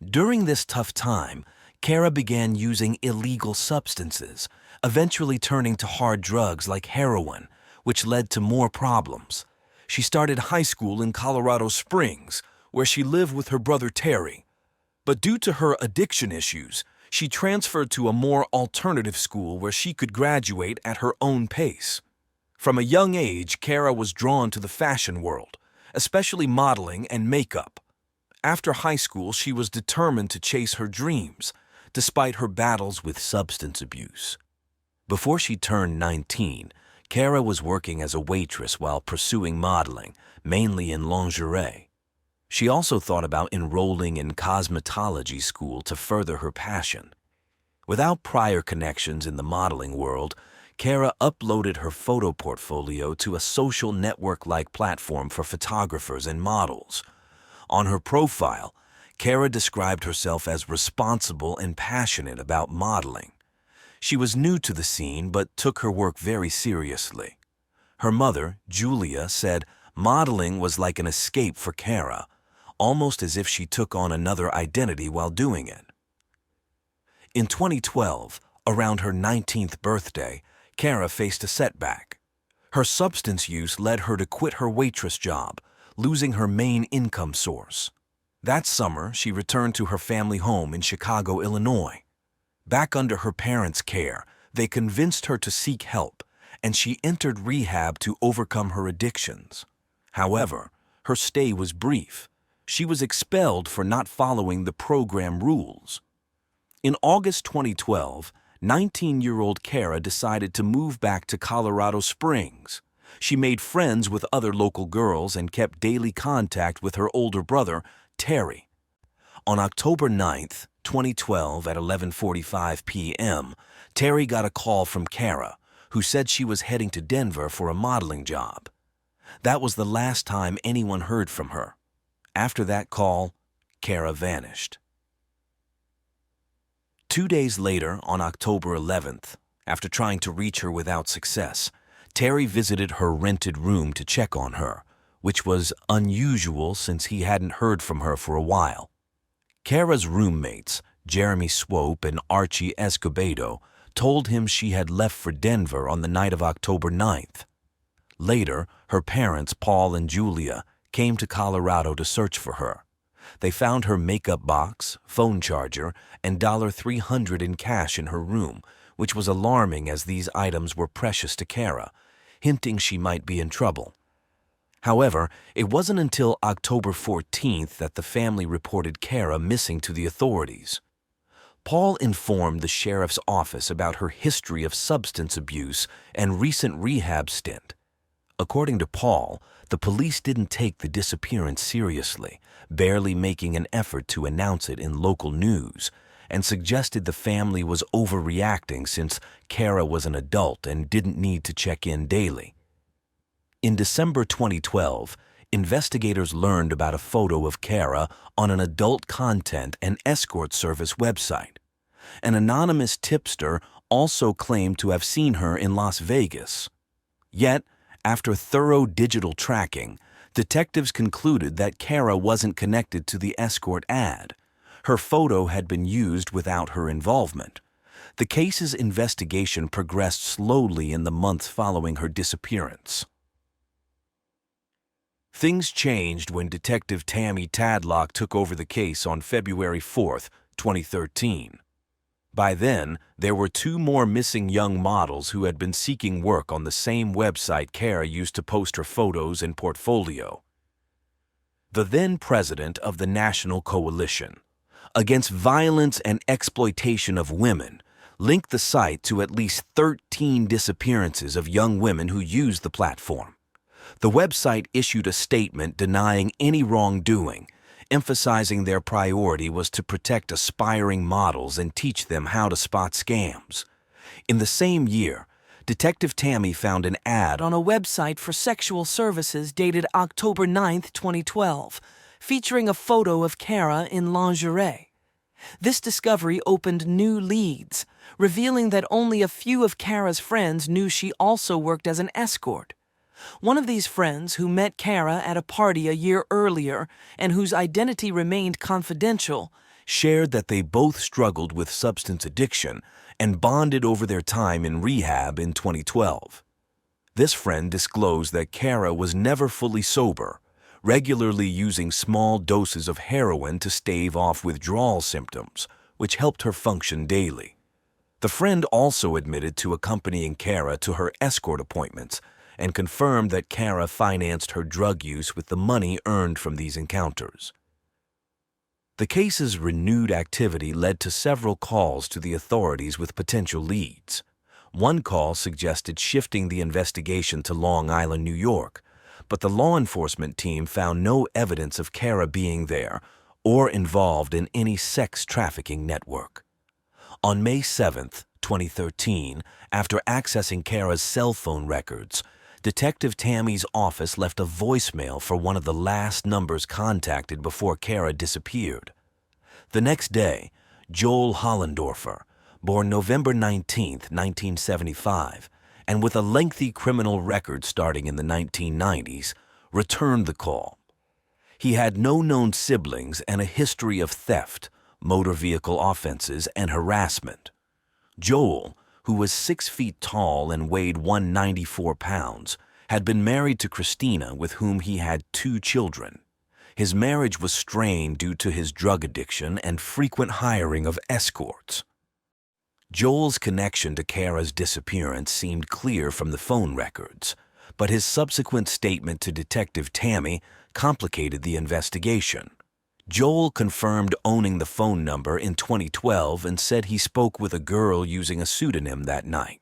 During this tough time, Kara began using illegal substances, eventually turning to hard drugs like heroin, which led to more problems. She started high school in Colorado Springs, where she lived with her brother Terry. But due to her addiction issues, she transferred to a more alternative school where she could graduate at her own pace. From a young age, Kara was drawn to the fashion world, especially modeling and makeup. After high school, she was determined to chase her dreams, despite her battles with substance abuse. Before she turned 19, Kara was working as a waitress while pursuing modeling, mainly in lingerie. She also thought about enrolling in cosmetology school to further her passion. Without prior connections in the modeling world, Kara uploaded her photo portfolio to a social network-like platform for photographers and models. On her profile, Kara described herself as responsible and passionate about modeling. She was new to the scene but took her work very seriously. Her mother, Julia, said modeling was like an escape for Kara, almost as if she took on another identity while doing it. In 2012, around her 19th birthday, Kara faced a setback. Her substance use led her to quit her waitress job, losing her main income source. That summer, she returned to her family home in Chicago, Illinois. Back under her parents' care, they convinced her to seek help, and she entered rehab to overcome her addictions. However, her stay was brief. She was expelled for not following the program rules. In August 2012, 19-year-old Kara decided to move back to Colorado Springs. She made friends with other local girls and kept daily contact with her older brother, Terry. On October 9, 2012 at 11:45 p.m., Terry got a call from Kara, who said she was heading to Denver for a modeling job. That was the last time anyone heard from her. After that call, Kara vanished. 2 days later, on October 11th, after trying to reach her without success, Terry visited her rented room to check on her, which was unusual since he hadn't heard from her for a while. Kara's roommates, Jeremy Swope and Archie Escobedo, told him she had left for Denver on the night of October 9th. Later, her parents, Paul and Julia, came to Colorado to search for her. They found her makeup box, phone charger, and $300 in cash in her room, which was alarming as these items were precious to Kara, hinting she might be in trouble. However, it wasn't until October 14th that the family reported Kara missing to the authorities. Paul informed the sheriff's office about her history of substance abuse and recent rehab stint. According to Paul, the police didn't take the disappearance seriously, barely making an effort to announce it in local news, and suggested the family was overreacting since Kara was an adult and didn't need to check in daily. In December 2012, investigators learned about a photo of Kara on an adult content and escort service website. An anonymous tipster also claimed to have seen her in Las Vegas. Yet, after thorough digital tracking, detectives concluded that Kara wasn't connected to the escort ad. Her photo had been used without her involvement. The case's investigation progressed slowly in the months following her disappearance. Things changed when Detective Tammy Tadlock took over the case on February 4, 2013. By then, there were 2 more missing young models who had been seeking work on the same website Kara used to post her photos and portfolio. the then president of the National Coalition Against Violence and Exploitation of Women, linked the site to at least 13 disappearances of young women who used the platform. The website issued a statement denying any wrongdoing, emphasizing their priority was to protect aspiring models and teach them how to spot scams. In the same year, Detective Tammy found an ad on a website for sexual services dated October 9, 2012, featuring a photo of Kara in lingerie. This discovery opened new leads, revealing that only a few of Kara's friends knew she also worked as an escort. One of these friends, who met Kara at a party a year earlier and whose identity remained confidential, shared that they both struggled with substance addiction and bonded over their time in rehab in 2012. This friend disclosed that Kara was never fully sober, regularly using small doses of heroin to stave off withdrawal symptoms, which helped her function daily. The friend also admitted to accompanying Kara to her escort appointments and confirmed that Kara financed her drug use with the money earned from these encounters. The case's renewed activity led to several calls to the authorities with potential leads. One call suggested shifting the investigation to Long Island, New York, but the law enforcement team found no evidence of Kara being there or involved in any sex trafficking network. On May 7, 2013, after accessing Kara's cell phone records, Detective Tammy's office left a voicemail for one of the last numbers contacted before Kara disappeared. The next day, Joel Hollendorfer, born November 19, 1975, and with a lengthy criminal record starting in the 1990s, returned the call. He had no known siblings and a history of theft, motor vehicle offenses, and harassment. Joel, who was 6 feet tall and weighed 194 pounds, had been married to Christina, with whom he had 2 children. His marriage was strained due to his drug addiction and frequent hiring of escorts. Joel's connection to Kara's disappearance seemed clear from the phone records, but his subsequent statement to Detective Tammy complicated the investigation. Joel confirmed owning the phone number in 2012 and said he spoke with a girl using a pseudonym that night.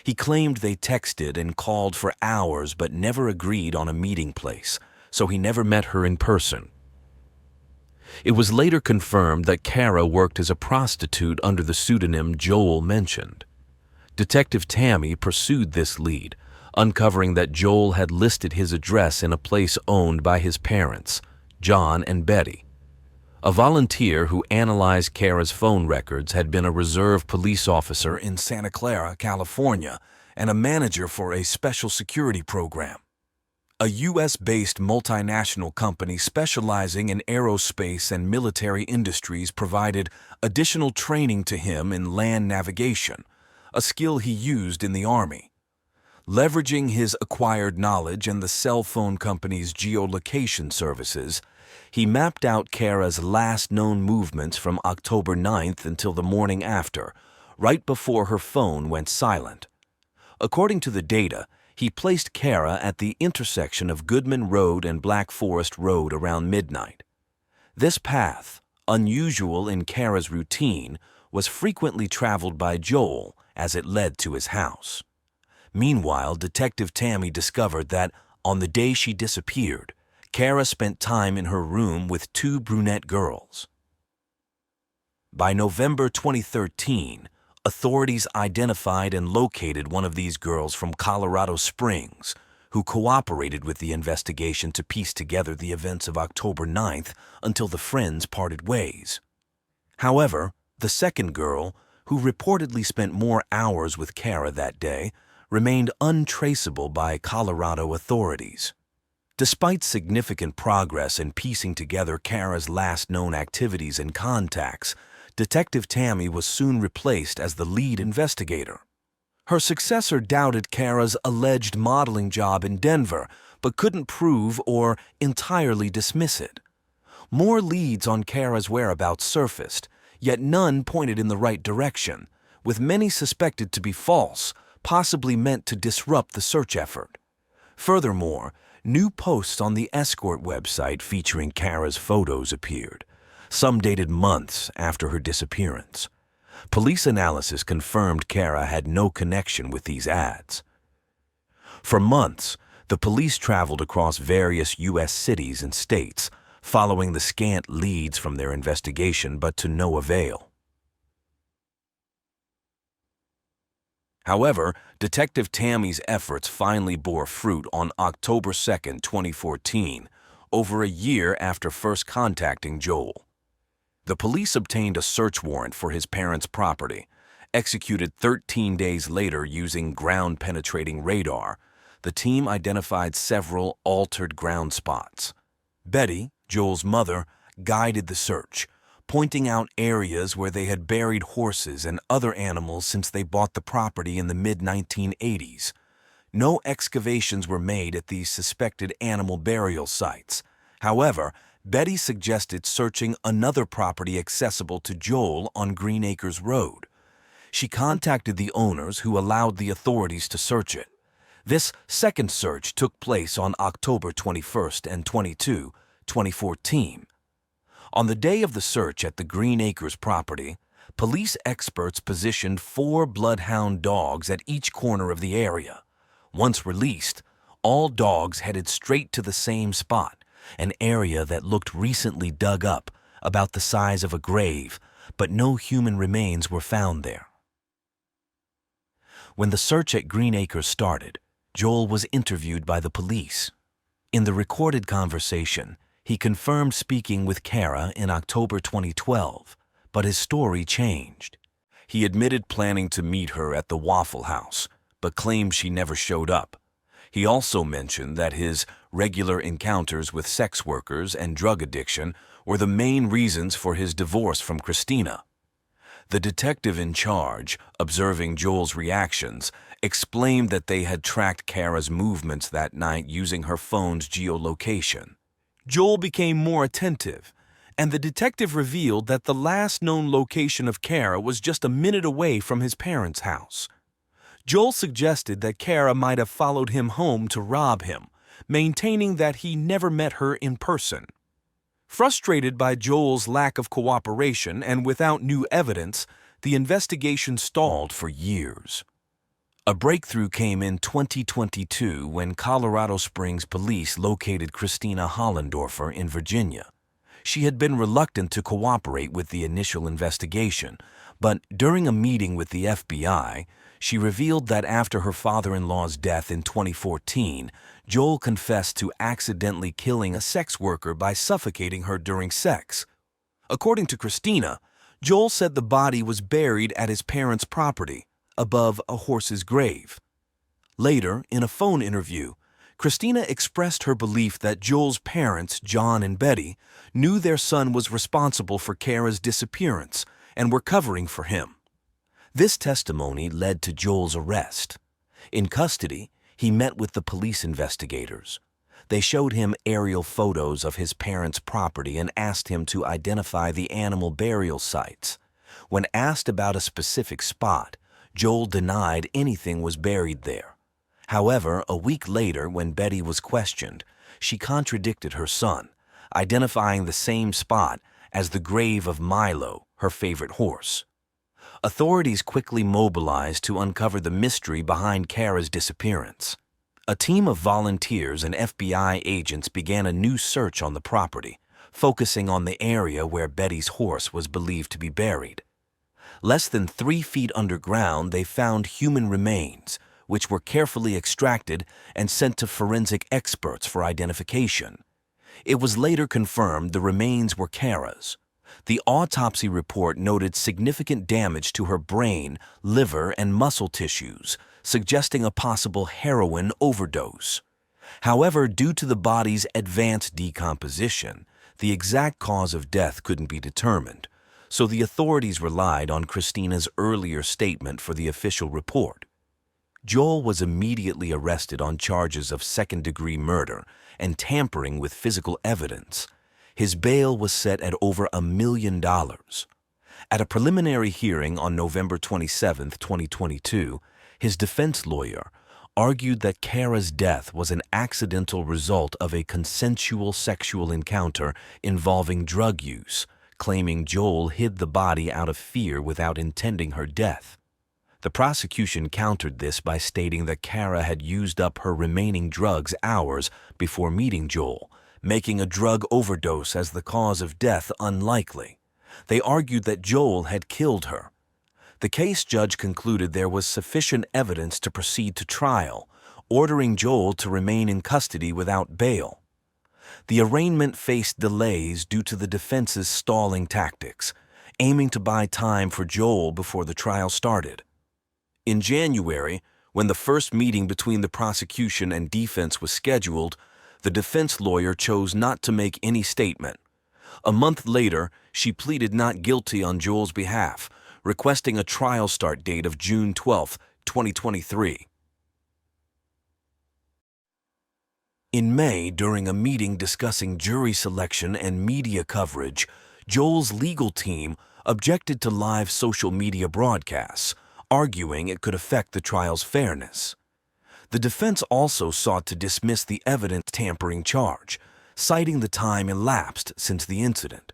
He claimed they texted and called for hours but never agreed on a meeting place, so he never met her in person. It was later confirmed that Kara worked as a prostitute under the pseudonym Joel mentioned. Detective Tammy pursued this lead, uncovering that Joel had listed his address in a place owned by his parents, John and Betty. A volunteer who analyzed Kara's phone records had been a reserve police officer in Santa Clara, California, and a manager for a special security program. A U.S.-based multinational company specializing in aerospace and military industries provided additional training to him in land navigation, a skill he used in the Army. Leveraging his acquired knowledge and the cell phone company's geolocation services, he mapped out Kara's last known movements from October 9th until the morning after, right before her phone went silent. According to the data, he placed Kara at the intersection of Goodman Road and Black Forest Road around midnight. This path, unusual in Kara's routine, was frequently traveled by Joel as it led to his house. Meanwhile, Detective Tammy discovered that, on the day she disappeared, Kara spent time in her room with 2 brunette girls. By November 2013, authorities identified and located one of these girls from Colorado Springs, who cooperated with the investigation to piece together the events of October 9th until the friends parted ways. However, the second girl, who reportedly spent more hours with Kara that day, remained untraceable by Colorado authorities. Despite significant progress in piecing together Kara's last known activities and contacts, Detective Tammy was soon replaced as the lead investigator. Her successor doubted Kara's alleged modeling job in Denver, but couldn't prove or entirely dismiss it. More leads on Kara's whereabouts surfaced, yet none pointed in the right direction, with many suspected to be false, possibly meant to disrupt the search effort. Furthermore, New posts on the escort website featuring Kara's photos appeared, some dated months after her disappearance. Police analysis confirmed Kara had no connection with these ads. For months, the police traveled across various U.S. cities and states, following the scant leads from their investigation, but to no avail. However, Detective Tammy's efforts finally bore fruit on October 2, 2014, over a year after first contacting Joel. The police obtained a search warrant for his parents' property, executed 13 days later using ground-penetrating radar. The team identified several altered ground spots. Betty, Joel's mother, guided the search, pointing out areas where they had buried horses and other animals since they bought the property in the mid-1980s. No excavations were made at these suspected animal burial sites. However, Betty suggested searching another property accessible to Joel on Green Acres Road. She contacted the owners, who allowed the authorities to search it. This second search took place on October 21st and 22, 2014. On the day of the search at the Green Acres property, police experts positioned 4 bloodhound dogs at each corner of the area. Once released, all dogs headed straight to the same spot, an area that looked recently dug up, about the size of a grave, but no human remains were found there. When the search at Green Acres started, Joel was interviewed by the police. In the recorded conversation, he confirmed speaking with Kara in October 2012, but his story changed. He admitted planning to meet her at the Waffle House, but claimed she never showed up. He also mentioned that his regular encounters with sex workers and drug addiction were the main reasons for his divorce from Christina. The detective in charge, observing Joel's reactions, explained that they had tracked Kara's movements that night using her phone's geolocation. Joel became more attentive, and the detective revealed that the last known location of Kara was just a minute away from his parents' house. Joel suggested that Kara might have followed him home to rob him, maintaining that he never met her in person. Frustrated by Joel's lack of cooperation and without new evidence, the investigation stalled for years. A breakthrough came in 2022 when Colorado Springs police located Christina Hollendorfer in Virginia. She had been reluctant to cooperate with the initial investigation, but during a meeting with the FBI, she revealed that after her father-in-law's death in 2014, Joel confessed to accidentally killing a sex worker by suffocating her during sex. According to Christina, Joel said the body was buried at his parents' property, above a horse's grave. Later, in a phone interview, Christina expressed her belief that Joel's parents, John and Betty, knew their son was responsible for Kara's disappearance and were covering for him. This testimony led to Joel's arrest. In custody, he met with the police investigators. They showed him aerial photos of his parents' property and asked him to identify the animal burial sites. When asked about a specific spot, Joel denied anything was buried there. However, a week later, when Betty was questioned, she contradicted her son, identifying the same spot as the grave of Milo, her favorite horse. Authorities quickly mobilized to uncover the mystery behind Kara's disappearance. A team of volunteers and FBI agents began a new search on the property, focusing on the area where Betty's horse was believed to be buried. Less than 3 feet underground, they found human remains, which were carefully extracted and sent to forensic experts for identification. It was later confirmed the remains were Kara's. The autopsy report noted significant damage to her brain, liver, and muscle tissues, suggesting a possible heroin overdose. However, due to the body's advanced decomposition, the exact cause of death couldn't be determined, so the authorities relied on Christina's earlier statement for the official report. Joel was immediately arrested on charges of second-degree murder and tampering with physical evidence. His bail was set at over $1 million. At a preliminary hearing on November 27, 2022, his defense lawyer, argued that Kara's death was an accidental result of a consensual sexual encounter involving drug use, claiming Joel hid the body out of fear without intending her death. The prosecution countered this by stating that Kara had used up her remaining drugs hours before meeting Joel, making a drug overdose as the cause of death unlikely. They argued that Joel had killed her. The case judge concluded there was sufficient evidence to proceed to trial, ordering Joel to remain in custody without bail. The arraignment faced delays due to the defense's stalling tactics, aiming to buy time for Joel before the trial started. In January, when the first meeting between the prosecution and defense was scheduled, the defense lawyer chose not to make any statement. A month later, she pleaded not guilty on Joel's behalf, requesting a trial start date of June 12, 2023. In May, during a meeting discussing jury selection and media coverage, Joel's legal team objected to live social media broadcasts, arguing it could affect the trial's fairness. The defense also sought to dismiss the evidence tampering charge, citing the time elapsed since the incident.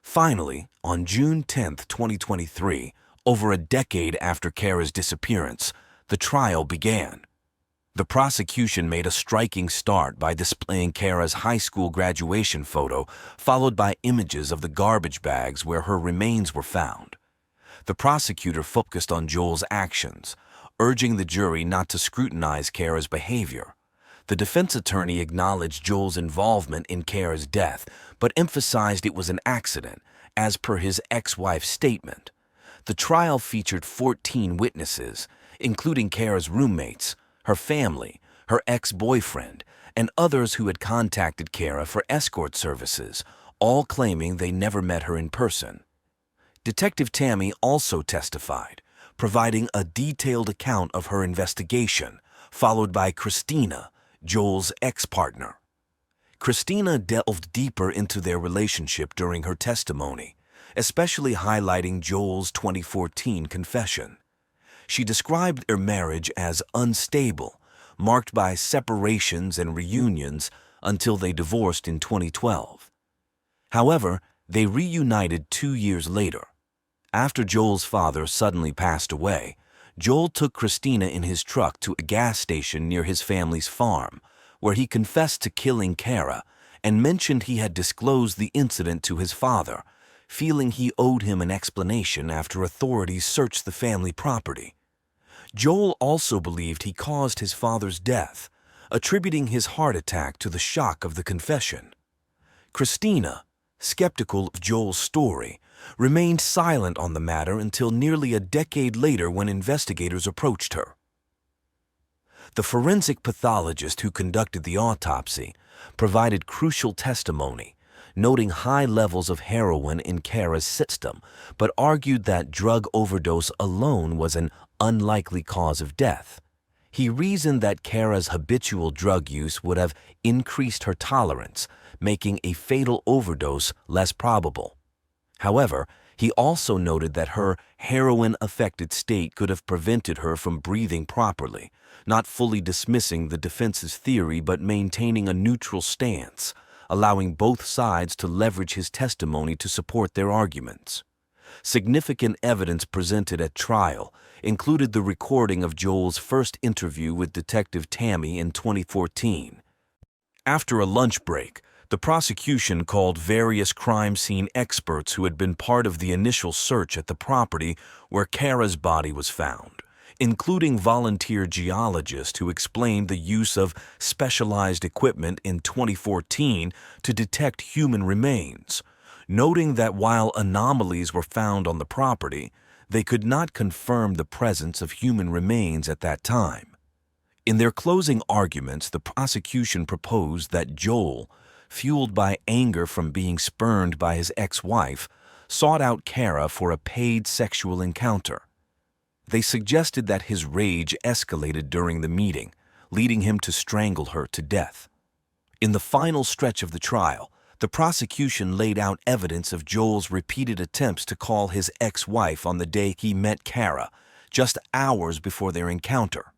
Finally, on June 10, 2023, over a decade after Kara's disappearance, the trial began. The prosecution made a striking start by displaying Kara's high school graduation photo, followed by images of the garbage bags where her remains were found. The prosecutor focused on Joel's actions, urging the jury not to scrutinize Kara's behavior. The defense attorney acknowledged Joel's involvement in Kara's death, but emphasized it was an accident, as per his ex-wife's statement. The trial featured 14 witnesses, including Kara's roommates, her family, her ex-boyfriend, and others who had contacted Kara for escort services, all claiming they never met her in person. Detective Tammy also testified, providing a detailed account of her investigation, followed by Christina, Joel's ex-partner. Christina delved deeper into their relationship during her testimony, especially highlighting Joel's 2014 confession. She described their marriage as unstable, marked by separations and reunions until they divorced in 2012. However, they reunited 2 years later. After Joel's father suddenly passed away, Joel took Christina in his truck to a gas station near his family's farm, where he confessed to killing Kara and mentioned he had disclosed the incident to his father, feeling he owed him an explanation after authorities searched the family property. Joel also believed he caused his father's death, attributing his heart attack to the shock of the confession. Christina, skeptical of Joel's story, remained silent on the matter until nearly a decade later when investigators approached her. The forensic pathologist who conducted the autopsy provided crucial testimony, noting high levels of heroin in Kara's system, but argued that drug overdose alone was an unlikely cause of death. He reasoned that Kara's habitual drug use would have increased her tolerance, making a fatal overdose less probable. However, he also noted that her heroin-affected state could have prevented her from breathing properly, not fully dismissing the defense's theory but maintaining a neutral stance, allowing both sides to leverage his testimony to support their arguments. Significant evidence presented at trial included the recording of Joel's first interview with Detective Tammy in 2014. After a lunch break, the prosecution called various crime scene experts who had been part of the initial search at the property where Kara's body was found, including volunteer geologists who explained the use of specialized equipment in 2014 to detect human remains, noting that while anomalies were found on the property, they could not confirm the presence of human remains at that time. In their closing arguments, the prosecution proposed that Joel, fueled by anger from being spurned by his ex-wife, sought out Kara for a paid sexual encounter. They suggested that his rage escalated during the meeting, leading him to strangle her to death. In the final stretch of the trial, the prosecution laid out evidence of Joel's repeated attempts to call his ex-wife on the day he met Kara, just hours before their encounter.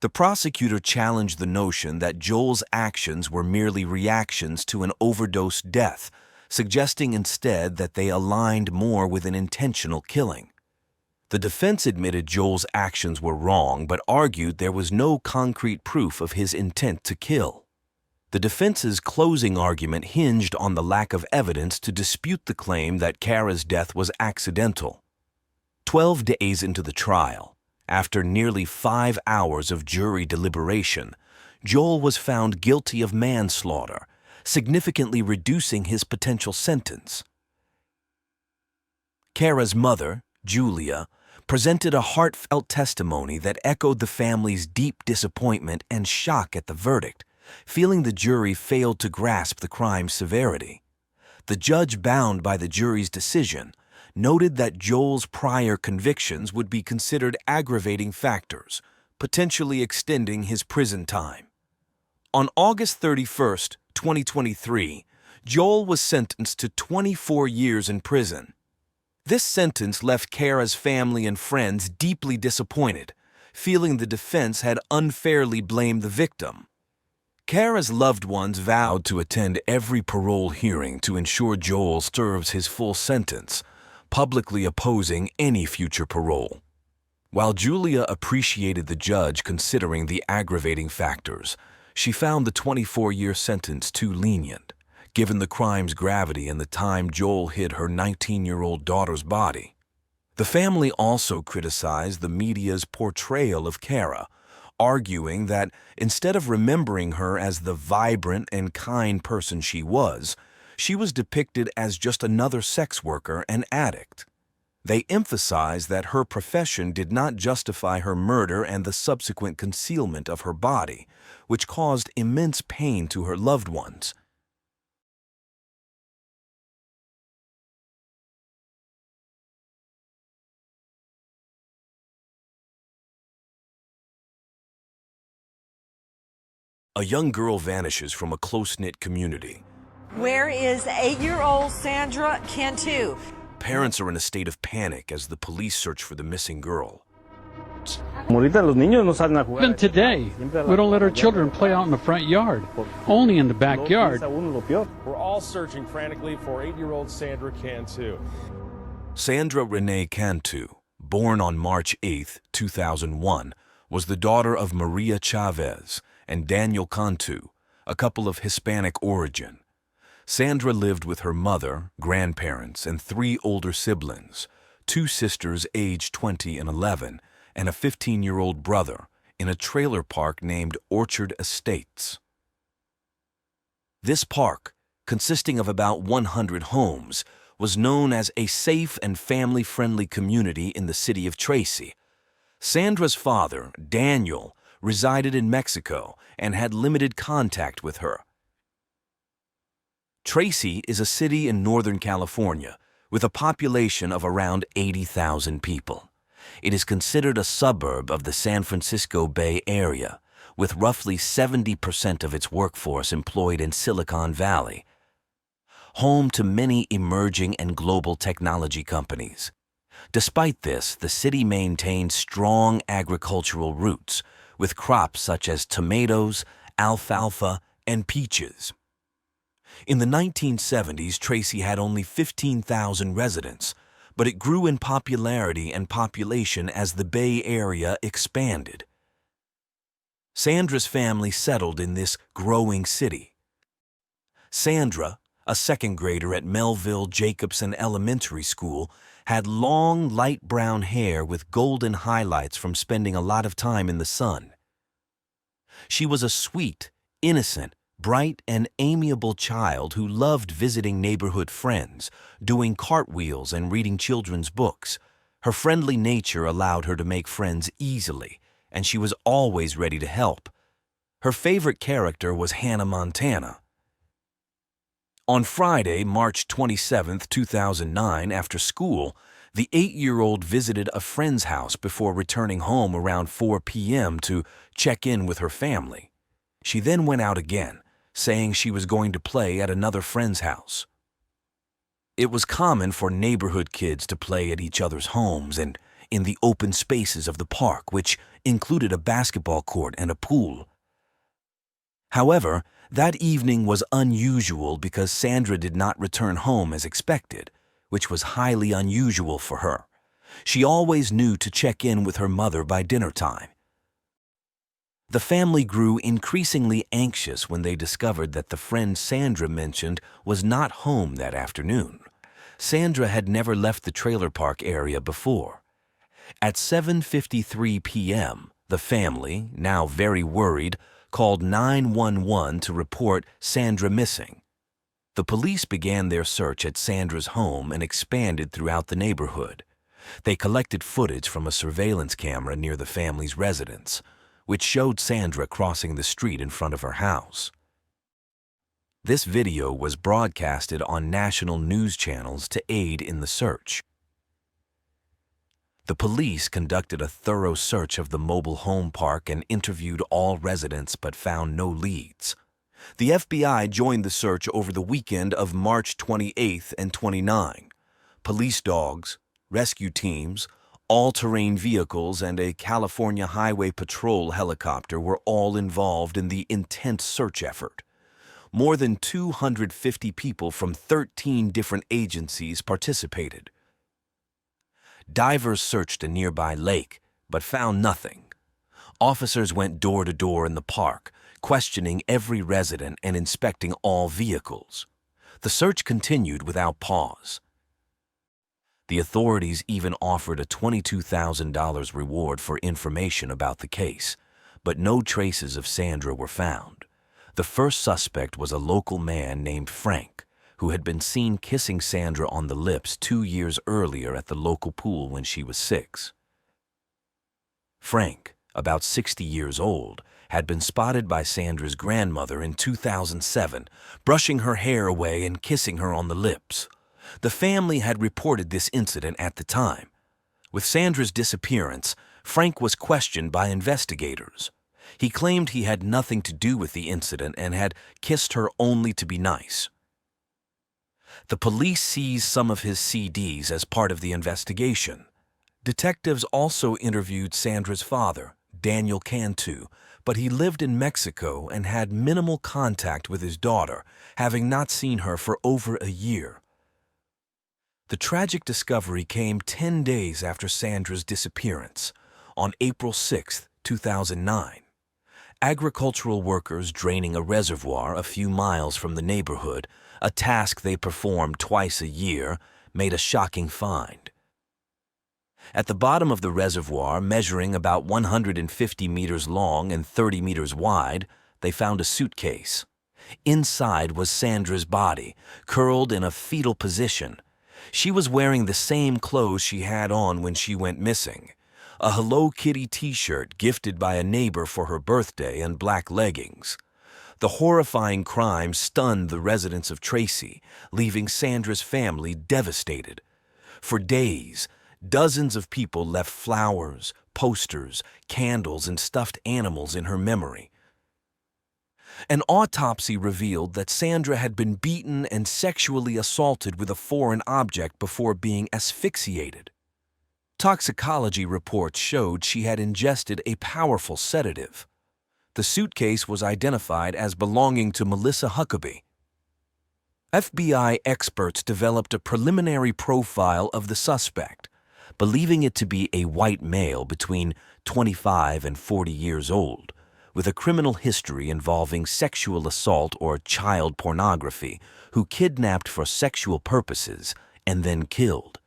The prosecutor challenged the notion that Joel's actions were merely reactions to an overdose death, suggesting instead that they aligned more with an intentional killing. The defense admitted Joel's actions were wrong, but argued there was no concrete proof of his intent to kill. The defense's closing argument hinged on the lack of evidence to dispute the claim that Kara's death was accidental. 12 days into the trial, after nearly 5 hours of jury deliberation, Joel was found guilty of manslaughter, significantly reducing his potential sentence. Kara's mother, Julia, presented a heartfelt testimony that echoed the family's deep disappointment and shock at the verdict, feeling the jury failed to grasp the crime's severity. The judge, bound by the jury's decision, noted that Joel's prior convictions would be considered aggravating factors, potentially extending his prison time. On August 31, 2023, Joel was sentenced to 24 years in prison. This sentence left Kara's family and friends deeply disappointed, feeling the defense had unfairly blamed the victim. Kara's loved ones vowed to attend every parole hearing to ensure Joel serves his full sentence, publicly opposing any future parole. While Julia appreciated the judge considering the aggravating factors, she found the 24-year sentence too lenient, given the crime's gravity and the time Joel hid her 19-year-old daughter's body. The family also criticized the media's portrayal of Kara, arguing that instead of remembering her as the vibrant and kind person she was depicted as just another sex worker and addict. They emphasized that her profession did not justify her murder and the subsequent concealment of her body, which caused immense pain to her loved ones. A young girl vanishes from a close-knit community. Where is 8-year-old Sandra Cantu? Parents are in a state of panic as the police search for the missing girl. Even today, we don't let our children play out in the front yard, only in the backyard. We're all searching frantically for 8-year-old Sandra Cantu. Sandra Renee Cantu, born on March 8, 2001, was the daughter of Maria Chavez and Daniel Cantu, a couple of Hispanic origin. Sandra lived with her mother, grandparents, and 3 older siblings, 2 sisters aged 20 and 11, and a 15-year-old brother, in a trailer park named Orchard Estates. This park, consisting of about 100 homes, was known as a safe and family-friendly community in the city of Tracy. Sandra's father, Daniel, resided in Mexico and had limited contact with her. Tracy is a city in Northern California with a population of around 80,000 people. It is considered a suburb of the San Francisco Bay Area, with roughly 70% of its workforce employed in Silicon Valley, home to many emerging and global technology companies. Despite this, the city maintains strong agricultural roots, with crops such as tomatoes, alfalfa, and peaches. In the 1970s, Tracy had only 15,000 residents, but it grew in popularity and population as the Bay Area expanded. Sandra's family settled in this growing city. Sandra, a second grader at Melville Jacobson Elementary School, had long, light brown hair with golden highlights from spending a lot of time in the sun. She was a sweet, innocent, bright, and amiable child who loved visiting neighborhood friends, doing cartwheels and reading children's books. Her friendly nature allowed her to make friends easily, and she was always ready to help. Her favorite character was Hannah Montana. On Friday, March 27, 2009, after school, the 8-year-old visited a friend's house before returning home around 4 p.m. to check in with her family. She then went out again, saying she was going to play at another friend's house. It was common for neighborhood kids to play at each other's homes, and in the open spaces of the park, which included a basketball court and a pool. However, that evening was unusual because Sandra did not return home as expected, which was highly unusual for her. She always knew to check in with her mother by dinner time. The family grew increasingly anxious when they discovered that the friend Sandra mentioned was not home that afternoon. Sandra had never left the trailer park area before. At 7:53 p.m., the family, now very worried, called 911 to report Sandra missing. The police began their search at Sandra's home and expanded throughout the neighborhood. They collected footage from a surveillance camera near the family's residence, which showed Sandra crossing the street in front of her house. This video was broadcasted on national news channels to aid in the search. The police conducted a thorough search of the mobile home park and interviewed all residents but found no leads. The FBI joined the search over the weekend of March 28th and 29. Police dogs, rescue teams, all-terrain vehicles, and a California Highway Patrol helicopter were all involved in the intense search effort. More than 250 people from 13 different agencies participated. Divers searched a nearby lake, but found nothing. Officers went door to door in the park, questioning every resident and inspecting all vehicles. The search continued without pause. The authorities even offered a $22,000 reward for information about the case, but no traces of Sandra were found. The first suspect was a local man named Frank, who had been seen kissing Sandra on the lips 2 years earlier at the local pool when she was 6. Frank, about 60 years old, had been spotted by Sandra's grandmother in 2007, brushing her hair away and kissing her on the lips. The family had reported this incident at the time. With Sandra's disappearance, Frank was questioned by investigators. He claimed he had nothing to do with the incident and had kissed her only to be nice. The police seized some of his CDs as part of the investigation. Detectives also interviewed Sandra's father, Daniel Cantu, but he lived in Mexico and had minimal contact with his daughter, having not seen her for over a year. The tragic discovery came 10 days after Sandra's disappearance, on April 6, 2009. Agricultural workers draining a reservoir a few miles from the neighborhood, a task they performed twice a year, made a shocking find. At the bottom of the reservoir, measuring about 150 meters long and 30 meters wide, they found a suitcase. Inside was Sandra's body, curled in a fetal position. She was wearing the same clothes she had on when she went missing, a Hello Kitty t-shirt gifted by a neighbor for her birthday and black leggings. The horrifying crime stunned the residents of Tracy, leaving Sandra's family devastated. For days, dozens of people left flowers, posters, candles, and stuffed animals in her memory. An autopsy revealed that Sandra had been beaten and sexually assaulted with a foreign object before being asphyxiated. Toxicology reports showed she had ingested a powerful sedative. The suitcase was identified as belonging to Melissa Huckabee. FBI experts developed a preliminary profile of the suspect, believing it to be a white male between 25 and 40 years old, with a criminal history involving sexual assault or child pornography, who kidnapped for sexual purposes and then killed.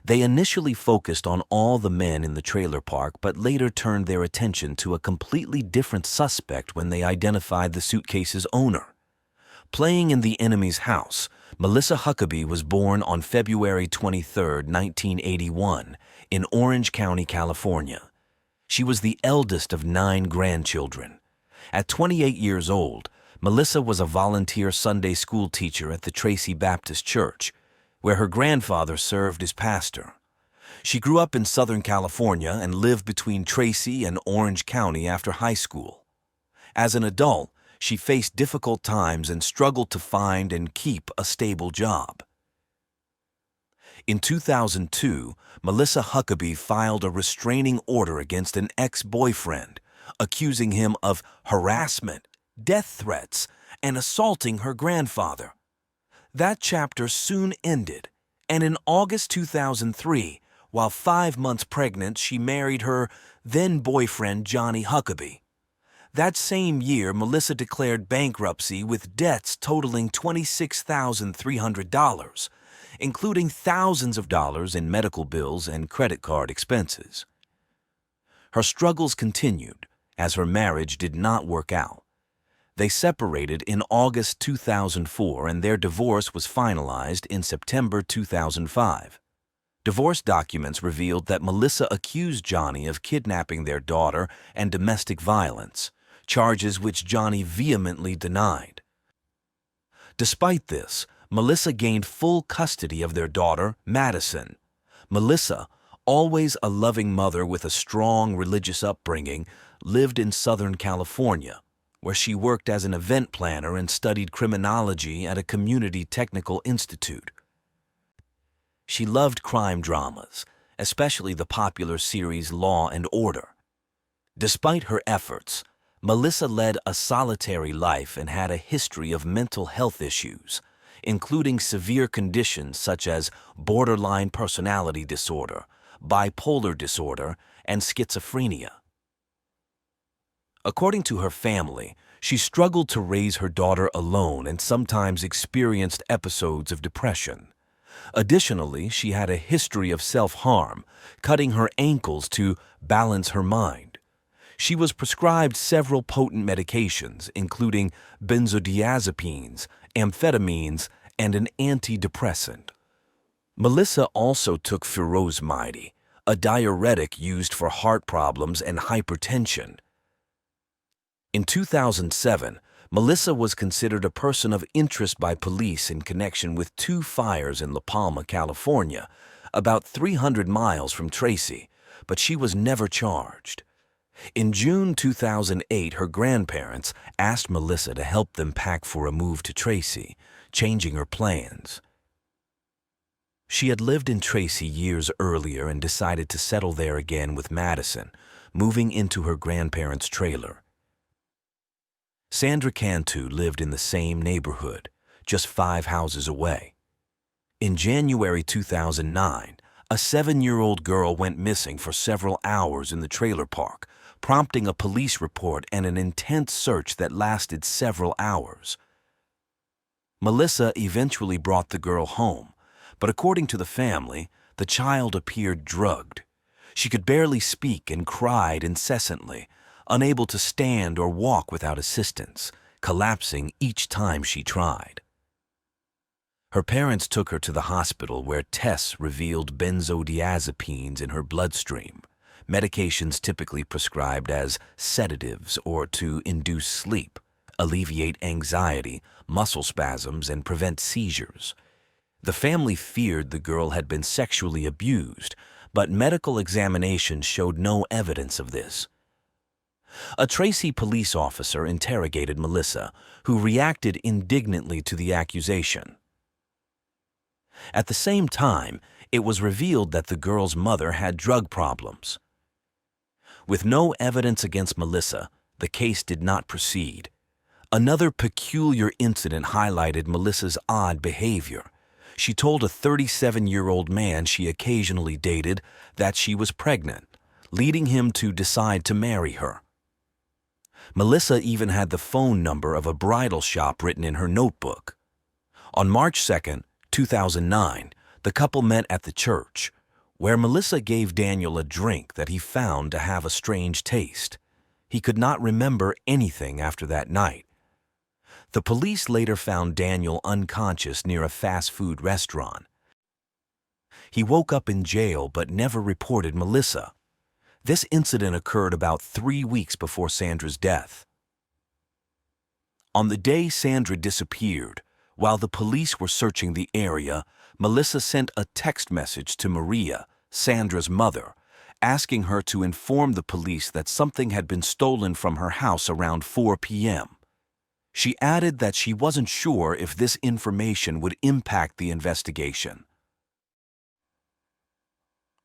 They initially focused on all the men in the trailer park, but later turned their attention to a completely different suspect when they identified the suitcase's owner. Playing in the enemy's house, Melissa Huckabee was born on February 23, 1981, in Orange County, California. She was the eldest of 9 grandchildren. At 28 years old, Melissa was a volunteer Sunday school teacher at the Tracy Baptist Church, where her grandfather served as pastor. She grew up in Southern California and lived between Tracy and Orange County after high school. As an adult, she faced difficult times and struggled to find and keep a stable job. In 2002, Melissa Huckabee filed a restraining order against an ex-boyfriend, accusing him of harassment, death threats, and assaulting her grandfather. That chapter soon ended, and in August 2003, while 5 months pregnant, she married her then-boyfriend Johnny Huckabee. That same year, Melissa declared bankruptcy with debts totaling $26,300, including thousands of dollars in medical bills and credit card expenses. Her struggles continued as her marriage did not work out. They separated in August 2004 and their divorce was finalized in September 2005. Divorce documents revealed that Melissa accused Johnny of kidnapping their daughter and domestic violence, charges which Johnny vehemently denied. Despite this, Melissa gained full custody of their daughter, Madison. Melissa, always a loving mother with a strong religious upbringing, lived in Southern California, where she worked as an event planner and studied criminology at a community technical institute. She loved crime dramas, especially the popular series Law and Order. Despite her efforts, Melissa led a solitary life and had a history of mental health issues, including severe conditions such as borderline personality disorder, bipolar disorder, and schizophrenia. According to her family, she struggled to raise her daughter alone and sometimes experienced episodes of depression. Additionally, she had a history of self-harm, cutting her ankles to balance her mind. She was prescribed several potent medications, including benzodiazepines, amphetamines, and an antidepressant. Melissa also took furosemide, a diuretic used for heart problems and hypertension. In 2007, Melissa was considered a person of interest by police in connection with 2 fires in La Palma, California, about 300 miles from Tracy, but she was never charged. In June 2008, her grandparents asked Melissa to help them pack for a move to Tracy, changing her plans. She had lived in Tracy years earlier and decided to settle there again with Madison, moving into her grandparents' trailer. Sandra Cantu lived in the same neighborhood, just 5 houses away. In January 2009, a 7-year-old girl went missing for several hours in the trailer park, prompting a police report and an intense search that lasted several hours. Melissa eventually brought the girl home, but according to the family, the child appeared drugged. She could barely speak and cried incessantly, unable to stand or walk without assistance, collapsing each time she tried. Her parents took her to the hospital where tests revealed benzodiazepines in her bloodstream, medications typically prescribed as sedatives or to induce sleep, alleviate anxiety, muscle spasms, and prevent seizures. The family feared the girl had been sexually abused, but medical examinations showed no evidence of this. A Tracy police officer interrogated Melissa, who reacted indignantly to the accusation. At the same time, it was revealed that the girl's mother had drug problems. With no evidence against Melissa, the case did not proceed. Another peculiar incident highlighted Melissa's odd behavior. She told a 37-year-old man she occasionally dated that she was pregnant, leading him to decide to marry her. Melissa even had the phone number of a bridal shop written in her notebook. On March 2, 2009, the couple met at the church, where Melissa gave Daniel a drink that he found to have a strange taste. He could not remember anything after that night. The police later found Daniel unconscious near a fast food restaurant. He woke up in jail but never reported Melissa. This incident occurred about 3 weeks before Sandra's death. On the day Sandra disappeared, while the police were searching the area, Melissa sent a text message to Maria, Sandra's mother, asking her to inform the police that something had been stolen from her house around 4 p.m. She added that she wasn't sure if this information would impact the investigation.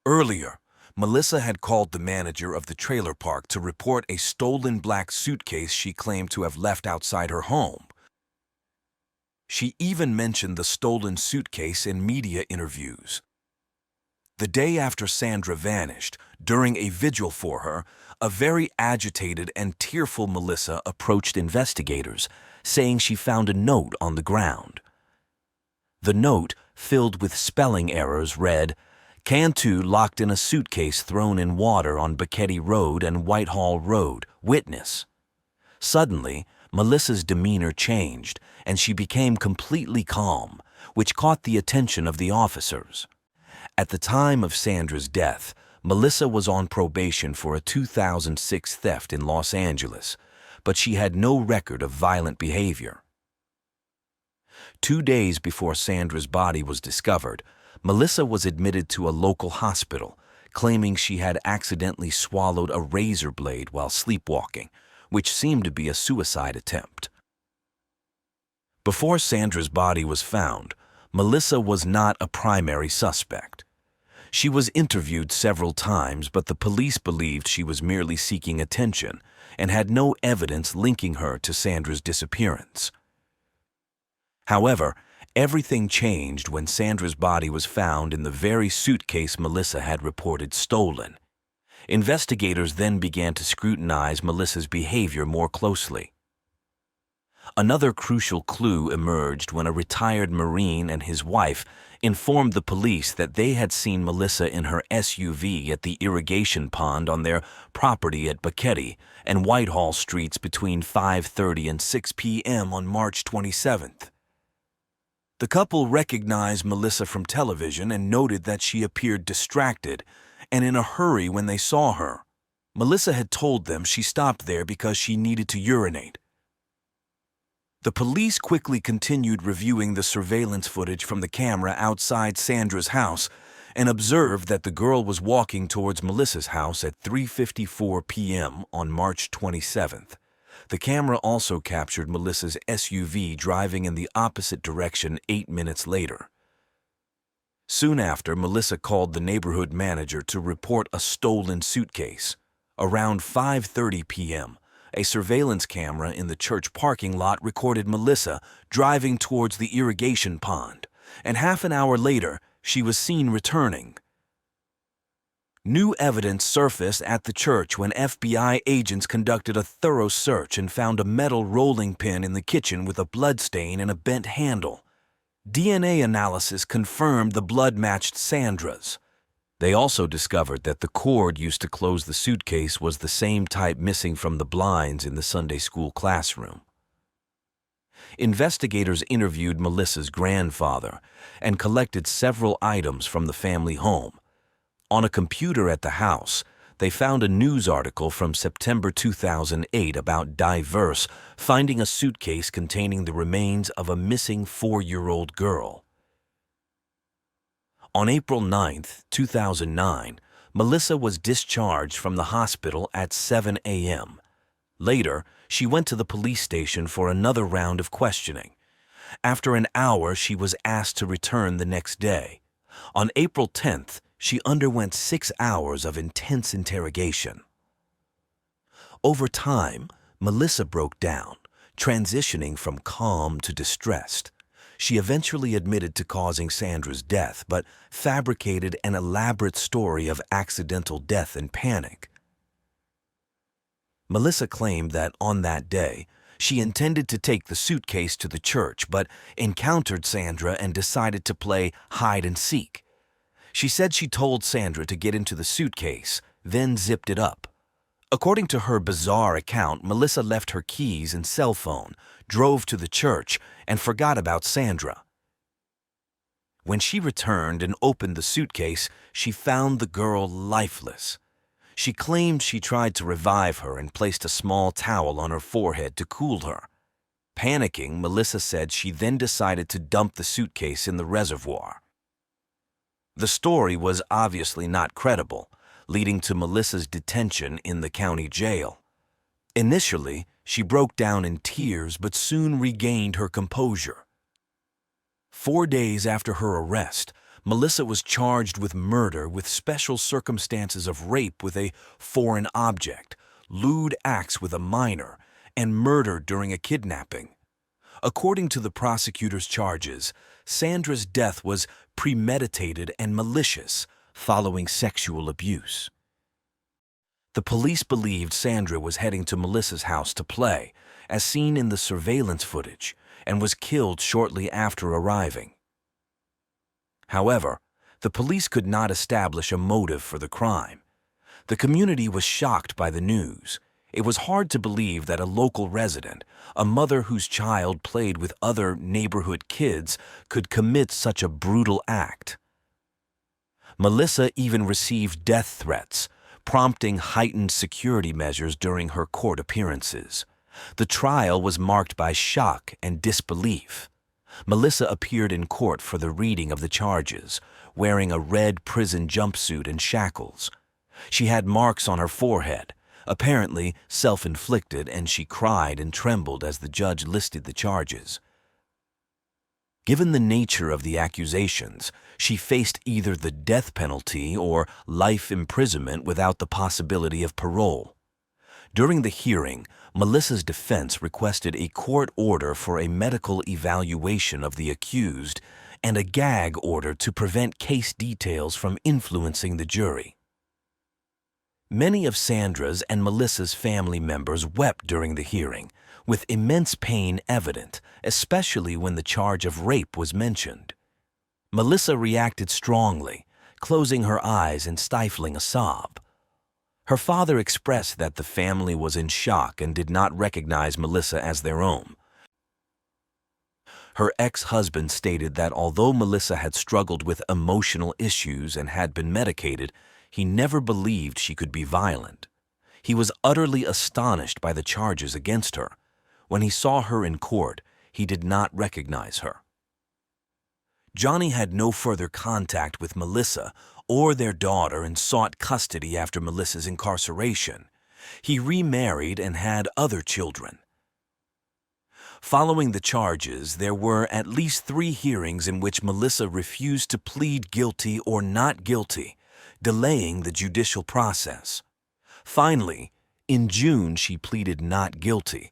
Earlier, Melissa had called the manager of the trailer park to report a stolen black suitcase she claimed to have left outside her home. She even mentioned the stolen suitcase in media interviews. The day after Sandra vanished, during a vigil for her, a very agitated and tearful Melissa approached investigators, saying she found a note on the ground. The note, filled with spelling errors, read, "Cantu locked in a suitcase thrown in water on Bucketty Road and Whitehall Road. Witness." Suddenly, Melissa's demeanor changed, and she became completely calm, which caught the attention of the officers. At the time of Sandra's death, Melissa was on probation for a 2006 theft in Los Angeles, but she had no record of violent behavior. 2 days before Sandra's body was discovered, Melissa was admitted to a local hospital, claiming she had accidentally swallowed a razor blade while sleepwalking, which seemed to be a suicide attempt. Before Sandra's body was found, Melissa was not a primary suspect. She was interviewed several times, but the police believed she was merely seeking attention and had no evidence linking her to Sandra's disappearance. However, everything changed when Sandra's body was found in the very suitcase Melissa had reported stolen. Investigators then began to scrutinize Melissa's behavior more closely. Another crucial clue emerged when a retired Marine and his wife informed the police that they had seen Melissa in her SUV at the irrigation pond on their property at Bucketty and Whitehall Streets between 5:30 and 6 p.m. on March 27th. The couple recognized Melissa from television and noted that she appeared distracted and in a hurry when they saw her. Melissa had told them she stopped there because she needed to urinate. The police quickly continued reviewing the surveillance footage from the camera outside Sandra's house and observed that the girl was walking towards Melissa's house at 3:54 p.m. on March 27th. The camera also captured Melissa's SUV driving in the opposite direction 8 minutes later. Soon after, Melissa called the neighborhood manager to report a stolen suitcase. Around 5:30 p.m., a surveillance camera in the church parking lot recorded Melissa driving towards the irrigation pond, and half an hour later, she was seen returning. New evidence surfaced at the church when FBI agents conducted a thorough search and found a metal rolling pin in the kitchen with a blood stain and a bent handle. DNA analysis confirmed the blood matched Sandra's. They also discovered that the cord used to close the suitcase was the same type missing from the blinds in the Sunday school classroom. Investigators interviewed Melissa's grandfather and collected several items from the family home. On a computer at the house, they found a news article from September 2008 about Diverse finding a suitcase containing the remains of a missing 4-year-old girl. On April 9, 2009, Melissa was discharged from the hospital at 7 a.m. Later, she went to the police station for another round of questioning. After an hour, she was asked to return the next day. On April 10th, she underwent 6 hours of intense interrogation. Over time, Melissa broke down, transitioning from calm to distressed. She eventually admitted to causing Sandra's death, but fabricated an elaborate story of accidental death and panic. Melissa claimed that on that day, she intended to take the suitcase to the church, but encountered Sandra and decided to play hide and seek. She said she told Sandra to get into the suitcase, then zipped it up. According to her bizarre account, Melissa left her keys and cell phone, drove to the church, and forgot about Sandra. When she returned and opened the suitcase, she found the girl lifeless. She claimed she tried to revive her and placed a small towel on her forehead to cool her. Panicking, Melissa said she then decided to dump the suitcase in the reservoir. The story was obviously not credible, leading to Melissa's detention in the county jail. Initially, she broke down in tears but soon regained her composure. 4 days after her arrest, Melissa was charged with murder with special circumstances of rape with a foreign object, lewd acts with a minor, and murder during a kidnapping. According to the prosecutor's charges, Sandra's death was premeditated and malicious following sexual abuse. The police believed Sandra was heading to Melissa's house to play, as seen in the surveillance footage, and was killed shortly after arriving. However, the police could not establish a motive for the crime. The community was shocked by the news. It was hard to believe that a local resident, a mother whose child played with other neighborhood kids, could commit such a brutal act. Melissa even received death threats, prompting heightened security measures during her court appearances. The trial was marked by shock and disbelief. Melissa appeared in court for the reading of the charges, wearing a red prison jumpsuit and shackles. She had marks on her forehead, apparently self-inflicted, and she cried and trembled as the judge listed the charges. Given the nature of the accusations, she faced either the death penalty or life imprisonment without the possibility of parole. During the hearing, Melissa's defense requested a court order for a medical evaluation of the accused and a gag order to prevent case details from influencing the jury. Many of Sandra's and Melissa's family members wept during the hearing, with immense pain evident, especially when the charge of rape was mentioned. Melissa reacted strongly, closing her eyes and stifling a sob. Her father expressed that the family was in shock and did not recognize Melissa as their own. Her ex-husband stated that although Melissa had struggled with emotional issues and had been medicated, he never believed she could be violent. He was utterly astonished by the charges against her. When he saw her in court, he did not recognize her. Johnia had no further contact with Melissa or their daughter and sought custody after Melissa's incarceration. He remarried and had other children. Following the charges, there were at least 3 hearings in which Melissa refused to plead guilty or not guilty, delaying the judicial process. Finally, in June, she pleaded not guilty.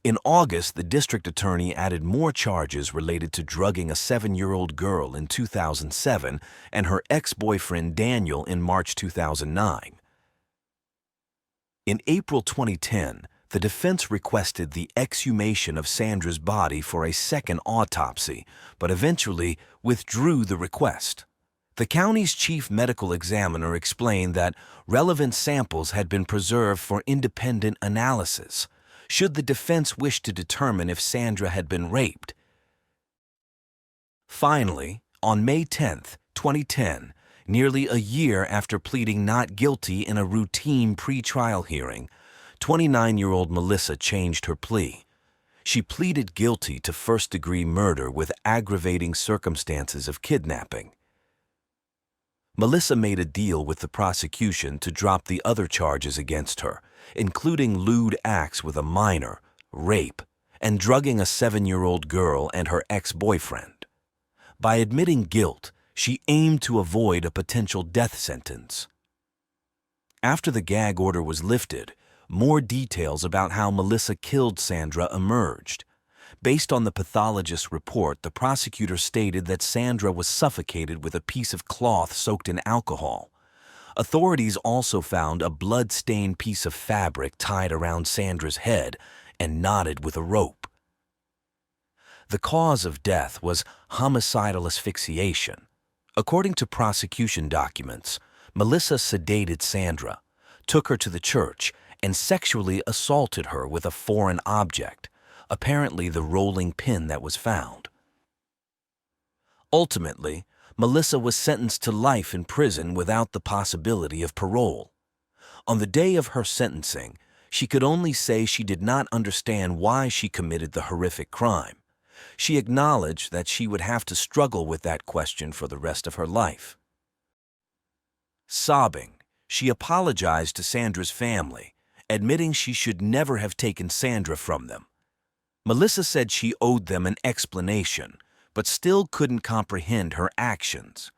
In August, the district attorney added more charges related to drugging a 7-year-old girl in 2007 and her ex-boyfriend Daniel in March 2009. In April 2010, the defense requested the exhumation of Sandra's body for a second autopsy, but eventually withdrew the request. The county's chief medical examiner explained that relevant samples had been preserved for independent analysis, should the defense wish to determine if Sandra had been raped. Finally, on May 10, 2010, nearly a year after pleading not guilty in a routine pre-trial hearing, 29-year-old Melissa changed her plea. She pleaded guilty to first-degree murder with aggravating circumstances of kidnapping. Melissa made a deal with the prosecution to drop the other charges against her, including lewd acts with a minor, rape, and drugging a 7-year-old girl and her ex-boyfriend. By admitting guilt, she aimed to avoid a potential death sentence. After the gag order was lifted, more details about how Melissa killed Sandra emerged. Based on the pathologist's report, the prosecutor stated that Sandra was suffocated with a piece of cloth soaked in alcohol. Authorities also found a blood-stained piece of fabric tied around Sandra's head and knotted with a rope. The cause of death was homicidal asphyxiation. According to prosecution documents, Melissa sedated Sandra, took her to the church, and sexually assaulted her with a foreign object, apparently the rolling pin that was found. Ultimately, Melissa was sentenced to life in prison without the possibility of parole. On the day of her sentencing, she could only say she did not understand why she committed the horrific crime. She acknowledged that she would have to struggle with that question for the rest of her life. Sobbing, she apologized to Sandra's family, admitting she should never have taken Sandra from them. Melissa said she owed them an explanation, but still couldn't comprehend her actions.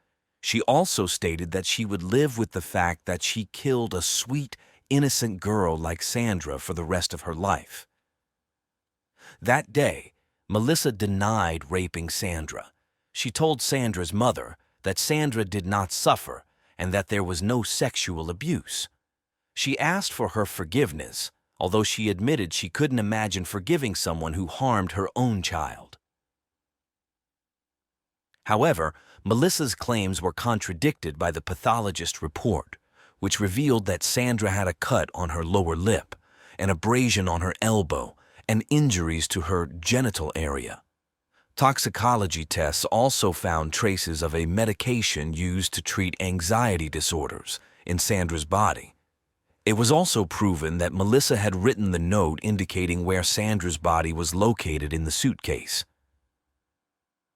She also stated that she would live with the fact that she killed a sweet, innocent girl like Sandra for the rest of her life. That day, Melissa denied raping Sandra. She told Sandra's mother that Sandra did not suffer and that there was no sexual abuse. She asked for her forgiveness, although she admitted she couldn't imagine forgiving someone who harmed her own child. However, Melissa's claims were contradicted by the pathologist report, which revealed that Sandra had a cut on her lower lip, an abrasion on her elbow, and injuries to her genital area. Toxicology tests also found traces of a medication used to treat anxiety disorders in Sandra's body. It was also proven that Melissa had written the note indicating where Sandra's body was located in the suitcase.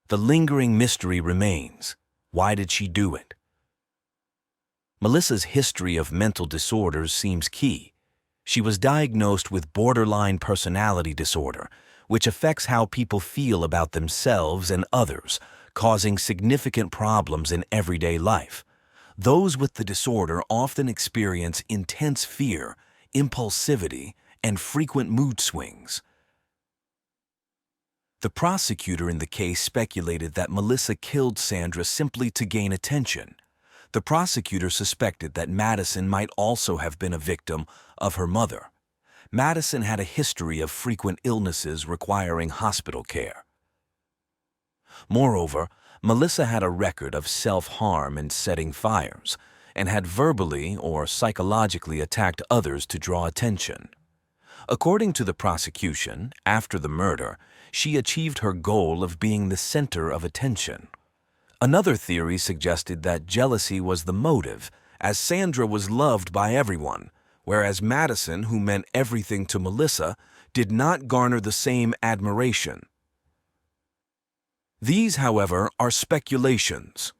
The lingering mystery remains. Why did she do it? Melissa's history of mental disorders seems key. She was diagnosed with borderline personality disorder, which affects how people feel about themselves and others, causing significant problems in everyday life. Those with the disorder often experience intense fear, impulsivity, and frequent mood swings. The prosecutor in the case speculated that Melissa killed Sandra simply to gain attention. The prosecutor suspected that Madison might also have been a victim of her mother. Madison had a history of frequent illnesses requiring hospital care. Moreover, Melissa had a record of self-harm and setting fires, and had verbally or psychologically attacked others to draw attention. According to the prosecution, after the murder, she achieved her goal of being the center of attention. Another theory suggested that jealousy was the motive, as Sandra was loved by everyone, whereas Madison, who meant everything to Melissa, did not garner the same admiration. These, however, are speculations.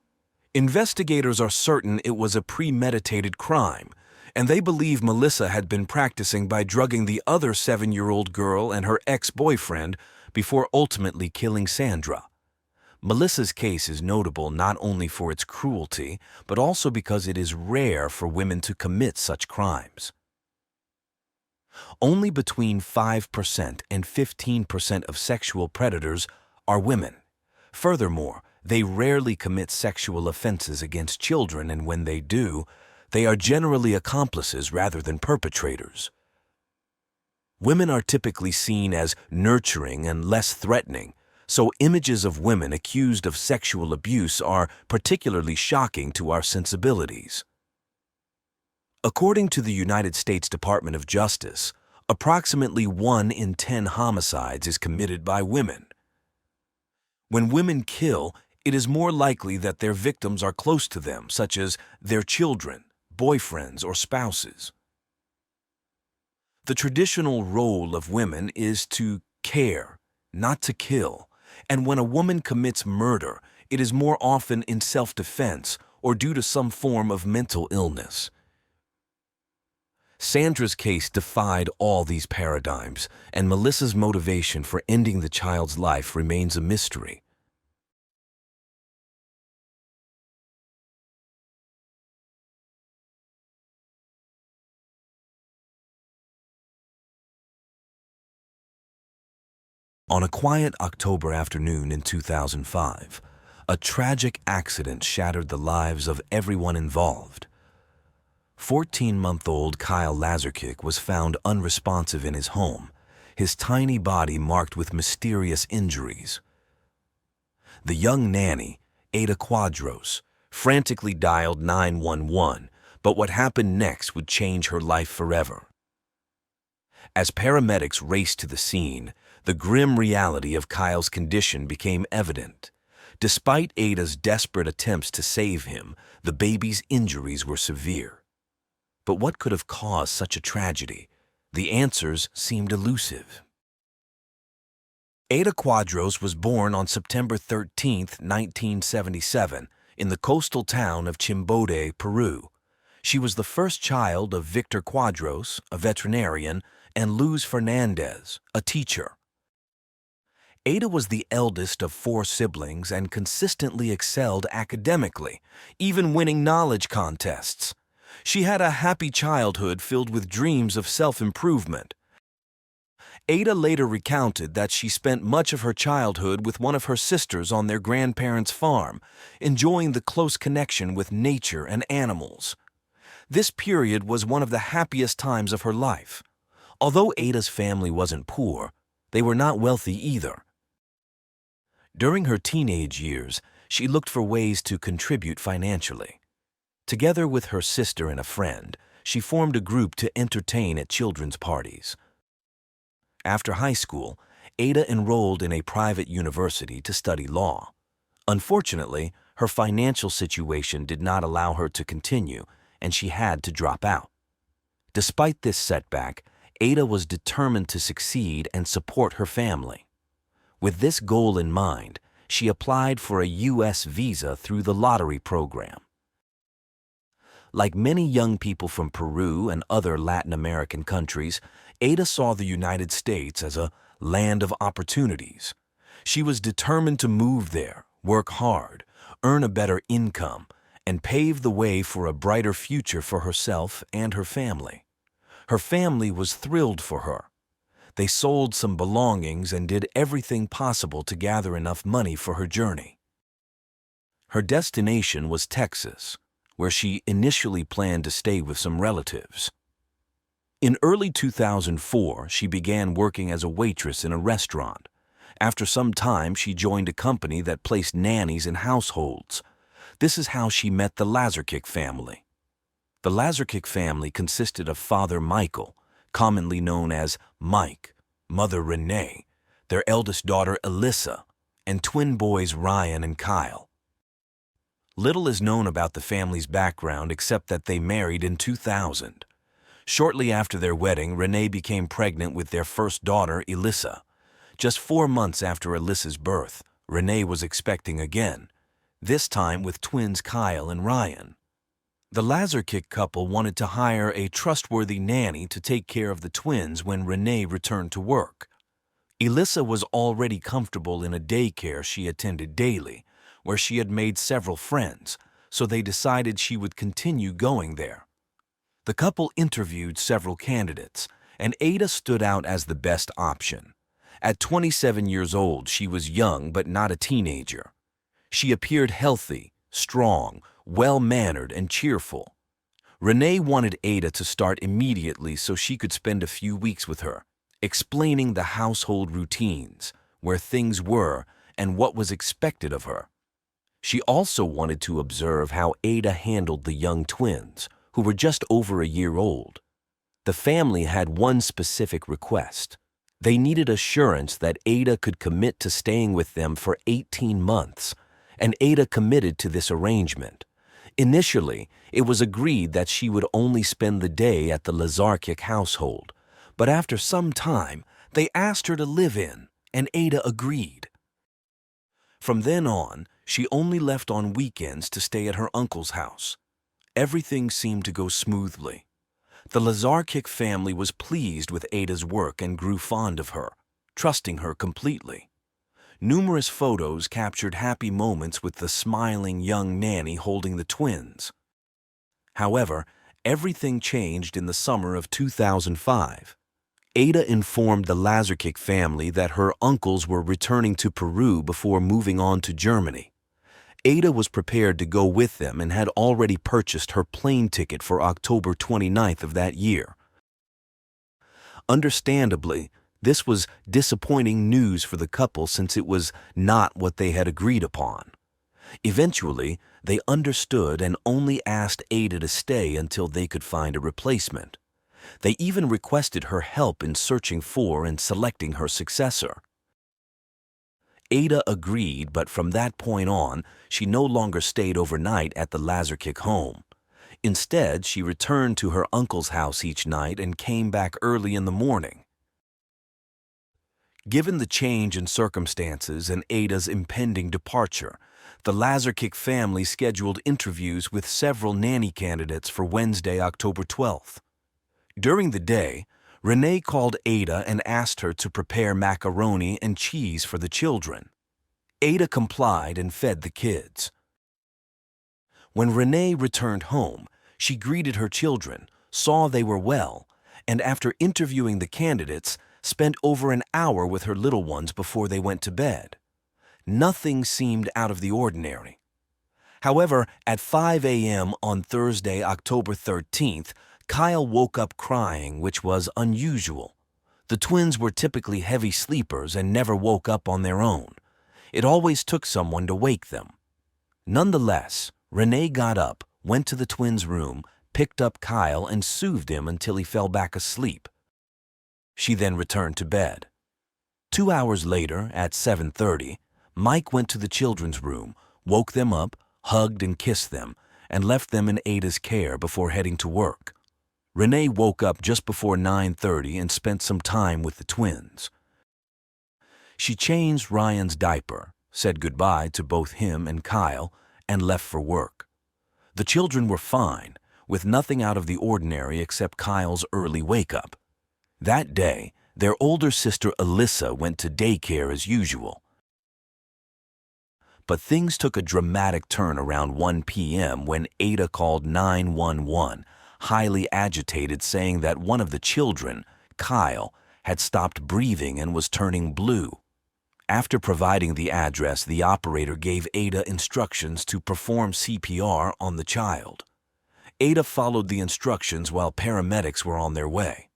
Investigators are certain it was a premeditated crime, and they believe Melissa had been practicing by drugging the other 7-year-old girl and her ex-boyfriend before ultimately killing Sandra. Melissa's case is notable not only for its cruelty, but also because it is rare for women to commit such crimes. Only between 5% and 15% of sexual predators are women. Furthermore, they rarely commit sexual offenses against children, and when they do, they are generally accomplices rather than perpetrators. Women are typically seen as nurturing and less threatening, so images of women accused of sexual abuse are particularly shocking to our sensibilities. According to the United States Department of Justice, approximately 1 in 10 homicides is committed by women. When women kill, it is more likely that their victims are close to them, such as their children, boyfriends, or spouses. The traditional role of women is to care, not to kill, and when a woman commits murder, it is more often in self-defense or due to some form of mental illness. Sandra's case defied all these paradigms, and Melissa's motivation for ending the child's life remains a mystery. On a quiet October afternoon in 2005, a tragic accident shattered the lives of everyone involved. 14-month-old Kyle Lazarkick was found unresponsive in his home, his tiny body marked with mysterious injuries. The young nanny, Ada Quadros, frantically dialed 911, but what happened next would change her life forever. As paramedics raced to the scene, the grim reality of Kyle's condition became evident. Despite Ada's desperate attempts to save him, the baby's injuries were severe. But what could have caused such a tragedy? The answers seemed elusive. Ada Quadros was born on September 13, 1977, in the coastal town of Chimbote, Peru. She was the first child of Victor Quadros, a veterinarian, and Luz Fernandez, a teacher. Ada was the eldest of 4 siblings and consistently excelled academically, even winning knowledge contests. She had a happy childhood filled with dreams of self-improvement. Ada later recounted that she spent much of her childhood with one of her sisters on their grandparents' farm, enjoying the close connection with nature and animals. This period was one of the happiest times of her life. Although Ada's family wasn't poor, they were not wealthy either. During her teenage years, she looked for ways to contribute financially. Together with her sister and a friend, she formed a group to entertain at children's parties. After high school, Ada enrolled in a private university to study law. Unfortunately, her financial situation did not allow her to continue, and she had to drop out. Despite this setback, Ada was determined to succeed and support her family. With this goal in mind, she applied for a U.S. visa through the lottery program. Like many young people from Peru and other Latin American countries, Ada saw the United States as a land of opportunities. She was determined to move there, work hard, earn a better income, and pave the way for a brighter future for herself and her family. Her family was thrilled for her. They sold some belongings and did everything possible to gather enough money for her journey. Her destination was Texas, where she initially planned to stay with some relatives. In early 2004, she began working as a waitress in a restaurant. After some time, she joined a company that placed nannies in households. This is how she met the Lazarkick family. The Lazarkick family consisted of Father Michael, commonly known as Mike, Mother Renee, their eldest daughter Alyssa, and twin boys Ryan and Kyle. Little is known about the family's background except that they married in 2000. Shortly after their wedding, Renee became pregnant with their first daughter, Alyssa. Just 4 months after Alyssa's birth, Renee was expecting again, this time with twins Kyle and Ryan. The Lazarkick couple wanted to hire a trustworthy nanny to take care of the twins when Renee returned to work. Alyssa was already comfortable in a daycare she attended daily, where she had made several friends, so they decided she would continue going there. The couple interviewed several candidates, and Ada stood out as the best option. At 27 years old, she was young but not a teenager. She appeared healthy, strong, well-mannered, and cheerful. Renee wanted Ada to start immediately so she could spend a few weeks with her, explaining the household routines, where things were, and what was expected of her. She also wanted to observe how Ada handled the young twins, who were just over a year old. The family had one specific request. They needed assurance that Ada could commit to staying with them for 18 months, and Ada committed to this arrangement. Initially, it was agreed that she would only spend the day at the Lazarkick household, but after some time, they asked her to live in, and Ada agreed. From then on, she only left on weekends to stay at her uncle's house. Everything seemed to go smoothly. The Lazarkick family was pleased with Ada's work and grew fond of her, trusting her completely. Numerous photos captured happy moments with the smiling young nanny holding the twins. However, everything changed in the summer of 2005. Ada informed the Lazarkick family that her uncles were returning to Peru before moving on to Germany. Ada was prepared to go with them and had already purchased her plane ticket for October 29th of that year. Understandably, this was disappointing news for the couple since it was not what they had agreed upon. Eventually, they understood and only asked Ada to stay until they could find a replacement. They even requested her help in searching for and selecting her successor. Ada agreed, but from that point on, she no longer stayed overnight at the Lazarkick home. Instead, she returned to her uncle's house each night and came back early in the morning. Given the change in circumstances and Ada's impending departure, the Lazarkick family scheduled interviews with several nanny candidates for Wednesday, October 12th. During the day, Renee called Ada and asked her to prepare macaroni and cheese for the children. Ada complied and fed the kids. When Renee returned home, she greeted her children, saw they were well, and after interviewing the candidates, spent over an hour with her little ones before they went to bed. Nothing seemed out of the ordinary. However, at 5 a.m. on Thursday, October 13th, Kyle woke up crying, which was unusual. The twins were typically heavy sleepers and never woke up on their own. It always took someone to wake them. Nonetheless, Renee got up, went to the twins' room, picked up Kyle and soothed him until he fell back asleep. She then returned to bed. 2 hours later, at 7:30, Mike went to the children's room, woke them up, hugged and kissed them, and left them in Ada's care before heading to work. Renee woke up just before 9:30 and spent some time with the twins. She changed Ryan's diaper, said goodbye to both him and Kyle, and left for work. The children were fine, with nothing out of the ordinary except Kyle's early wake-up. That day, their older sister Alyssa went to daycare as usual. But things took a dramatic turn around 1 p.m. when Ada called 911, highly agitated, saying that one of the children, Kyle, had stopped breathing and was turning blue. After providing the address, the operator gave Ada instructions to perform CPR on the child. Ada followed the instructions while paramedics were on their way.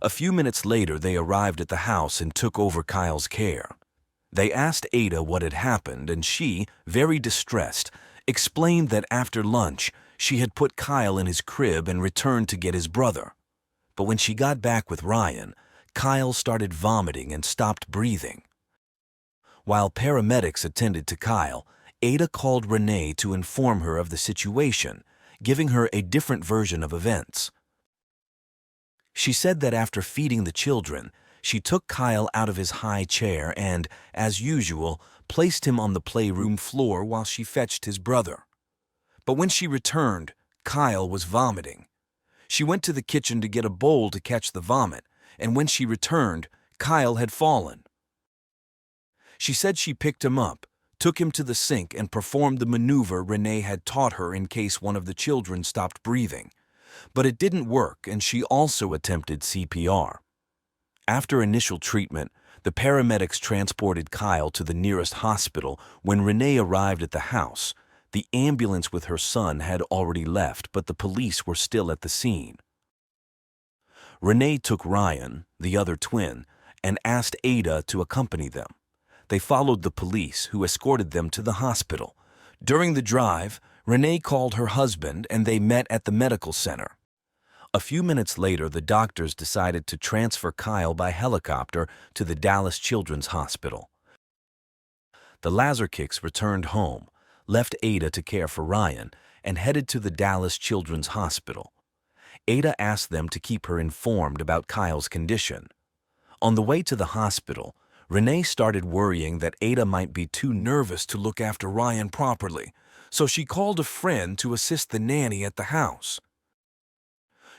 A few minutes later, they arrived at the house and took over Kyle's care. They asked Ada what had happened, and she, very distressed, explained that after lunch, she had put Kyle in his crib and returned to get his brother. But when she got back with Ryan, Kyle started vomiting and stopped breathing. While paramedics attended to Kyle, Ada called Renee to inform her of the situation, giving her a different version of events. She said that after feeding the children, she took Kyle out of his high chair and, as usual, placed him on the playroom floor while she fetched his brother. But when she returned, Kyle was vomiting. She went to the kitchen to get a bowl to catch the vomit, and when she returned, Kyle had fallen. She said she picked him up, took him to the sink, and performed the maneuver Renee had taught her in case one of the children stopped breathing. But it didn't work, and she also attempted CPR. After initial treatment, the paramedics transported Kyle to the nearest hospital. When Renee arrived at the house, the ambulance with her son had already left, but the police were still at the scene. Renee took Ryan, the other twin, and asked Ada to accompany them. They followed the police, who escorted them to the hospital. During the drive, Renee called her husband and they met at the medical center. A few minutes later, the doctors decided to transfer Kyle by helicopter to the Dallas Children's Hospital. The Lazarkicks returned home, left Ada to care for Ryan, and headed to the Dallas Children's Hospital. Ada asked them to keep her informed about Kyle's condition. On the way to the hospital, Renee started worrying that Ada might be too nervous to look after Ryan properly, so she called a friend to assist the nanny at the house.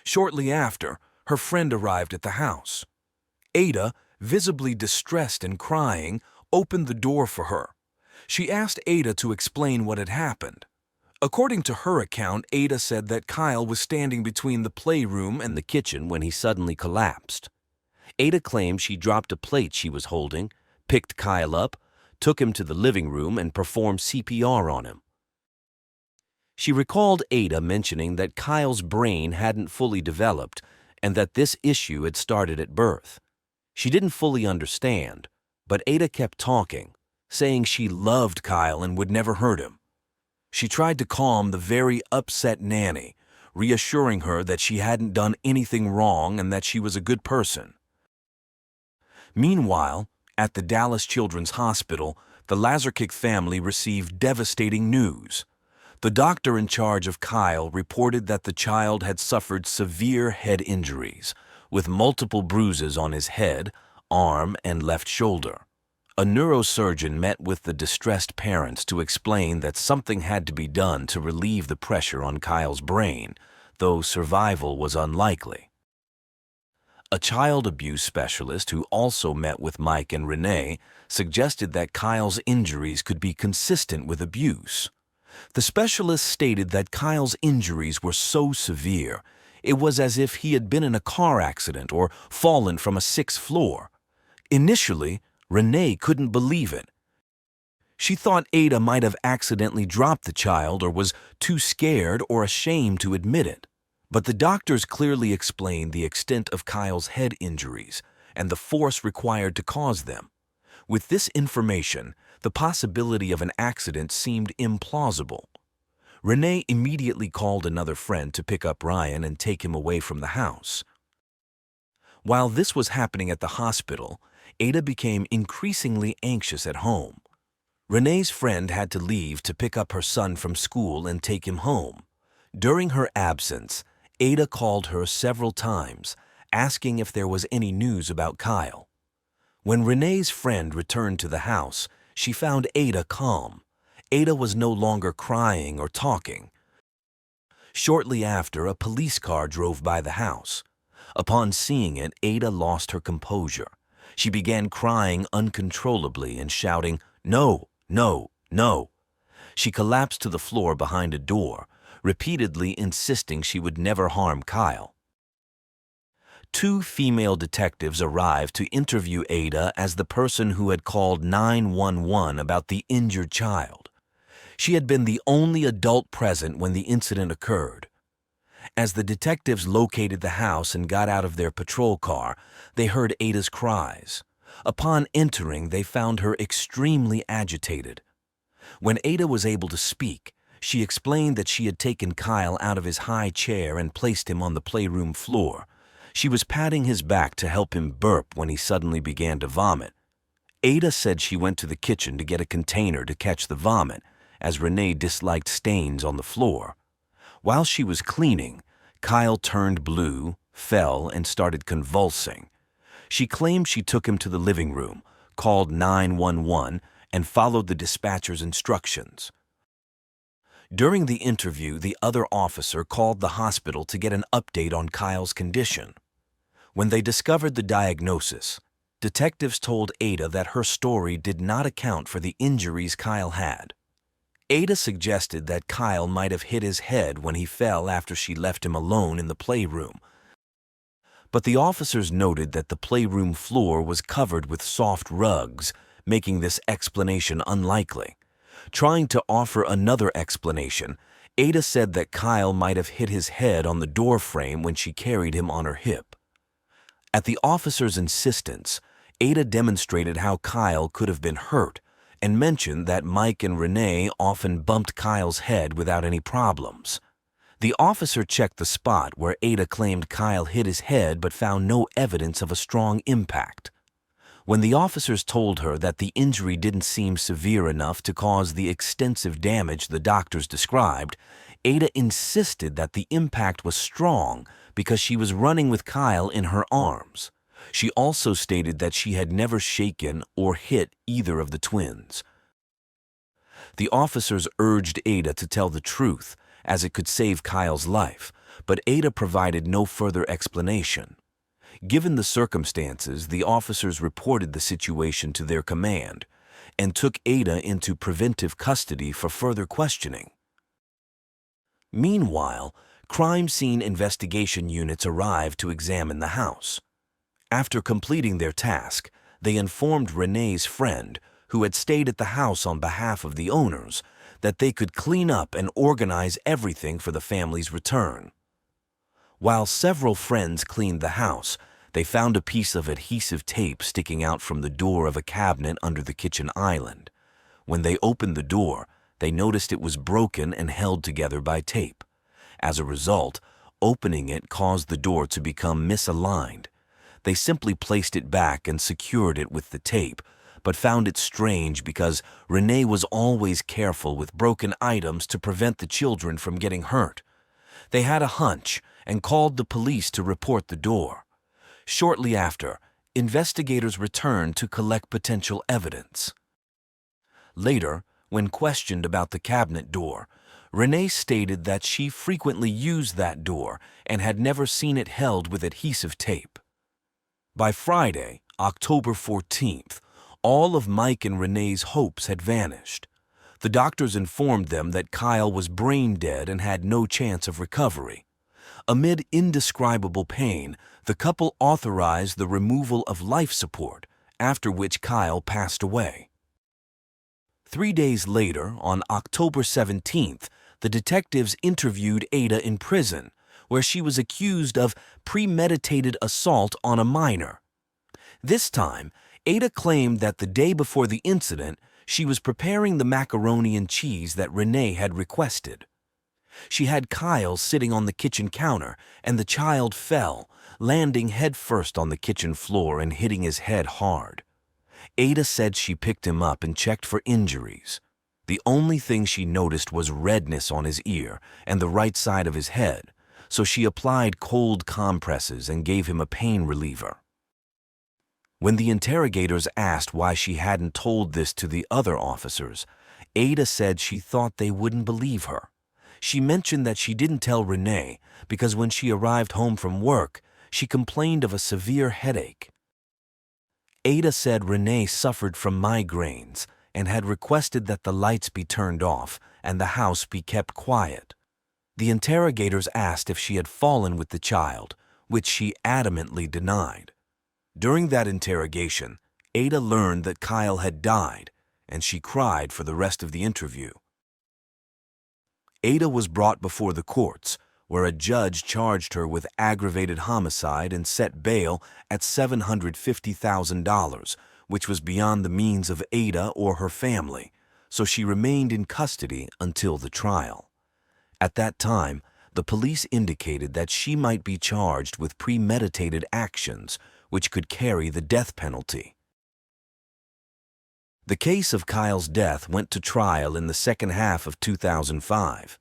Shortly after, her friend arrived at the house. Ada, visibly distressed and crying, opened the door for her. She asked Ada to explain what had happened. According to her account, Ada said that Kyle was standing between the playroom and the kitchen when he suddenly collapsed. Ada claimed she dropped a plate she was holding, picked Kyle up, took him to the living room, and performed CPR on him. She recalled Ada mentioning that Kyle's brain hadn't fully developed and that this issue had started at birth. She didn't fully understand, but Ada kept talking, saying she loved Kyle and would never hurt him. She tried to calm the very upset nanny, reassuring her that she hadn't done anything wrong and that she was a good person. Meanwhile, at the Dallas Children's Hospital, the Lazarkick family received devastating news. The doctor in charge of Kyle reported that the child had suffered severe head injuries, with multiple bruises on his head, arm, and left shoulder. A neurosurgeon met with the distressed parents to explain that something had to be done to relieve the pressure on Kyle's brain, though survival was unlikely. A child abuse specialist who also met with Mike and Renee suggested that Kyle's injuries could be consistent with abuse. The specialist stated that Kyle's injuries were so severe, it was as if he had been in a car accident or fallen from a sixth floor. Initially, Renee couldn't believe it. She thought Ada might have accidentally dropped the child or was too scared or ashamed to admit it. But the doctors clearly explained the extent of Kyle's head injuries and the force required to cause them. With this information, the possibility of an accident seemed implausible. Renee immediately called another friend to pick up Ryan and take him away from the house. While this was happening at the hospital, Ada became increasingly anxious at home. Renee's friend had to leave to pick up her son from school and take him home. During her absence, Ada called her several times, asking if there was any news about Kyle. When Renee's friend returned to the house, she found Ada calm. Ada was no longer crying or talking. Shortly after, a police car drove by the house. Upon seeing it, Ada lost her composure. She began crying uncontrollably and shouting, "No, no, no." She collapsed to the floor behind a door, repeatedly insisting she would never harm Kyle. Two female detectives arrived to interview Ada as the person who had called 911 about the injured child. She had been the only adult present when the incident occurred. As the detectives located the house and got out of their patrol car, they heard Ada's cries. Upon entering, they found her extremely agitated. When Ada was able to speak, she explained that she had taken Kyle out of his high chair and placed him on the playroom floor. She was patting his back to help him burp when he suddenly began to vomit. Ada said she went to the kitchen to get a container to catch the vomit, as Renee disliked stains on the floor. While she was cleaning, Kyle turned blue, fell, and started convulsing. She claimed she took him to the living room, called 911, and followed the dispatcher's instructions. During the interview, the other officer called the hospital to get an update on Kyle's condition. When they discovered the diagnosis, detectives told Ada that her story did not account for the injuries Kyle had. Ada suggested that Kyle might have hit his head when he fell after she left him alone in the playroom. But the officers noted that the playroom floor was covered with soft rugs, making this explanation unlikely. Trying to offer another explanation, Ada said that Kyle might have hit his head on the door frame when she carried him on her hip. At the officer's insistence, Ada demonstrated how Kyle could have been hurt and mentioned that Mike and Renee often bumped Kyle's head without any problems. The officer checked the spot where Ada claimed Kyle hit his head but found no evidence of a strong impact. When the officers told her that the injury didn't seem severe enough to cause the extensive damage the doctors described, Ada insisted that the impact was strong because she was running with Kyle in her arms. She also stated that she had never shaken or hit either of the twins. The officers urged Ada to tell the truth, as it could save Kyle's life, but Ada provided no further explanation. Given the circumstances, the officers reported the situation to their command and took Ada into preventive custody for further questioning. Meanwhile, crime scene investigation units arrived to examine the house. After completing their task, they informed Renee's friend, who had stayed at the house on behalf of the owners, that they could clean up and organize everything for the family's return. While several friends cleaned the house, they found a piece of adhesive tape sticking out from the door of a cabinet under the kitchen island. When they opened the door, they noticed it was broken and held together by tape. As a result, opening it caused the door to become misaligned. They simply placed it back and secured it with the tape, but found it strange because Renee was always careful with broken items to prevent the children from getting hurt. They had a hunch and called the police to report the door. Shortly after, investigators returned to collect potential evidence. Later, when questioned about the cabinet door, Renee stated that she frequently used that door and had never seen it held with adhesive tape. By Friday, October 14th, all of Mike and Renee's hopes had vanished. The doctors informed them that Kyle was brain dead and had no chance of recovery. Amid indescribable pain, the couple authorized the removal of life support, after which Kyle passed away. 3 days later, on October 17th, the detectives interviewed Ada in prison, where she was accused of premeditated assault on a minor. This time, Ada claimed that the day before the incident, she was preparing the macaroni and cheese that Renee had requested. She had Kyle sitting on the kitchen counter, and the child fell, landing headfirst on the kitchen floor and hitting his head hard. Ada said she picked him up and checked for injuries. The only thing she noticed was redness on his ear and the right side of his head, so she applied cold compresses and gave him a pain reliever. When the interrogators asked why she hadn't told this to the other officers, Ada said she thought they wouldn't believe her. She mentioned that she didn't tell Renee because when she arrived home from work, she complained of a severe headache. Ada said Renee suffered from migraines and had requested that the lights be turned off and the house be kept quiet. The interrogators asked if she had fallen with the child, which she adamantly denied. During that interrogation, Ada learned that Kyle had died, and she cried for the rest of the interview. Ada was brought before the courts, where a judge charged her with aggravated homicide and set bail at $750,000, which was beyond the means of Ada or her family, so she remained in custody until the trial. At that time, the police indicated that she might be charged with premeditated actions, which could carry the death penalty. The case of Kyle's death went to trial in the second half of 2005.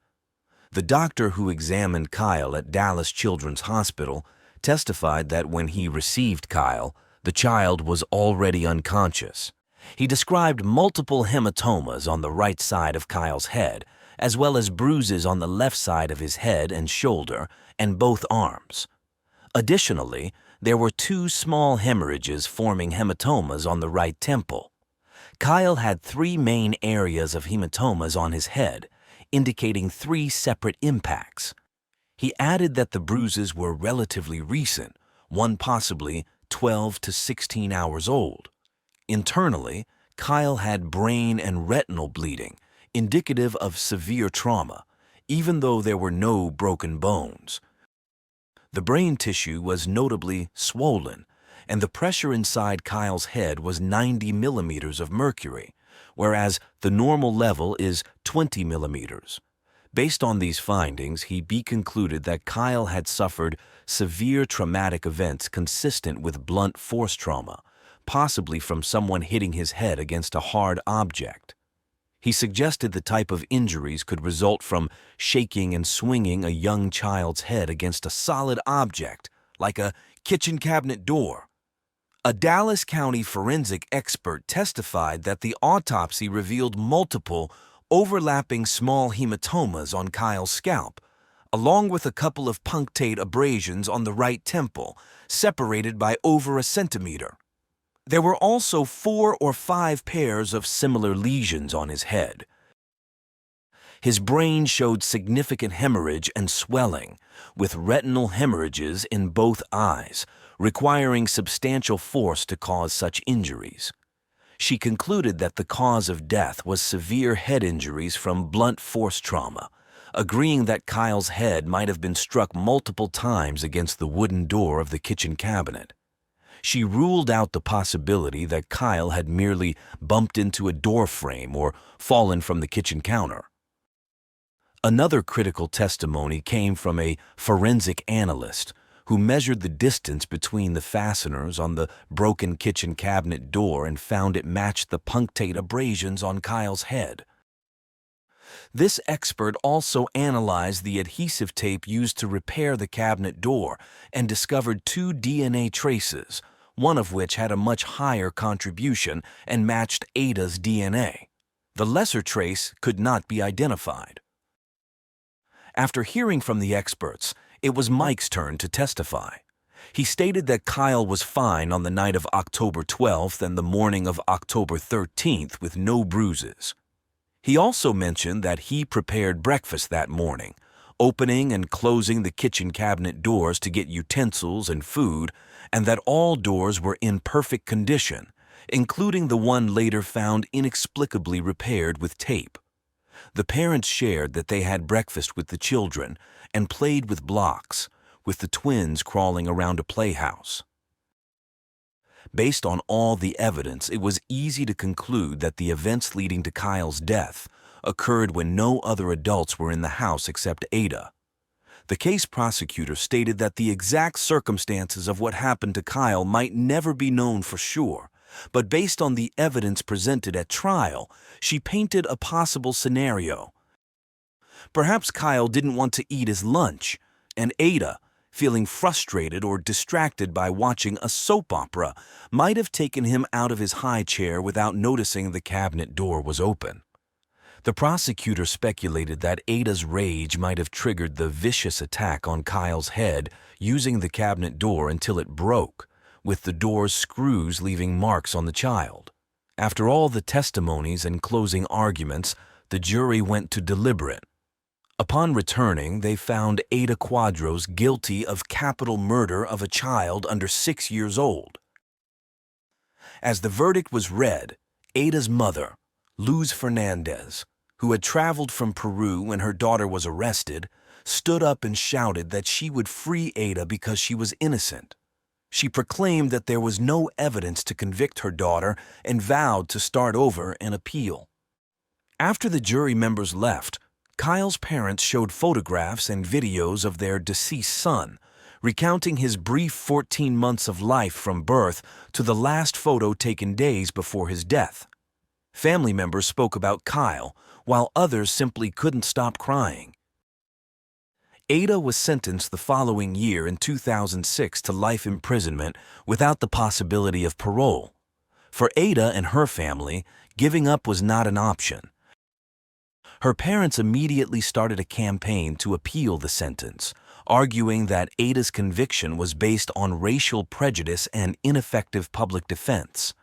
The doctor who examined Kyle at Dallas Children's Hospital testified that when he received Kyle, the child was already unconscious. He described multiple hematomas on the right side of Kyle's head, as well as bruises on the left side of his head and shoulder and both arms. Additionally, there were 2 small hemorrhages forming hematomas on the right temple. Kyle had 3 main areas of hematomas on his head, indicating 3 separate impacts. He added that the bruises were relatively recent, one possibly 12 to 16 hours old. Internally, Kyle had brain and retinal bleeding, indicative of severe trauma, even though there were no broken bones. The brain tissue was notably swollen, and the pressure inside Kyle's head was 90 millimeters of mercury, whereas the normal level is 20 millimeters. Based on these findings, he concluded that Kyle had suffered severe traumatic events consistent with blunt force trauma, possibly from someone hitting his head against a hard object. He suggested the type of injuries could result from shaking and swinging a young child's head against a solid object, like a kitchen cabinet door. A Dallas County forensic expert testified that the autopsy revealed multiple, overlapping small hematomas on Kyle's scalp, along with a couple of punctate abrasions on the right temple, separated by over a centimeter. There were also 4 or 5 pairs of similar lesions on his head. His brain showed significant hemorrhage and swelling, with retinal hemorrhages in both eyes, requiring substantial force to cause such injuries. She concluded that the cause of death was severe head injuries from blunt force trauma, agreeing that Kyle's head might have been struck multiple times against the wooden door of the kitchen cabinet. She ruled out the possibility that Kyle had merely bumped into a door frame or fallen from the kitchen counter. Another critical testimony came from a forensic analyst who measured the distance between the fasteners on the broken kitchen cabinet door and found it matched the punctate abrasions on Kyle's head. This expert also analyzed the adhesive tape used to repair the cabinet door and discovered 2 DNA traces, one of which had a much higher contribution and matched Ada's DNA. The lesser trace could not be identified. After hearing from the experts, it was Mike's turn to testify. He stated that Kyle was fine on the night of October 12th and the morning of October 13th with no bruises. He also mentioned that he prepared breakfast that morning, opening and closing the kitchen cabinet doors to get utensils and food, and that all doors were in perfect condition, including the one later found inexplicably repaired with tape. The parents shared that they had breakfast with the children and played with blocks, with the twins crawling around a playhouse. Based on all the evidence, it was easy to conclude that the events leading to Kyle's death occurred when no other adults were in the house except Ada. The case prosecutor stated that the exact circumstances of what happened to Kyle might never be known for sure, but based on the evidence presented at trial, she painted a possible scenario. Perhaps Kyle didn't want to eat his lunch, and Ada, feeling frustrated or distracted by watching a soap opera, might have taken him out of his high chair without noticing the cabinet door was open. The prosecutor speculated that Ada's rage might have triggered the vicious attack on Kyle's head using the cabinet door until it broke, with the door's screws leaving marks on the child. After all the testimonies and closing arguments, the jury went to deliberate. Upon returning, they found Ada Quadros guilty of capital murder of a child under 6 years old. As the verdict was read, Ada's mother, Luz Fernandez, who had traveled from Peru when her daughter was arrested, stood up and shouted that she would free Ada because she was innocent. She proclaimed that there was no evidence to convict her daughter and vowed to start over and appeal. After the jury members left, Kyle's parents showed photographs and videos of their deceased son, recounting his brief 14 months of life from birth to the last photo taken days before his death. Family members spoke about Kyle, while others simply couldn't stop crying. Ada was sentenced the following year in 2006 to life imprisonment without the possibility of parole. For Ada and her family, giving up was not an option. Her parents immediately started a campaign to appeal the sentence, arguing that Ada's conviction was based on racial prejudice and ineffective public defense.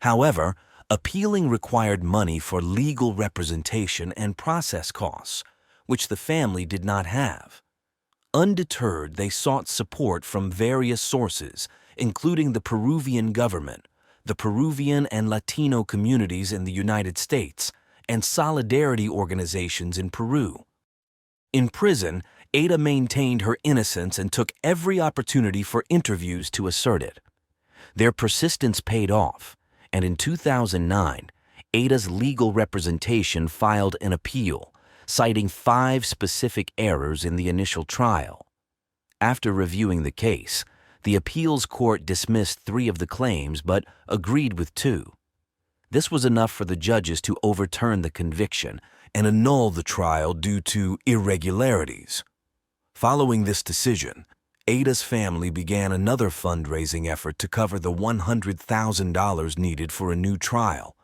However, appealing required money for legal representation and process costs, which the family did not have. Undeterred, they sought support from various sources, including the Peruvian government, the Peruvian and Latino communities in the United States, and solidarity organizations in Peru. In prison, Ada maintained her innocence and took every opportunity for interviews to assert it. Their persistence paid off, and in 2009, Ada's legal representation filed an appeal, citing 5 specific errors in the initial trial. After reviewing the case, the appeals court dismissed 3 of the claims but agreed with 2. This was enough for the judges to overturn the conviction and annul the trial due to irregularities. Following this decision, Ada's family began another fundraising effort to cover the $100,000 needed for a new trial.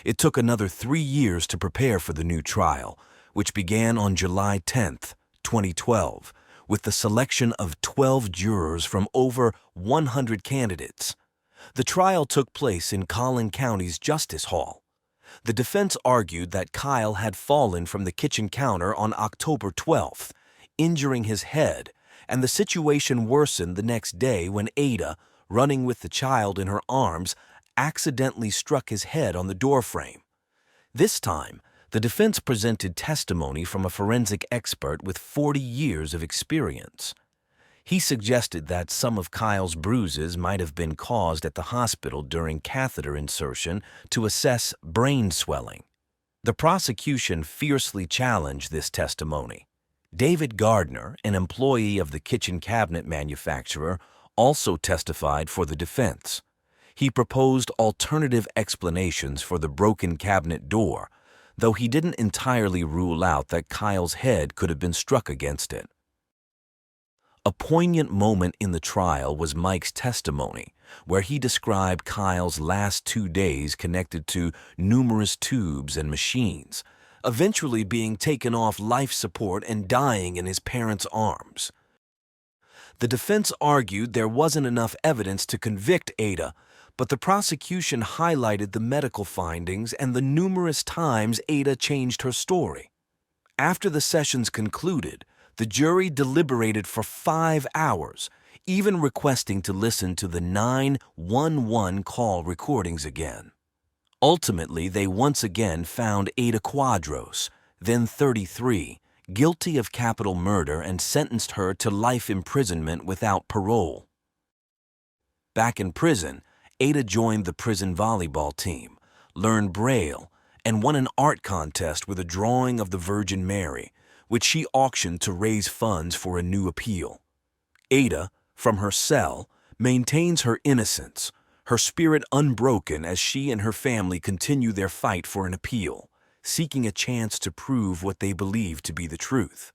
It took another 3 years to prepare for the new trial, which began on July 10, 2012, with the selection of 12 jurors from over 100 candidates. The trial took place in Collin County's Justice Hall. The defense argued that Kyle had fallen from the kitchen counter on October 12th, injuring his head, and the situation worsened the next day when Ada, running with the child in her arms, accidentally struck his head on the doorframe. This time, the defense presented testimony from a forensic expert with 40 years of experience. He suggested that some of Kyle's bruises might have been caused at the hospital during catheter insertion to assess brain swelling. The prosecution fiercely challenged this testimony. David Gardner, an employee of the kitchen cabinet manufacturer, also testified for the defense. He proposed alternative explanations for the broken cabinet door, though he didn't entirely rule out that Kyle's head could have been struck against it. A poignant moment in the trial was Mike's testimony, where he described Kyle's last 2 days connected to numerous tubes and machines, eventually being taken off life support and dying in his parents' arms. The defense argued there wasn't enough evidence to convict Ada, but the prosecution highlighted the medical findings and the numerous times Ada changed her story. After the sessions concluded, the jury deliberated for 5 hours, even requesting to listen to the 911 call recordings again. Ultimately, they once again found Ada Quadros, then 33, guilty of capital murder and sentenced her to life imprisonment without parole. Back in prison, Ada joined the prison volleyball team, learned Braille, and won an art contest with a drawing of the Virgin Mary, which she auctioned to raise funds for a new appeal. Ada, from her cell, maintains her innocence, her spirit unbroken as she and her family continue their fight for an appeal, seeking a chance to prove what they believe to be the truth.